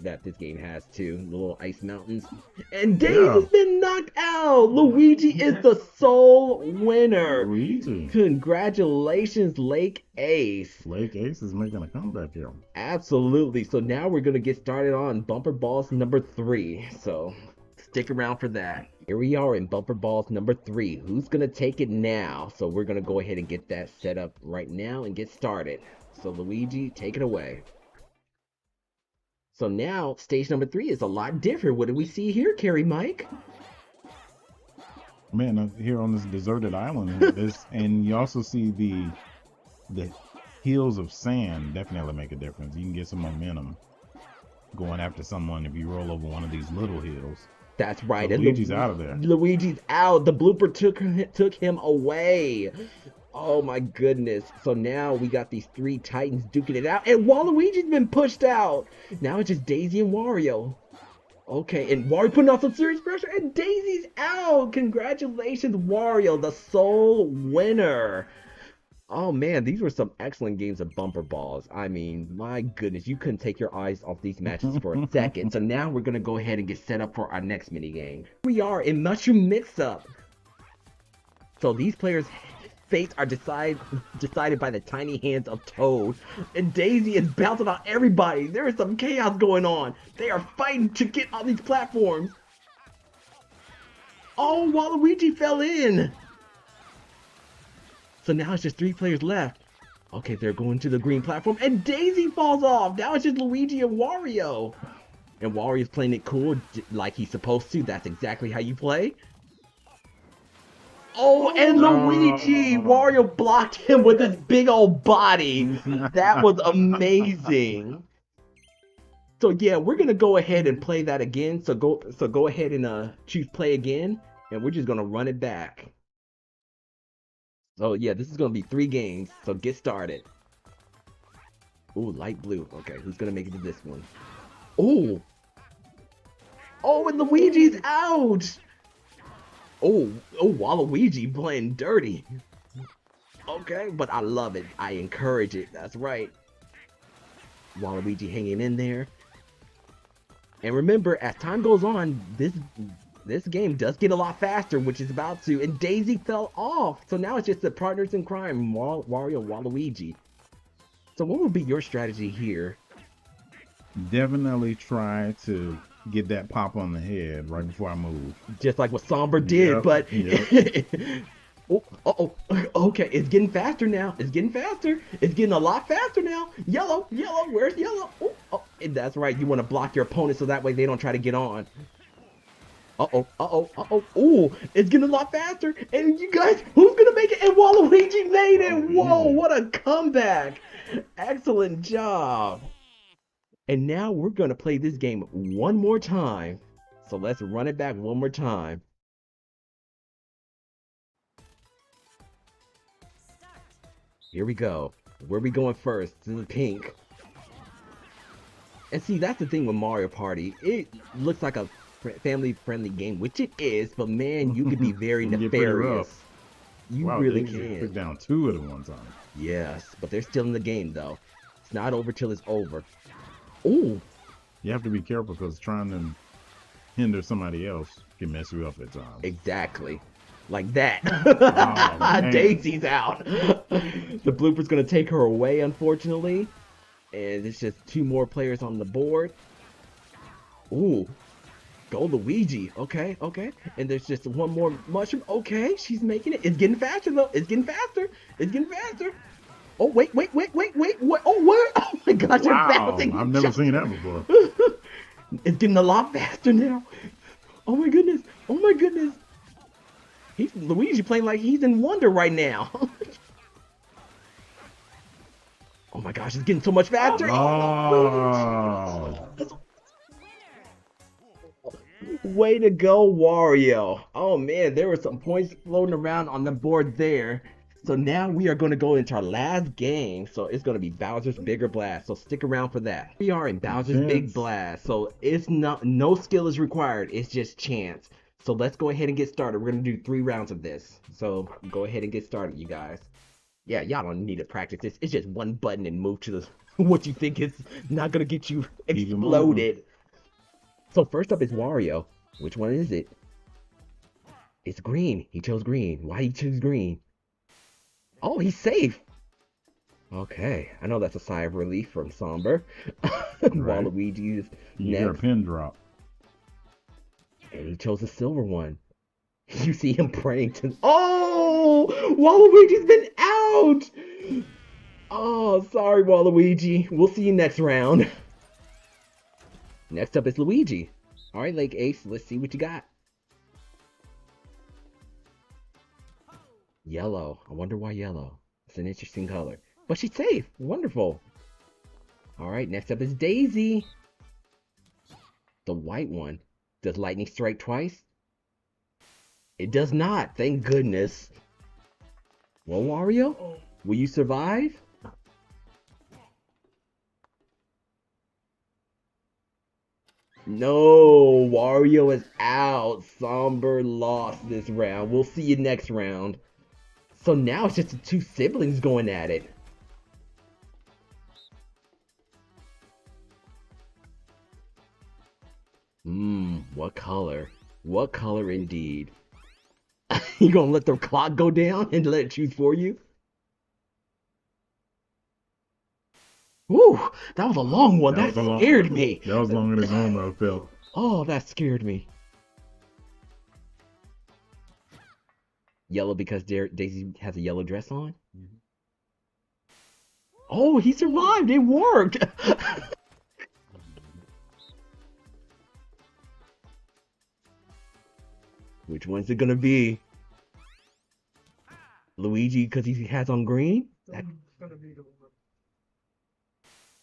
that this game has too, the little ice mountains. And Daisy's been knocked out. Luigi is the sole winner. Luigi. Congratulations, Lake Ace. Lake Ace is making a comeback here. Absolutely. So now we're gonna get started on bumper balls number 3. So stick around for that. Here we are in bumper balls number 3. Who's gonna take it now? So we're gonna go ahead and get that set up right now and get started. So Luigi, take it away. So now, stage number 3 is a lot different. What do we see here, Carrie Mike? Man, I'm here on this deserted island, and you also see the hills of sand definitely make a difference. You can get some momentum going after someone if you roll over one of these little hills. That's right. So Luigi's out of there. Luigi's out. The blooper took him away. Oh my goodness. So now we got these 3 Titans duking it out. And Waluigi's been pushed out. Now it's just Daisy and Wario. Okay, and Wario putting off some serious pressure. And Daisy's out. Congratulations, Wario, the sole winner. Oh man, these were some excellent games of bumper balls. I mean, my goodness, you couldn't take your eyes off these matches for a second. So now we're going to go ahead and get set up for our next minigame. We are in Mushroom Mix-Up. So these players' fates are decided by the tiny hands of Toad. And Daisy is bouncing on everybody. There is some chaos going on. They are fighting to get on these platforms. Oh, Waluigi fell in. So now it's just 3 players left. Okay, they're going to the green platform. And Daisy falls off. Now it's just Luigi and Wario. And Wario's playing it cool like he's supposed to. That's exactly how you play. Oh, and Luigi! Wario blocked him with his big old body. That was amazing. So yeah, we're gonna go ahead and play that again. So go ahead and choose play again, and we're just gonna run it back. So yeah, this is gonna be 3 games. So get started. Ooh, light blue. Okay, who's gonna make it to this one? Ooh. Oh, and Luigi's out. Oh, Waluigi playing dirty. Okay, but I love it. I encourage it. That's right. Waluigi hanging in there. And remember, as time goes on, this game does get a lot faster, which is about to. And Daisy fell off, so now it's just the partners in crime, Wario, Waluigi. So what would be your strategy here? Definitely try to get that pop on the head right before I move. Just like what Somber did, Yep, but yep. oh, okay, it's getting faster now. It's getting faster. It's getting a lot faster now. Yellow, where's yellow? Oh, and that's right. You want to block your opponent so that way they don't try to get on. Ooh, it's getting a lot faster. And you guys, who's gonna make it? And Waluigi made it. Whoa, what a comeback! Excellent job. And now we're gonna play this game one more time. So let's run it back one more time. Here we go. Where are we going first? This is pink. And see, that's the thing with Mario Party. It looks like a family-friendly game, which it is, but man, you can be very It can get pretty nefarious. rough. You Wow, really Daisy can. took down 2 at one time. Yes, but they're still in the game, though. It's not over till it's over. Ooh, You have to be careful because trying to hinder somebody else can mess you up at times. exactly. Like that. man. Daisy's out. The blooper's gonna take her away, unfortunately. And it's just 2 more players on the board. Ooh. Go Luigi. Okay. And there's just 1 more mushroom. Okay, she's making it. It's getting faster, though. It's getting faster. Oh, wait. What? Oh, what? Oh, my gosh, you're Wow, bouncing. I've never seen that before. It's getting a lot faster now. Oh, my goodness. He's Luigi playing like he's in Wonder right now. Oh my gosh, it's getting so much faster. Oh, Way to go, Wario. Oh man, there were some points floating around on the board there. So now we are going to go into our last game. So it's going to be Bowser's Bigger Blast. So stick around for that. We are in Bowser's Big Chance. Blast. So it's no skill is required. It's just chance. So let's go ahead and get started. We're going to do 3 rounds of this. So go ahead and get started, you guys. Yeah, y'all don't need to practice this. It's just one button and move to the what you think is not going to get you Keep 'em exploded. So first up is Wario. Which one is it? It's green. He chose green. Why he choose green? Oh, he's safe. Okay, I know that's a sigh of relief from Somber. Waluigi's you hear a next, pin drop. and he chose the silver one. You see him praying to. Oh, Waluigi's been out. Oh, sorry, Waluigi. We'll see you next round. Next up is Luigi. All right, Lake Ace, let's see what you got. Yellow. I wonder why yellow. It's an interesting color. But she's safe. Wonderful. All right, next up is Daisy. The white one. Does lightning strike twice? It does not. Thank goodness. Well, Wario, will you survive? No, Wario is out. Somber lost this round. We'll see you next round. So now it's just the 2 siblings going at it. What color? What color indeed? You gonna let the clock go down and let it choose for you? Woo, that was a long one. That scared me. That was longer than normal, I felt. Oh, that scared me. Yellow because Daisy has a yellow dress on? Oh, he survived. It worked. Which one's it gonna be? Luigi because he has on green? It's gonna be the one.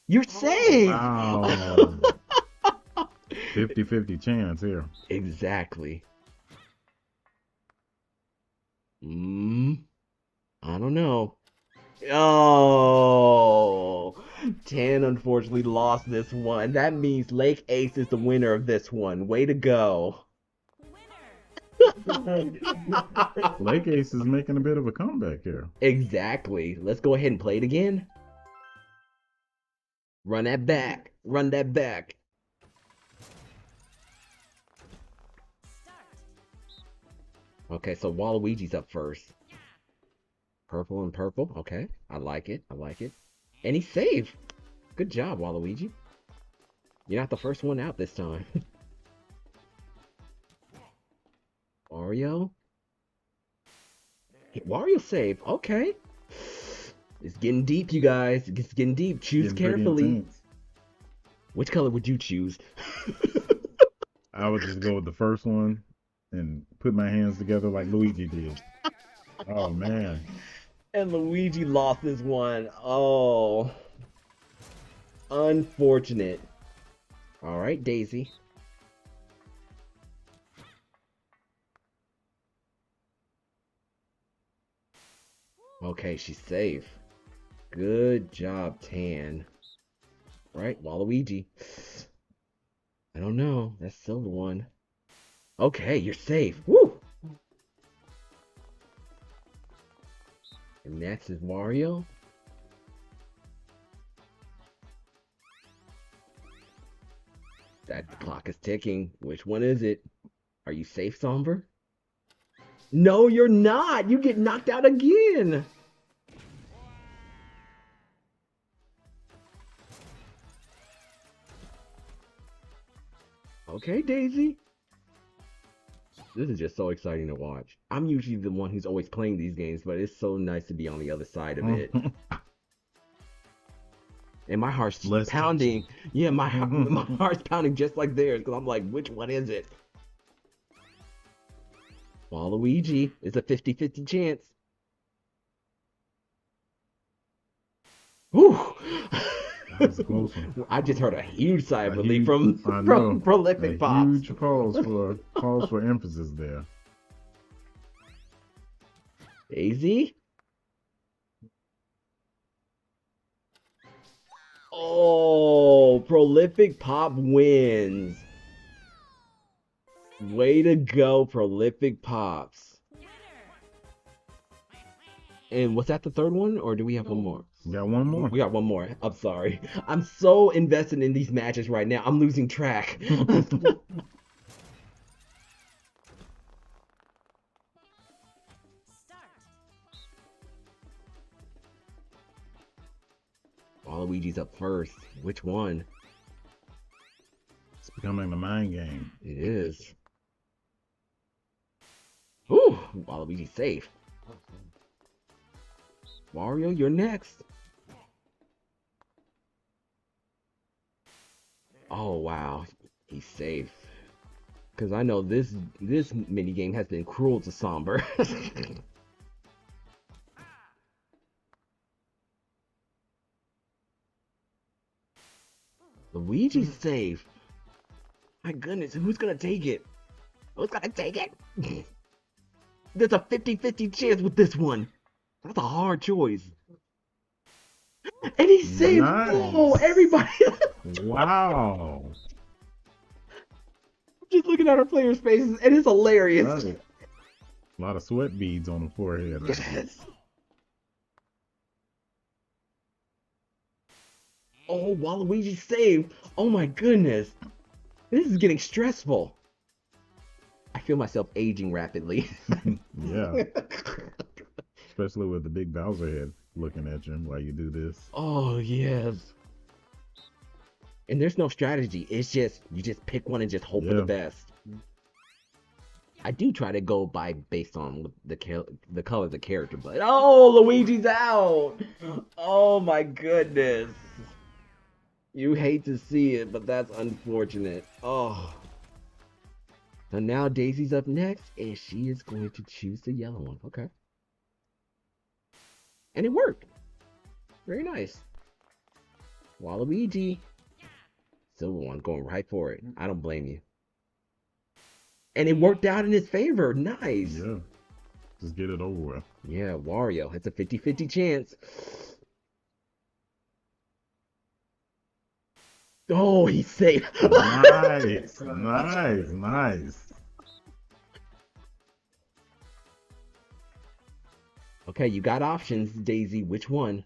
You're safe! Wow. 50-50 chance here. Exactly. I don't know. Oh, Tan unfortunately lost this one. That means Lake Ace is the winner of this one. Way to go. Lake Ace is making a bit of a comeback here. Exactly. Let's go ahead and play it again. Run that back. Run that back. Okay, so Waluigi's up first. Purple and purple. Okay, I like it. I like it. And he's safe. Good job, Waluigi. You're not the first one out this time. Wario. Wario saved. Okay. It's getting deep, you guys. It's getting deep. Choose Getting pretty carefully. intense. Which color would you choose? I would just go with the first one and put my hands together like Luigi did. Oh man. And Luigi lost this one. Oh. Unfortunate. Alright, Daisy. Okay, she's safe. Good job, Tan. Right, Waluigi. I don't know. That's still the one. Okay, you're safe. Woo! And next is Wario. That clock is ticking. Which one is it? Are you safe, Somber? No, you're not. You get knocked out again. Okay, Daisy. This is just so exciting to watch. I'm usually the one who's always playing these games, but it's so nice to be on the other side of it. And my heart's pounding. Yeah, my heart's pounding just like theirs, because I'm like, which one is it? Waluigi. It's a 50-50 chance. Whew. That was a close one. I just heard a huge sigh of relief from Prolific Pops. Huge pause for emphasis there. Daisy? Oh, Prolific Pop wins. Way to go, Prolific Pops. And was that the third one, or do we have one more? We got one more. We got one more. I'm sorry. I'm so invested in these matches right now. I'm losing track. Waluigi's up first. Which one? It's becoming the mind game. It is. Ooh, Waluigi's safe. Wario, you're next. Oh wow, he's safe. Cause I know this mini game has been cruel to Somber. Luigi's safe. My goodness, who's gonna take it? Who's gonna take it? There's a 50-50 chance with this one. That's a hard choice. And he's safe. Nice. Oh, everybody. Wow. Just looking at our players' faces, and it's hilarious. A lot of sweat beads on the forehead. Yes. Oh, Waluigi's saved. Oh my goodness. This is getting stressful. I feel myself aging rapidly. Yeah. Especially with the big Bowser head looking at you while you do this. Oh, yes. And there's no strategy. It's just, you just pick one and just hope for the best. I do try to go based on the color of the character, but oh, Luigi's out. Oh my goodness. You hate to see it, but that's unfortunate. Oh. So now Daisy's up next, and she is going to choose the yellow one. Okay. And it worked. Very nice. Waluigi. Silver one, going right for it. I don't blame you. And it worked out in his favor. Nice. Yeah. Just get it over with. Yeah, Wario. It's a 50-50 chance. Oh, he's safe. Nice, nice. Okay, you got options, Daisy. Which one?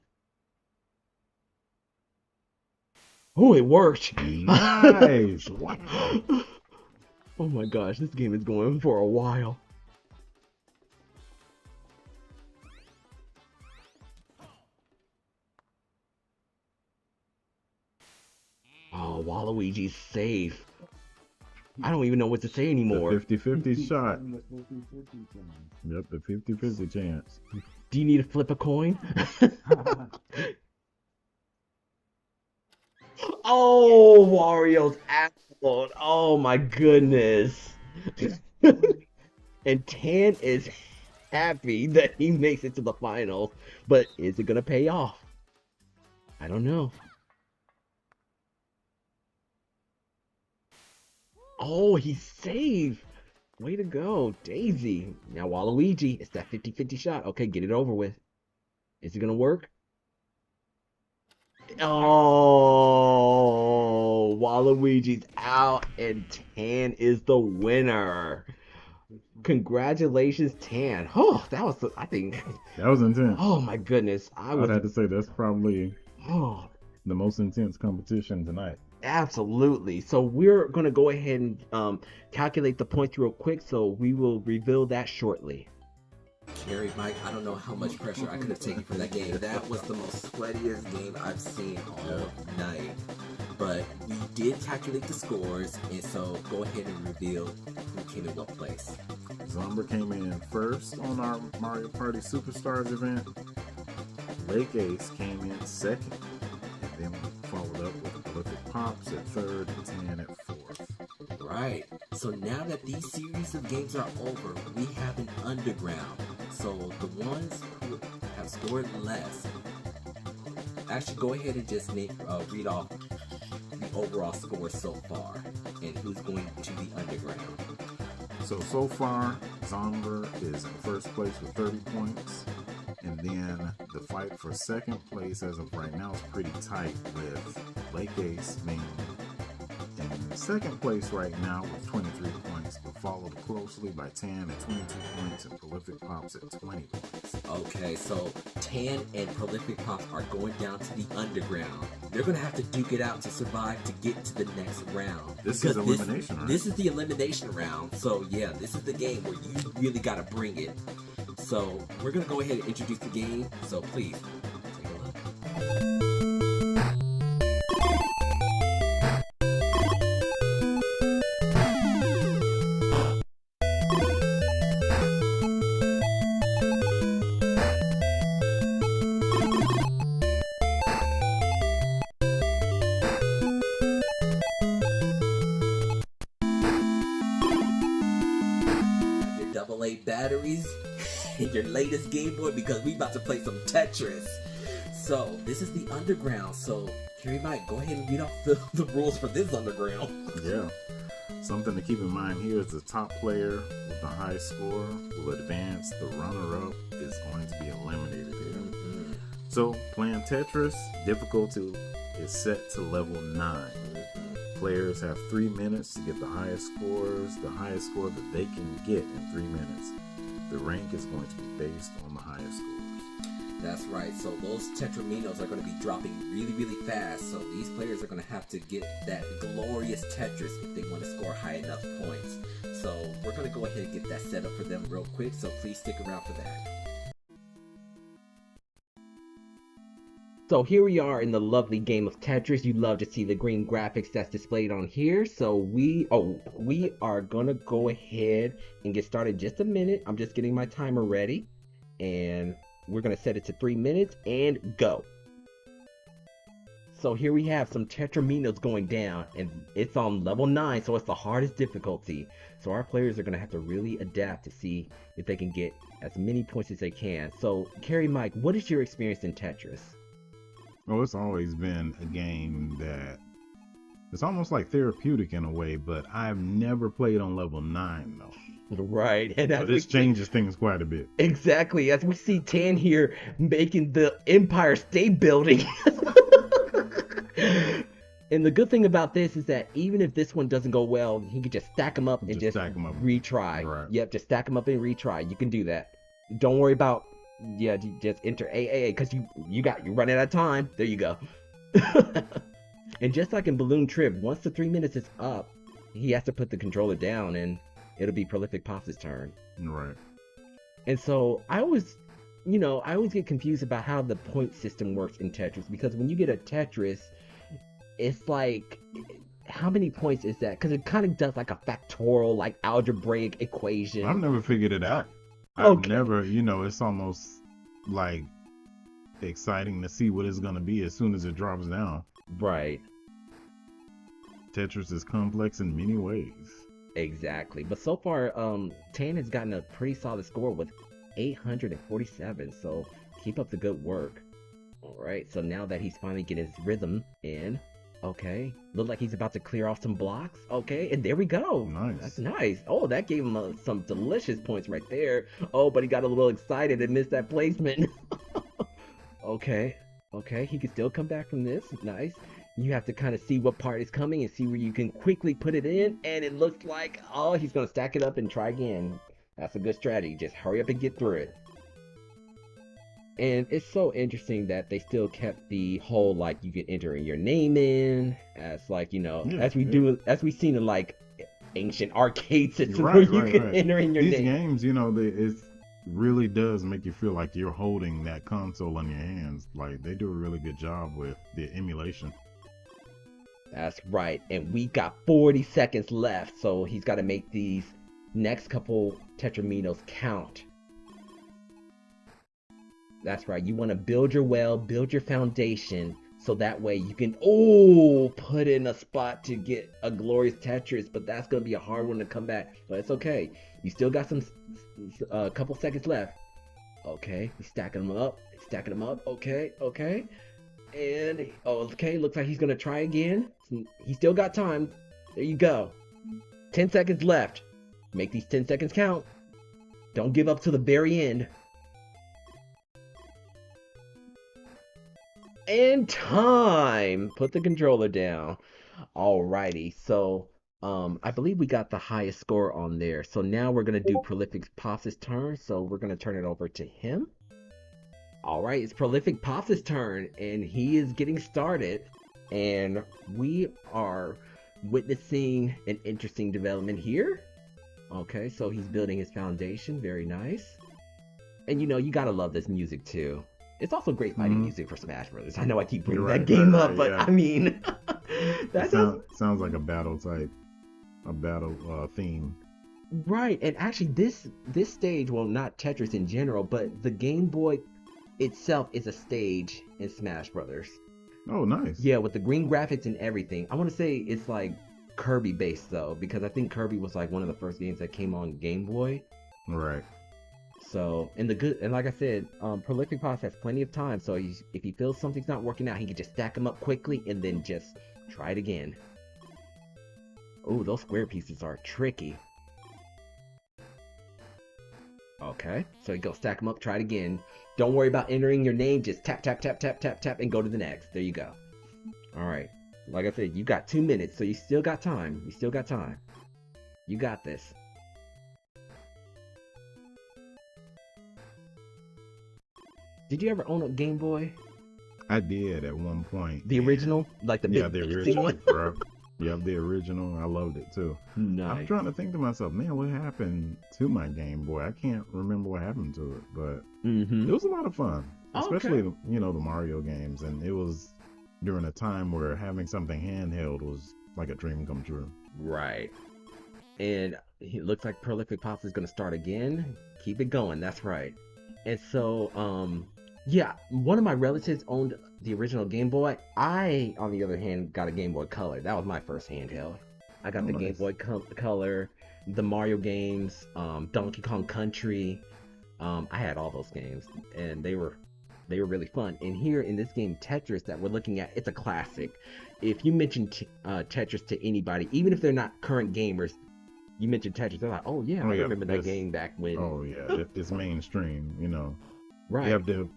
Oh, it worked. Nice. Wow. Oh my gosh, this game is going for a while. Oh, Waluigi's safe. I don't even know what to say anymore. The 50-50 shot. And the 50-50 chance. Yep, the 50-50 chance. Do you need to flip a coin? Oh, Wario's absolute. Oh my goodness. And Tan is happy that he makes it to the finals, but is it gonna pay off? I don't know. Oh, he's safe. Way to go, Daisy. Now Waluigi, it's that 50-50 shot. Okay, get it over with. Is it gonna work? Oh, Waluigi's out and Tan is the winner. Congratulations, Tan. Oh, that was, I think, That was intense. oh my goodness. I I'd have to was, say that's probably oh, the most intense competition tonight. absolutely. So we're going to go ahead and calculate the points real quick. So we will reveal that shortly. Carrie, Mike, I don't know how much pressure I could have taken from that game. That was the most sweatiest game I've seen all night. But we did calculate the scores, and so go ahead and reveal who came in what place. Zomber came in first on our Mario Party Superstars event. Lake Ace came in second, and then we followed up with Prolific Pops at third and Tan at fourth. Right. So now that these series of games are over, we have an underground. So the ones who have scored less, actually go ahead and just read off the overall score so far and who's going to the underground. So far, Zomber is in first place with 30 points. And then the fight for second place as of right now is pretty tight with Lake Ace being in second place right now with 23 points, but followed closely by Tan at 22 points and Prolific Pops at 20 points. Okay, so Tan and Prolific Pops are going down to the underground. They're going to have to duke it out to survive to get to the next round. This is elimination, right? This is the elimination round. So yeah, this is the game where you really got to bring it. So we're going to go ahead and introduce the game. So please, take a look. Your AA batteries and your latest Game Boy because we about to play some Tetris. So this is the underground. So Carrie Mike, go ahead and read off the rules for this underground. Yeah. Something to keep in mind here is the top player with the high score will advance. The runner-up is going to be eliminated here. So playing Tetris, difficulty is set to level 9. Players have 3 minutes to get the highest scores, the highest score that they can get in 3 minutes. The rank is going to be based on the highest scores. That's right. So those Tetraminos are going to be dropping really, really fast. So these players are going to have to get that glorious Tetris if they want to score high enough points. So we're going to go ahead and get that set up for them real quick. So please stick around for that. So here we are in the lovely game of Tetris. You love to see the green graphics that's displayed on here. So we are gonna go ahead and get started in just a minute. I'm just getting my timer ready, and we're gonna set it to 3 minutes and go. So here we have some Tetraminos going down, and it's on level 9, so it's the hardest difficulty. So our players are gonna have to really adapt to see if they can get as many points as they can. So Carrie Mike, what is your experience in Tetris? Oh, it's always been a game that it's almost like therapeutic in a way, but I've never played on level 9 though. Right. And So this changes things quite a bit. exactly, as we see Tan here making the Empire State Building. And the good thing about this is that even if this one doesn't go well, he can just stack them up and just stack 'em up. retry. Right. Yep, just stack them up and retry. You can do that. Don't worry about you just enter AAA because you running out of time. There you go. And just like in Balloon Trip, once the 3 minutes is up, he has to put the controller down and it'll be Prolific Pops' turn. Right. And so I always get confused about how the point system works in Tetris, because when you get a Tetris, it's like, how many points is that? Because it kind of does like a factorial, like algebraic equation. I've never figured it out. Okay. I've never, it's almost like exciting to see what it's going to be as soon as it drops down. Right. Tetris is complex in many ways. Exactly. But so far, Tan has gotten a pretty solid score with 847. So keep up the good work. All right. So now that he's finally getting his rhythm in, okay, look like he's about to clear off some blocks. Okay, and there we go. Nice. That's nice. Oh, that gave him some delicious points right there. Oh, but he got a little excited and missed that placement. Okay, he can still come back from this. Nice. You have to kind of see what part is coming and see where you can quickly put it in. And it looks like, oh, he's going to stack it up and try again. That's a good strategy. Just hurry up and get through it. And it's so interesting that they still kept the whole, like, you can enter your name in, as like, as we've seen in like ancient arcade systems where you can enter in your These name. games, it really does make you feel like you're holding that console in your hands. Like, they do a really good job with the emulation. That's right. And we got 40 seconds left, so he's got to make these next couple Tetraminos count. That's right. You want to build your well, build your foundation, so that way you can, put in a spot to get a glorious Tetris, but that's going to be a hard one to come back. But it's okay. You still got a couple seconds left. Okay, he's stacking them up. Okay. And, looks like he's going to try again. He still got time. There you go. 10 seconds left. Make these 10 seconds count. Don't give up to the very end. And time! Put the controller down. Alrighty, so I believe we got the highest score on there. So now we're going to do Prolific Pops' turn. So we're going to turn it over to him. Alright, it's Prolific Pops' turn, and he is getting started. And we are witnessing an interesting development here. Okay, so he's building his foundation. Very nice. And you gotta love this music too. It's also great fighting music for Smash Brothers. I know I keep bringing that game up, but yeah. I mean, that sounds like a battle type, theme. Right, and actually this stage, well, not Tetris in general, but the Game Boy itself is a stage in Smash Brothers. Oh, nice. Yeah, with the green graphics and everything. I want to say it's like Kirby based though, because I think Kirby was like one of the first games that came on Game Boy. Right. So, and like I said, Prolific Pops has plenty of time, so if he feels something's not working out, he can just stack them up quickly and then just try it again. Oh, those square pieces are tricky. Okay, so you go stack them up, try it again. Don't worry about entering your name, just tap, tap, tap, tap, tap, tap, and go to the next. There you go. Alright, like I said, you got 2 minutes, so you still got time. You got this. Did you ever own a Game Boy? I did at one point. The original? Like the big the original one? Bro. Yeah, the original. I loved it too. Nice. I'm trying to think to myself, man, what happened to my Game Boy? I can't remember what happened to it, but it was a lot of fun. Especially, the Mario games. And it was during a time where having something handheld was like a dream come true. Right. And it looks like Prolific Pops is going to start again. Keep it going. That's right. And so, one of my relatives owned the original Game Boy. I, on the other hand, got a Game Boy Color. That was my first handheld. I got the nice. Game Boy Color, the Mario games, Donkey Kong Country. I had all those games, and they were really fun. And here in this game, Tetris, that we're looking at, it's a classic. If you mention Tetris to anybody, even if they're not current gamers, You mentioned Tetris. They're like, oh yeah, Oh, I yeah, remember that this- game back when. Oh yeah, it's mainstream. You know, right. you have to.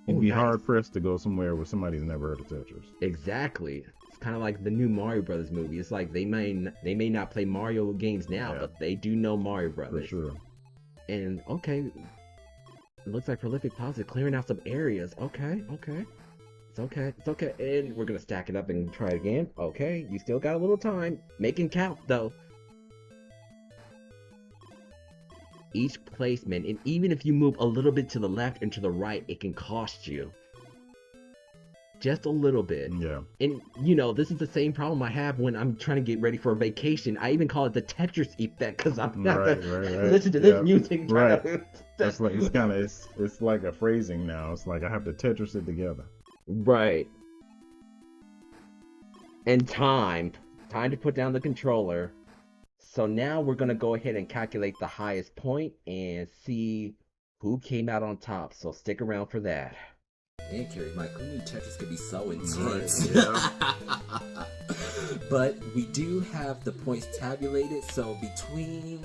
You'd Oh, be nice. hard pressed to go somewhere where somebody's never heard of Tetris. Exactly. It's kind of like the new Mario Brothers movie. It's like they may not play Mario games now, Yeah. but they do know Mario For Brothers. sure. And okay, it looks like Prolific Pops is clearing out some areas. Okay. It's okay. And we're gonna stack it up and try it again. Okay, you still got a little time. Make it count though. Each placement, and even if you move a little bit to the left and to the right, it can cost you. Just a little bit. Yeah. And, you know, this is the same problem I have when I'm trying to get ready for a vacation. I even call it the Tetris effect, because I'm not Right. listen to this Yeah. music. and try to- That's like it's kind of it's like a phrasing now. It's like I have to Tetris it together. Right. And time to put down the controller. So now we're going to go ahead and calculate the highest point and see who came out on top. So stick around for that. Man, Carrie Mike, who knew Tetris could be so Right, intense? yeah. But we do have the points tabulated, so between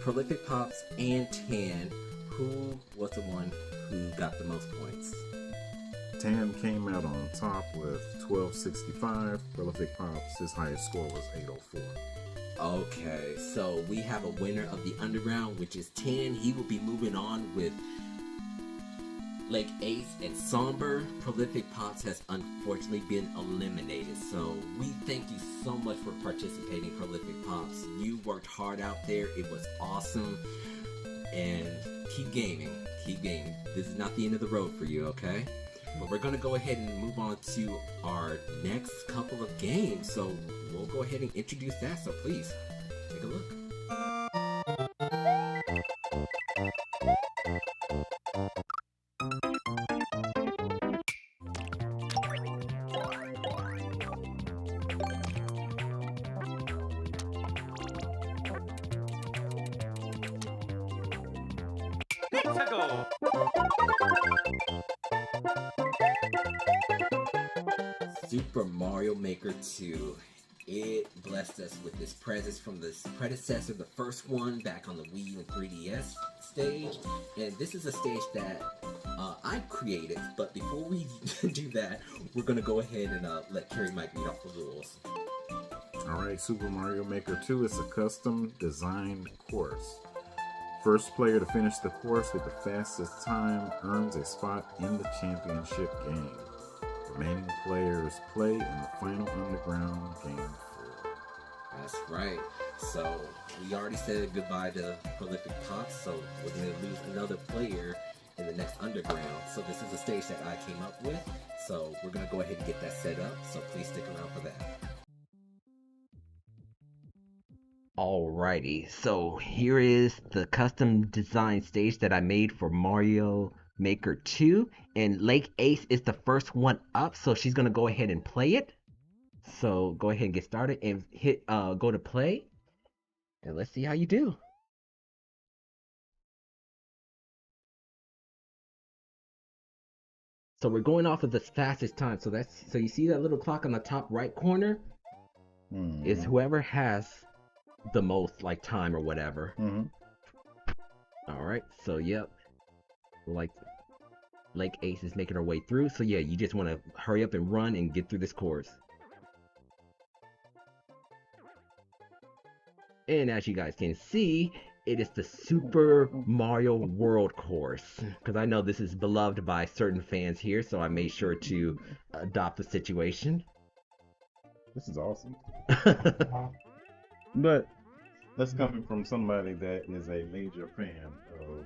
Prolific Pops and Tan, who was the one who got the most points? Tan came out on top with 1265. Prolific Pops, his highest score was 804. Okay, so we have a winner of the Underground, which is Tan. He will be moving on with Lake Ace and Somber. Prolific Pops has unfortunately been eliminated. So we thank you so much for participating, Prolific Pops. You worked hard out there. It was awesome. And keep gaming. Keep gaming. This is not the end of the road for you, okay? But we're going to go ahead and move on to our next couple of games. So we'll go ahead and introduce that. So please, take a look. Super Mario Maker 2. It blessed us with this presence from the predecessor, the first one back on the Wii U and 3DS stage. And this is a stage that I created. But before we do that, we're going to go ahead and let Carrie Mike read off the rules. Alright, Super Mario Maker 2 is a custom designed course. First player to finish the course with the fastest time earns a spot in the championship game. Remaining players play in the final Underground Game 4. That's right. So we already said goodbye to Prolific Pops, so we're going to lose another player in the next Underground. So this is a stage that I came up with, so we're going to go ahead and get that set up, so please stick around for that. Alrighty, so here is the custom design stage that I made for Mario Maker 2, and Lake Ace is the first one up, so she's gonna go ahead and play it. So go ahead and get started and hit go to play, and let's see how you do. So we're going off of the fastest time. So you see that little clock on the top right corner is whoever has the most like time or whatever. All right, so yep, like Lake Ace is making her way through. So yeah, you just want to hurry up and run and get through this course. And as you guys can see, it is the Super Mario World course, because I know this is beloved by certain fans here, so I made sure to adopt the situation. This is awesome. But that's coming from somebody that is a major fan of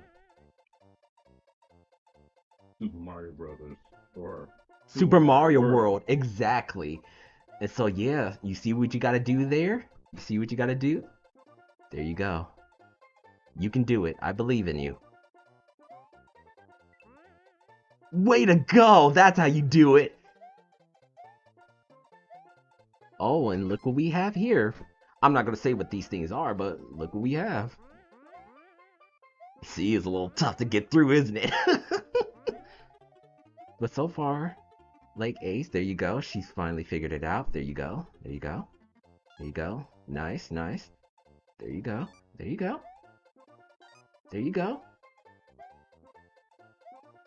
Super Mario Brothers or Super Mario World, exactly. And so yeah, you see what you gotta do there? You see what you gotta do? There you go. You can do it. I believe in you. Way to go! That's how you do it! Oh, and look what we have here. I'm not gonna say what these things are, but look what we have. See, it's a little tough to get through, isn't it? But so far, Lake Ace, there you go. She's finally figured it out. There you go. There you go. There you go. Nice, nice. There you go. There you go. There you go.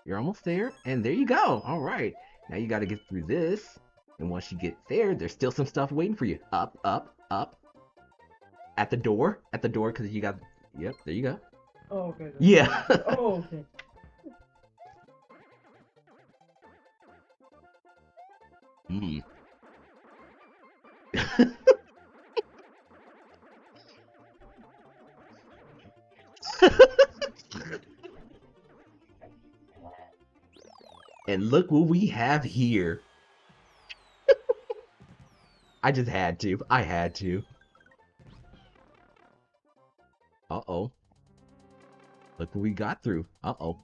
You're almost there. And there you go. All right. Now you got to get through this. And once you get there, there's still some stuff waiting for you. Up, up, up. At the door. At the door, because you got... Yep, there you go. Oh, okay. Yeah. Oh, okay. Hmm. And look what we have here. I just had to. I had to. Uh-oh. Look what we got through. Uh-oh.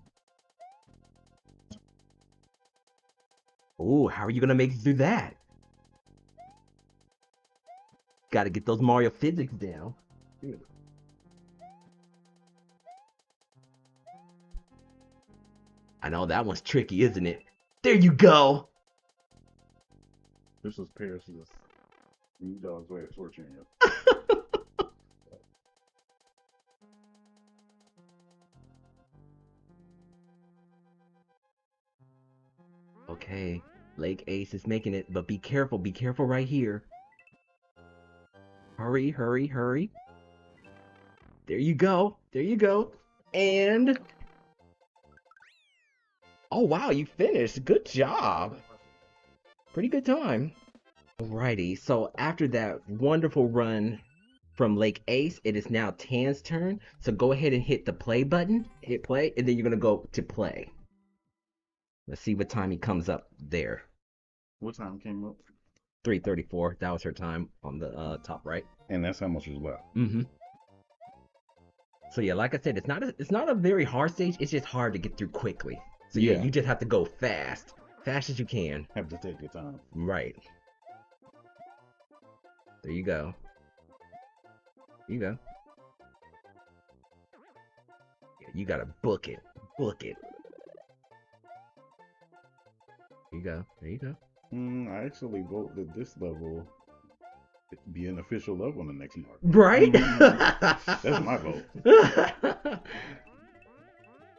Oh, how are you gonna make it through that? Gotta get those Mario physics down. I know that one's tricky, isn't it? There you go! This was Paris's dog's way of torturing you. Okay, Lake Ace is making it, but be careful right here. Hurry, hurry, hurry. There you go, and... Oh wow, you finished, good job. Pretty good time. Alrighty, so after that wonderful run from Lake Ace, it is now Tan's turn. So go ahead and hit the play button, hit play, and then you're gonna go to play. Let's see what time he comes up there. What time came up? 3:34. That was her time on the top right. And that's how much was left. Mm-hmm. So yeah, like I said, it's not a very hard stage. It's just hard to get through quickly. So yeah, you just have to go fast as you can. Have to take your time. Right. There you go. You go. Yeah, you gotta book it. Book it. There you go. There you go. I actually vote that this level be an official level in the next mark. Right? That's my vote.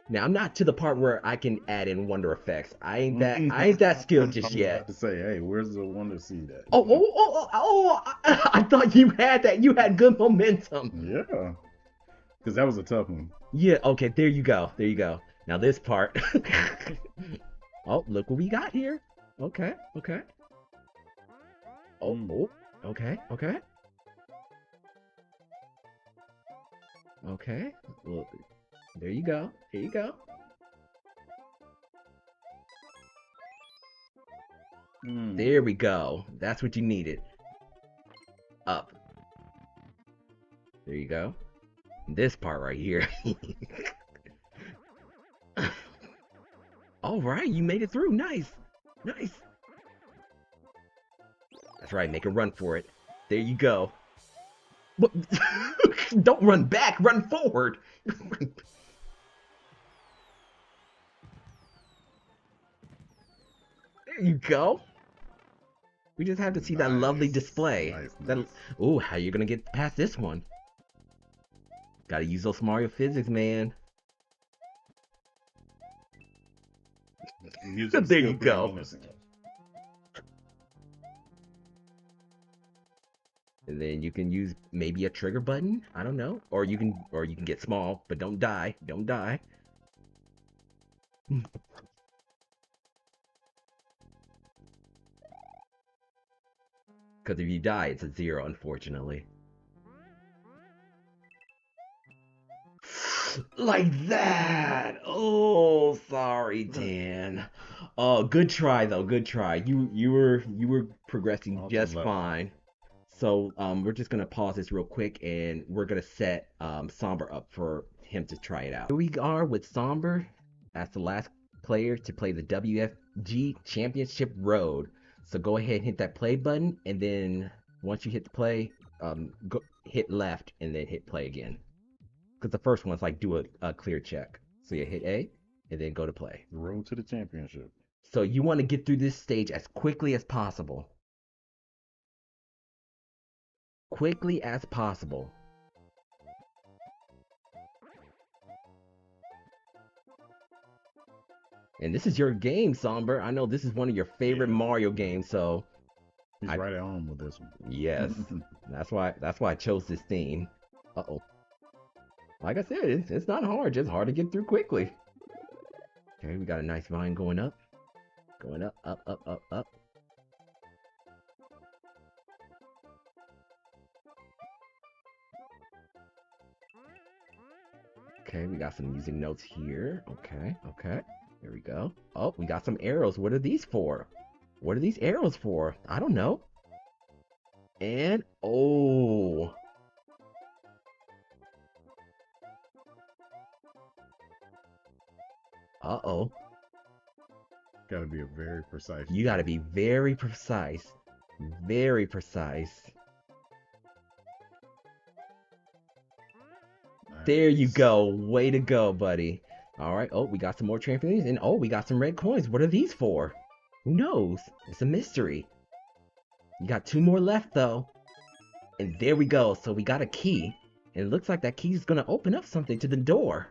Now I'm not to the part where I can add in wonder effects. I ain't that skilled just I'm yet. about to say, hey, where's the wonder seed at? I thought you had that. You had good momentum. Yeah. Because that was a tough one. Yeah, okay, there you go. There you go. Now this part. Oh, look what we got here. Okay, okay. Oh, okay, okay. Okay. Look. There you go. There you go. There we go. That's what you needed. Up. There you go. This part right here. All right, you made it through. Nice. Nice. That's right. Make a run for it. There you go. What? Don't run back. Run forward. There you go. We just have to see that lovely display. Nice. Oh, how you gonna get past this one? Gotta use those Mario physics, man. There you go. And then you can use maybe a trigger button. I don't know. Or you can get small, but don't die. Don't die. Because if you die, it's a 0, unfortunately. Like that! Oh, sorry, Dan. Oh, good try though. Good try. You were progressing just fine. So we're just gonna pause this real quick, and we're gonna set Somber up for him to try it out. Here we are with Somber as the last player to play the WFG Championship Road. So go ahead and hit that play button, and then once you hit the play, hit left and then hit play again. Because the first one's like do a clear check. So you hit A and then go to play. The road to the championship. So you want to get through this stage as quickly as possible. Quickly as possible. And this is your game, Somber. I know this is one of your favorite Mario games, so He's right at home with this one. yes, that's why I chose this theme. Uh-oh. Like I said, it's not hard, just hard to get through quickly. Okay, we got a nice vine going up. Going up, up, up, up, up. Okay, we got some music notes here. Okay, okay. There we go. Oh, we got some arrows. What are these for? What are these arrows for? I don't know. And, oh. Uh-oh. Gotta be very precise. You gotta be very precise. Very precise. There you go. Way to go, buddy. All right. Oh, we got some more trampolines. And oh, we got some red coins. What are these for? Who knows? It's a mystery. You got 2 more left, though. And there we go. So we got a key. And it looks like that key is going to open up something to the door.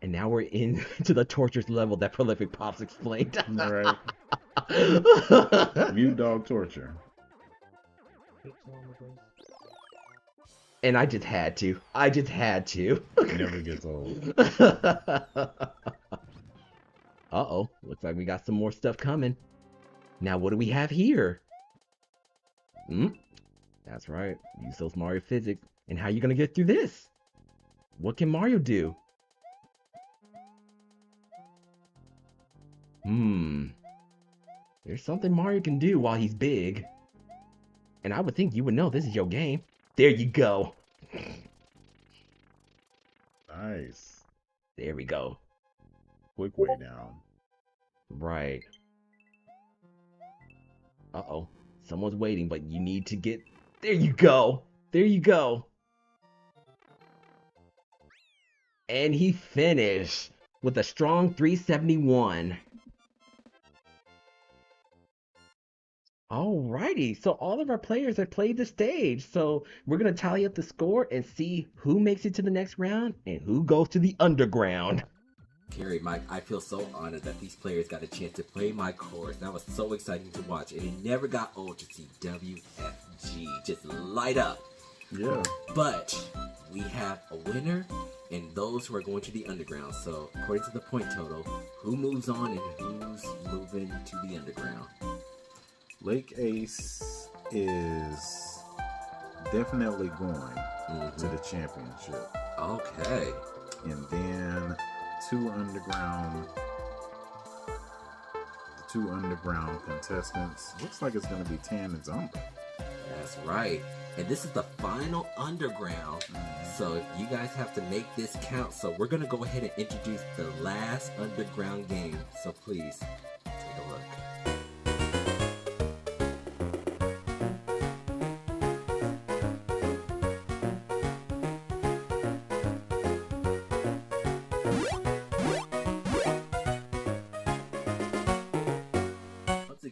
And now we're into the torturous level that Prolific Pops explained. All right. Mute dog torture. And I just had to. I just had to. Never gets old. Uh-oh. Looks like we got some more stuff coming. Now, what do we have here? That's right. Use those Mario physics. And how are you going to get through this? What can Mario do? There's something Mario can do while he's big. And I would think you would know this is your game. There you go. Nice. There we go. Quick way down. Right. Uh-oh. Someone's waiting, but you need to get... There you go. There you go. And he finished with a strong 371. Alrighty, so all of our players have played the stage. So we're going to tally up the score and see who makes it to the next round and who goes to the underground. Carrie, Mike, I feel so honored that these players got a chance to play my course. That was so exciting to watch, and it never got old to see WFG just light up. Yeah. But we have a winner and those who are going to the underground. So according to the point total, who moves on and who's moving to the underground? Lake Ace is definitely going to the championship. Okay. And then two underground contestants. Looks like it's going to be Tan and Zumba. That's right. And this is the final underground. So you guys have to make this count. So we're going to go ahead and introduce the last underground game. So please take a look.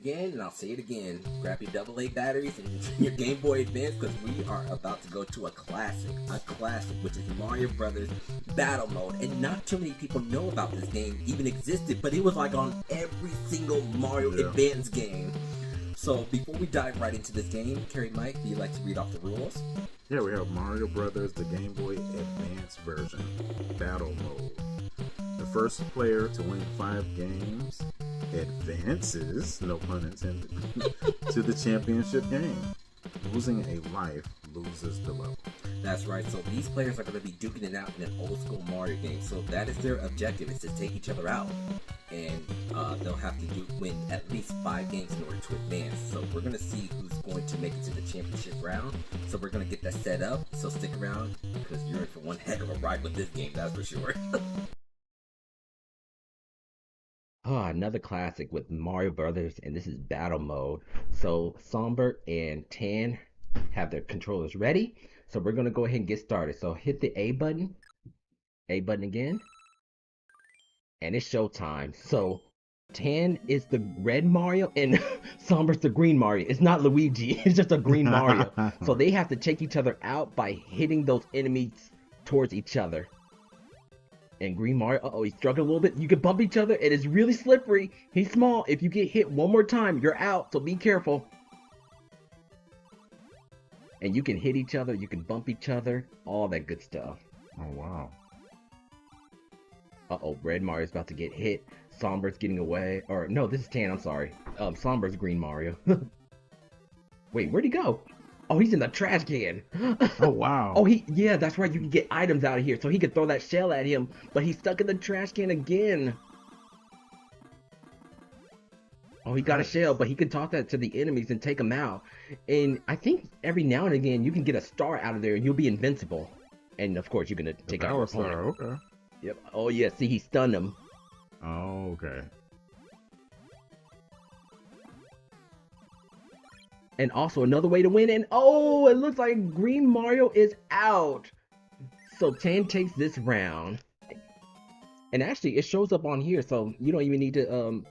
And I'll say it again, grab your AA batteries and your Game Boy Advance, because we are about to go to a classic, which is Mario Brothers Battle Mode. And not too many people know about this game even existed, but it was like on every single Mario Advance game. So before we dive right into this game, Carrie, Mike, do you like to read off the rules? Yeah, we have Mario Brothers, the Game Boy Advance version, Battle Mode. The first player to win 5 games advances, no pun intended, to the championship game. Losing a life loses the level. That's right. So these players are going to be duking it out in an old school Mario game. So that is their objective, is to take each other out. And they'll have to win at least 5 games in order to advance. So we're going to see who's going to make it to the championship round. So we're going to get that set up. So stick around, because you're in for one heck of a ride with this game, that's for sure. Another classic with Mario Brothers, and this is Battle Mode. So Somber and Tan have their controllers ready. So we're going to go ahead and get started. So hit the A button again, and it's showtime. So Tan is the red Mario and Somber's the green Mario. It's not Luigi, it's just a green Mario. So they have to take each other out by hitting those enemies towards each other. And Green Mario, uh-oh, he's struggling a little bit. You can bump each other. It is really slippery. He's small. If you get hit one more time, you're out. So be careful. And you can hit each other. You can bump each other. All that good stuff. Oh, wow. Uh-oh, Red Mario's about to get hit. Somber's getting away. Or, no, this is Tan, I'm sorry. Somber's Green Mario. Wait, where'd he go? Oh, he's in the trash can. Oh, wow. Oh, yeah, that's right. You can get items out of here. So he could throw that shell at him. But he's stuck in the trash can again. Oh, he got a shell, but he can toss that to the enemies and take them out. And I think every now and again, you can get a star out of there and you'll be invincible. And, of course, you're going to take out your opponent. Okay. Yep. Oh, yeah. See, he stunned him. Oh, okay. And also another way to win. And oh, it looks like Green Mario is out. So Tan takes this round. And actually, it shows up on here, so you don't even need to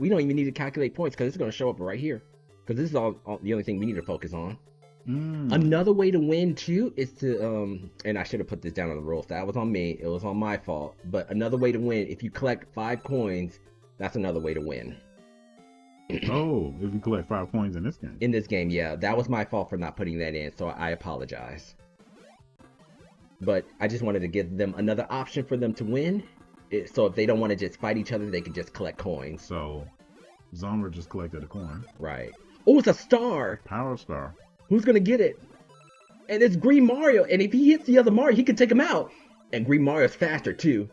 we don't even need to calculate points because it's going to show up right here. Because this is all the only thing we need to focus on. Another way to win too is to and I should have put this down on the rules. That was on me. It was on my fault. But another way to win, if you collect 5 coins, that's another way to win. Oh, if you collect 5 coins in this game. In this game, yeah. That was my fault for not putting that in, so I apologize. But I just wanted to give them another option for them to win. So if they don't want to just fight each other, they can just collect coins. So, Zomber just collected a coin. Right. Oh, it's a star! Power Star. Who's gonna get it? And it's Green Mario, and if he hits the other Mario, he can take him out. And Green Mario's faster, too.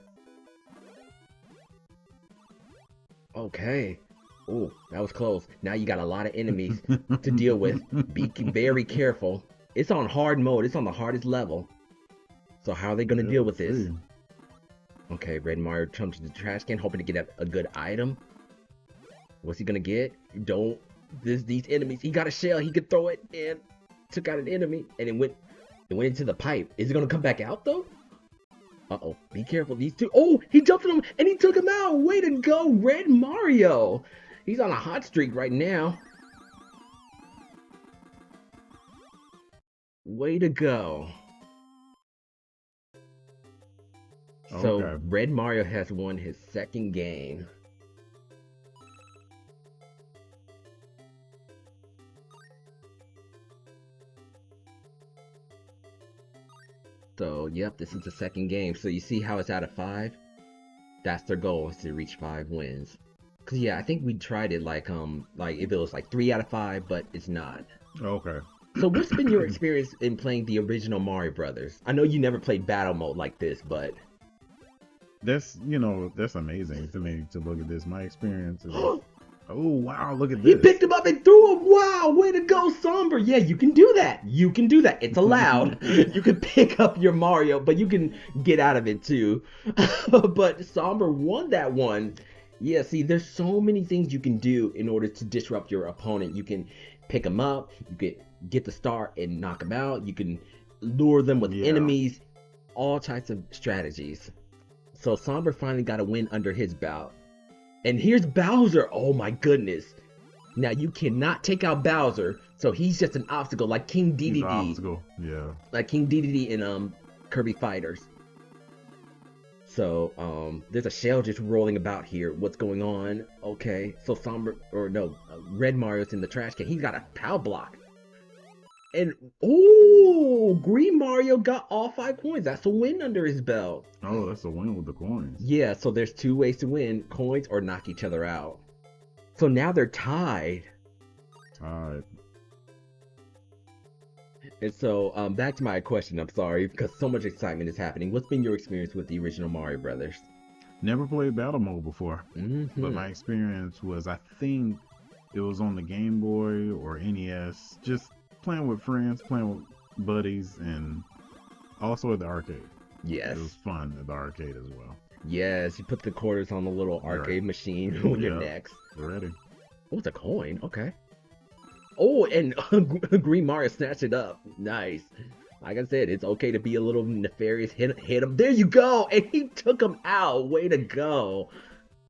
Okay. Oh, that was close. Now you got a lot of enemies to deal with. Be very careful. It's on hard mode. It's on the hardest level. So how are they going to deal with this? Okay, Red Mario jumps to the trash can, hoping to get a good item. What's he going to get? These enemies. He got a shell. He could throw it and took out an enemy. And it went into the pipe. Is it going to come back out, though? Uh-oh. Be careful. These two. Oh, he jumped on him and he took him out. Way to go, Red Mario. He's on a hot streak right now. Way to go. So, Okay. Red Mario has won his second game. So, yep, this is the second game. So, you see how it's out of 5? That's their goal, is to reach 5 wins. Cause yeah, I think we tried it like if it was like 3 out of 5, but it's not. Okay. So what's been your experience in playing the original Mario Brothers? I know you never played battle mode like this, but That's amazing to me to look at this. My experience is oh wow, look at he this. picked him up and threw him. Wow, way to go, Somber. Yeah, you can do that. You can do that. It's allowed. You can pick up your Mario, but you can get out of it too. But Somber won that one. Yeah, see, there's so many things you can do in order to disrupt your opponent. You can pick them up, you can get the star and knock them out, you can lure them with enemies, all types of strategies. So Somber finally got a win under his belt. And here's Bowser. Oh my goodness. Now you cannot take out Bowser, so he's just an obstacle like King He's an DDD. obstacle. Yeah. Like King DDD in Kirby Fighters. So, there's a shell just rolling about here. What's going on? Okay, so Red Mario's in the trash can. He's got a power block. And, oh, Green Mario got all 5 coins. That's a win under his belt. Oh, that's a win with the coins. Yeah, so there's 2 ways to win. Coins or knock each other out. So now they're tied. Alright. And so, back to my question, I'm sorry, because so much excitement is happening. What's been your experience with the original Mario Brothers? Never played battle mode before. Mm-hmm. But my experience was, I think it was on the Game Boy or NES, just playing with friends, playing with buddies, and also at the arcade. Yes. It was fun at the arcade as well. Yes, you put the quarters on the little arcade machine when you're next. Ready. Oh, it's a coin. Okay. Oh, and Green Mario snatched it up. Nice. Like I said, it's okay to be a little nefarious. Hit him. There you go. And he took him out. Way to go.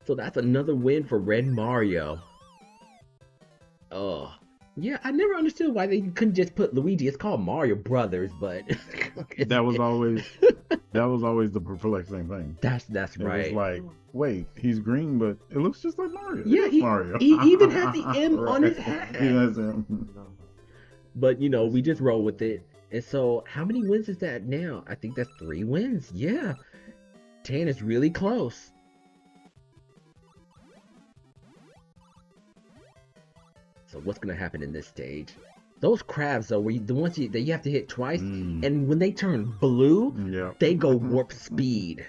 So that's another win for Red Mario. Oh. Yeah, I never understood why they couldn't just put Luigi. It's called Mario Brothers, but That was always the perplexing thing. that's It was right. like, wait, he's green, but it looks just like Mario. Yeah, It is Mario. he even had the M on his Right. hat. He has him. But you know, we just roll with it. And so, how many wins is that now? I think that's 3 wins. Yeah, Tan is really close. So what's gonna happen in this stage? Those crabs though, the ones that you have to hit twice, and when they turn blue, Yeah. they go warp speed.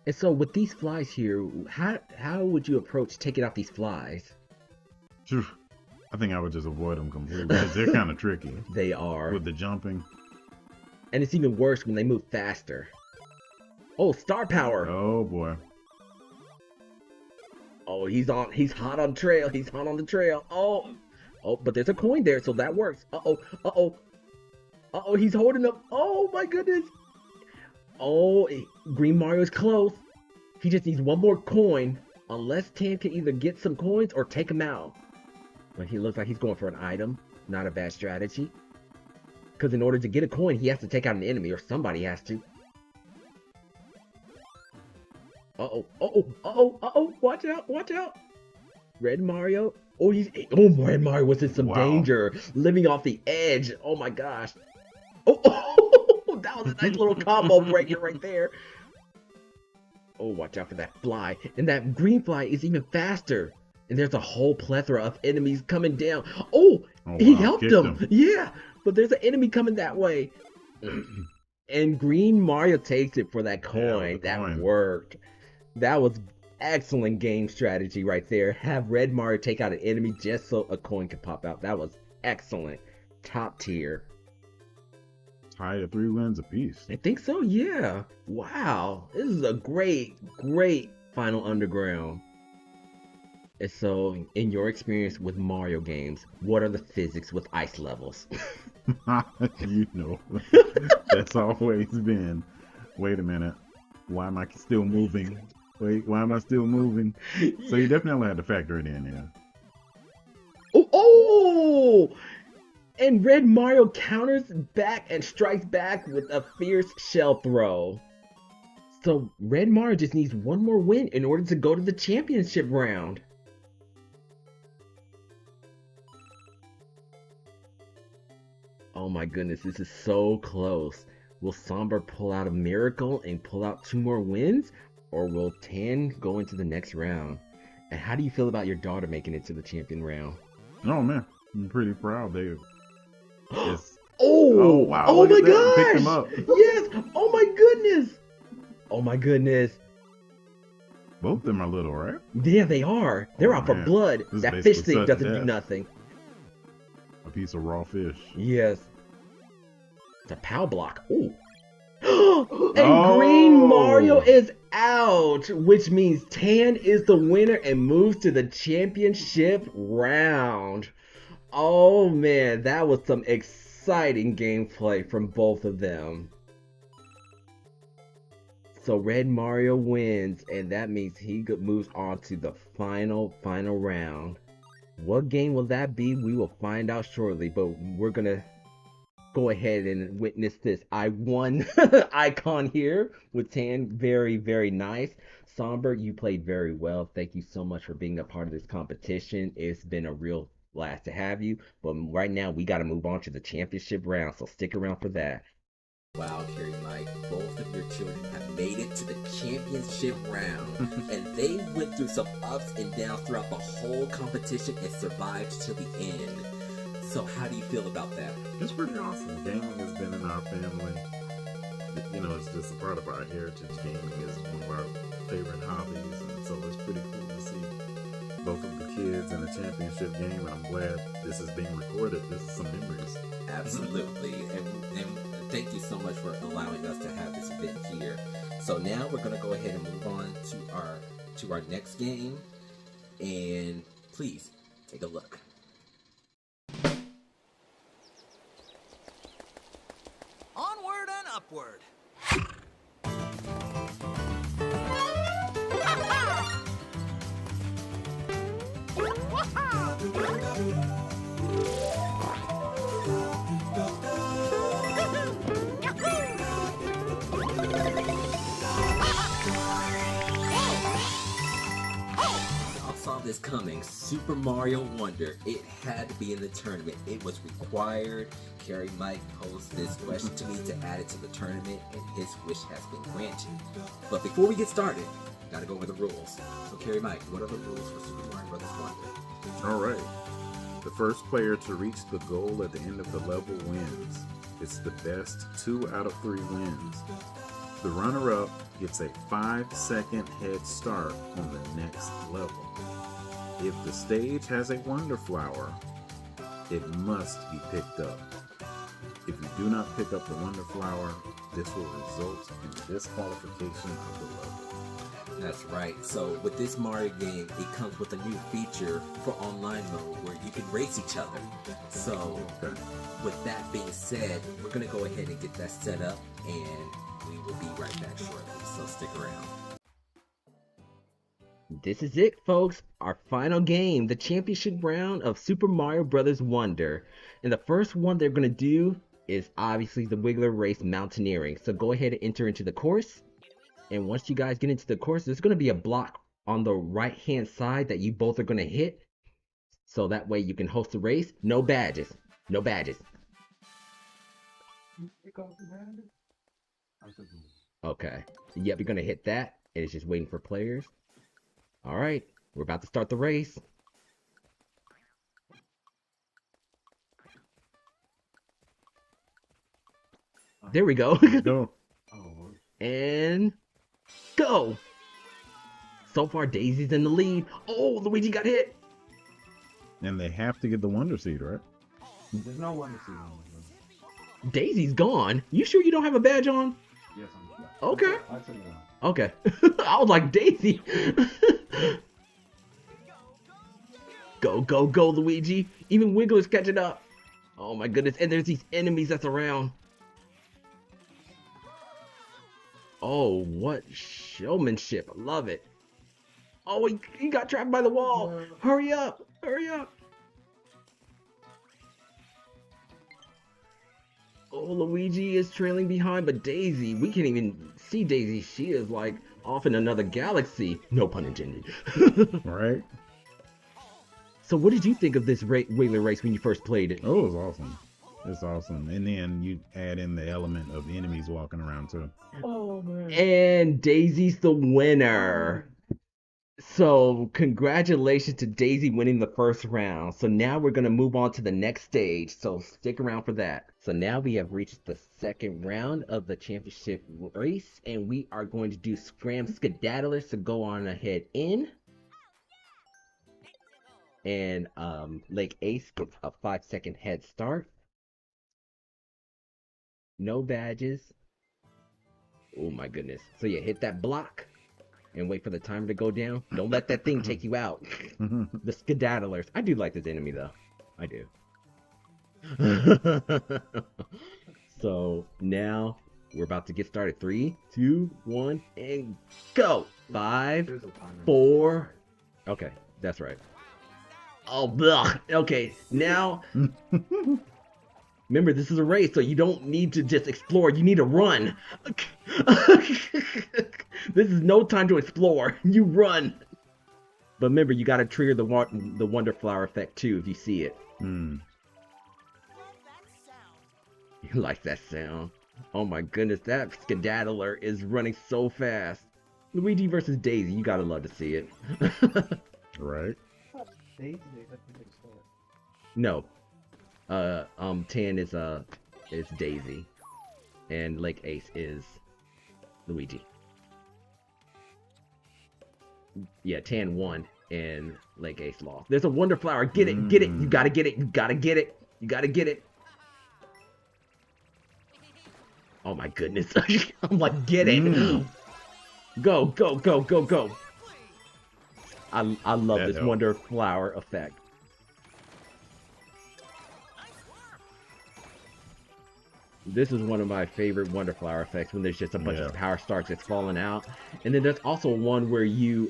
And so with these flies here, how would you approach taking out these flies? Phew. I think I would just avoid them completely because they're kind of tricky They are. with the jumping. And it's even worse when they move faster. Oh, star power. Oh boy. Oh, he's hot on trail. He's hot on the trail. Oh, but there's a coin there, so that works. He's holding up. Oh my goodness. Oh, Green Mario's close. He just needs one more coin. Unless Tan can either get some coins or take him out. But he looks like he's going for an item. Not a bad strategy. Because in order to get a coin, he has to take out an enemy, or somebody has to. Watch out. Red Mario. Red Mario was in some danger. Living off the edge. Oh my gosh. That was a nice little combo breaker right there. Oh, watch out for that fly. And that green fly is even faster. And there's a whole plethora of enemies coming down. He helped him. Yeah, but there's an enemy coming that way. And Green Mario takes it for that coin. That worked. That was excellent game strategy right there. Have Red Mario take out an enemy just so a coin could pop out. That was excellent. Top tier. Tied at 3 wins apiece. I think so, yeah. Wow. This is a great Final Underground. And so, in your experience with Mario games, what are the physics with ice levels? You know, that's always been. Wait a minute. Why am I still moving? Wait, why am I still moving? So you definitely had to factor it in, yeah. And Red Mario counters back and strikes back with a fierce shell throw. So Red Mario just needs one more win in order to go to the championship round. Oh my goodness, this is so close. Will Somber pull out a miracle and pull out 2 more wins? Or will Tan go into the next round? And how do you feel about your daughter making it to the champion round? Oh man, I'm pretty proud. Wow. Oh my gosh! Picked him up. Yes! Oh my goodness! Oh my goodness. Both of them are little, right? Yeah, they are. They're out for blood. This is That fish basically thing sudden doesn't do death. nothing. A piece of raw fish. Yes. It's a POW block. Ooh. And Green Mario is out, which means Tan is the winner and moves to the championship round. Oh man, that was some exciting gameplay from both of them. So Red Mario wins, and that means he moves on to the final round. What game will that be? We will find out shortly, but we're gonna go ahead and witness this I won icon here with Tan. Very, very nice. Somber, you played very well. Thank you so much for being a part of this competition. It's been a real blast to have you. But right now, we got to move on to the championship round, so stick around for that. Wow, Carrie Mike, both of your children have made it to the championship round. And they went through some ups and downs throughout the whole competition and survived to the end. So how do you feel about that? It's pretty awesome. Gaming has been in our family. You know, it's just a part of our heritage. Gaming is one of our favorite hobbies, and so it's pretty cool to see both of the kids in a championship game, and I'm glad this is being recorded. This is some memories. Absolutely. And thank you so much for allowing us to have this event here. So now we're going to go ahead and move on to our next game. And please take a look. Onward and upward. is coming. Super Mario Wonder. It had to be in the tournament. It was required. Carrie Mike posed this question to me to add it to the tournament, and his wish has been granted. But before we get started, gotta go over the rules. So Carrie Mike, what are the rules for Super Mario Brothers Wonder? Alright. The first player to reach the goal at the end of the level wins. It's the best 2 out of 3 wins. The runner-up gets a 5-second head start on the next level. If the stage has a Wonder Flower, it must be picked up. If you do not pick up the Wonder Flower, this will result in disqualification of the level. That's right. So with this Mario game, it comes with a new feature for online mode where you can race each other. So with that being said, we're going to go ahead and get that set up, and we will be right back shortly. So stick around. This is it, folks. Our final game, the championship round of Super Mario Brothers Wonder. And the first one they're going to do is obviously the Wiggler Race Mountaineering. So go ahead and enter into the course. And once you guys get into the course, there's going to be a block on the right-hand side that you both are going to hit. So that way you can host the race. No badges. No badges. Okay. Yep, you're going to hit that. And it's just waiting for players. All right. We're about to start the race. There we go. Go. And go. So far, Daisy's in the lead. Oh, Luigi got hit. And they have to get the Wonder Seed, right? There's no Wonder Seed on this one. Daisy's gone. You sure you don't have a badge on? Yes, I'm sure. Okay. I took it out. Okay. I was like, Daisy. Go, go, go, Luigi. Even Wiggler's catching up. Oh my goodness. And there's these enemies that's around. Oh, what showmanship. I love it. Oh, he got trapped by the wall. Hurry up. Hurry up. Oh, Luigi is trailing behind, but Daisy, we can't even see Daisy. She is like off in another galaxy. No pun intended. Right? So what did you think of this Wiggler race when you first played it? Oh, it was awesome. It's awesome. And then you add in the element of enemies walking around too. Oh, man. And Daisy's the winner. So congratulations to Daisy winning the first round. So now we're going to move on to the next stage. So stick around for that. So now we have reached the second round of the championship race. And we are going to do Scram Skedaddlers to go on ahead in. And Lake Ace gets a 5-second head start. No badges. Oh my goodness. So you hit that block and wait for the timer to go down. Don't let that thing take you out. The Skedaddlers. I do like this enemy though. I do. So now we're about to get started. 3, 2, 1, and go. 5, 4. Okay, that's right. Oh, blah. Okay, now. Remember, this is a race, so you don't need to just explore. You need to run. This is no time to explore. You run. But remember, you got to trigger the Wonder Flower effect, too, if you see it. Hmm. You like that sound? Oh, my goodness. That Skedaddler is running so fast. Luigi versus Daisy. You got to love to see it. Right? Daisy, that's the big story. No. 10 is Daisy, and Lake Ace is Luigi. Yeah, 10 won, and Lake Ace lost. There's a Wonder Flower. Get it, get it. You gotta get it. You gotta get it. You gotta get it. Oh my goodness! I'm like, get it. Go, go, go, go, go. I love That this helped. Wonder Flower effect. This is one of my favorite Wonder Flower effects when there's just a bunch of power stars that's falling out. And then there's also one where you're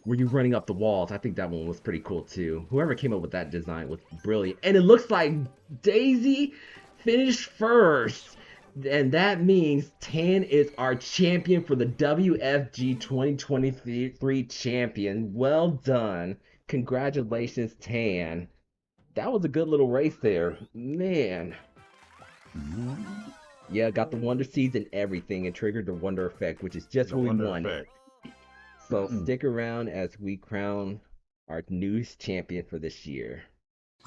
running up the walls. I think that one was pretty cool too. Whoever came up with that design was brilliant. And it looks like Daisy finished first. And that means Tan is our champion for the WFG 2023 champion. Well done. Congratulations, Tan. That was a good little race there. Man. Yeah, got the Wonder Seeds and everything and triggered the Wonder Effect, which is just The what we Wonder wanted. Effect. So stick around as we crown our newest champion for this year.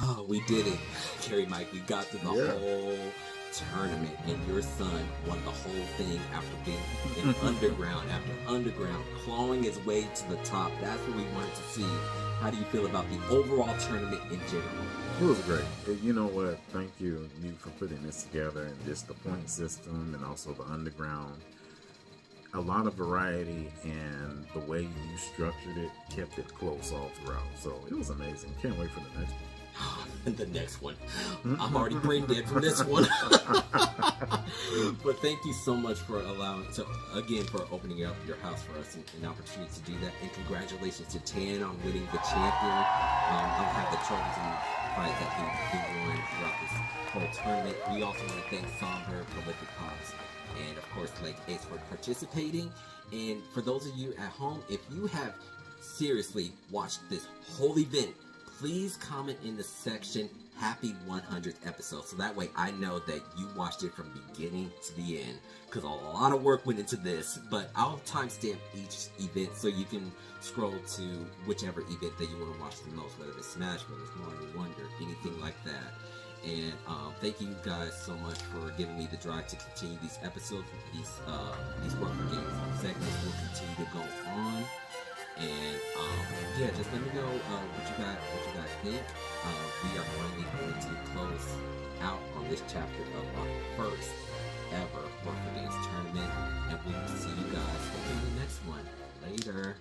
Oh, we did it. Kerry Mike, we got to the whole tournament, and your son won the whole thing after being in underground after underground, clawing his way to the top. That's what we wanted to see. How do you feel about the overall tournament in general? It was great. You know what? Thank you for putting this together, and just the point system and also the underground. A lot of variety, and the way you structured it kept it close all throughout. So it was amazing. Can't wait for the next one. The next one. I'm already brain dead from this one. But thank you so much for for opening up your house for us and an opportunity to do that. And congratulations to Tan on winning the champion. I'll have the trophies and prize that he won throughout this whole tournament. We also want to thank Songbird, Prolific Pops, and of course Lake Ace for participating. And for those of you at home, if you have seriously watched this whole event, please comment in the section happy 100th episode, so that way I know that you watched it from beginning to the end, because a lot of work went into this. But I'll timestamp each event so you can scroll to whichever event that you want to watch the most, whether it's Smash Brothers, Mario Wonder, anything like that. And thank you guys so much for giving me the drive to continue these episodes. These Work for Games segments will continue to go on. And yeah, just let me know what you guys think. We are finally going to close out on this chapter of our first ever Work for Games tournament, and we will see you guys in the next one. Later.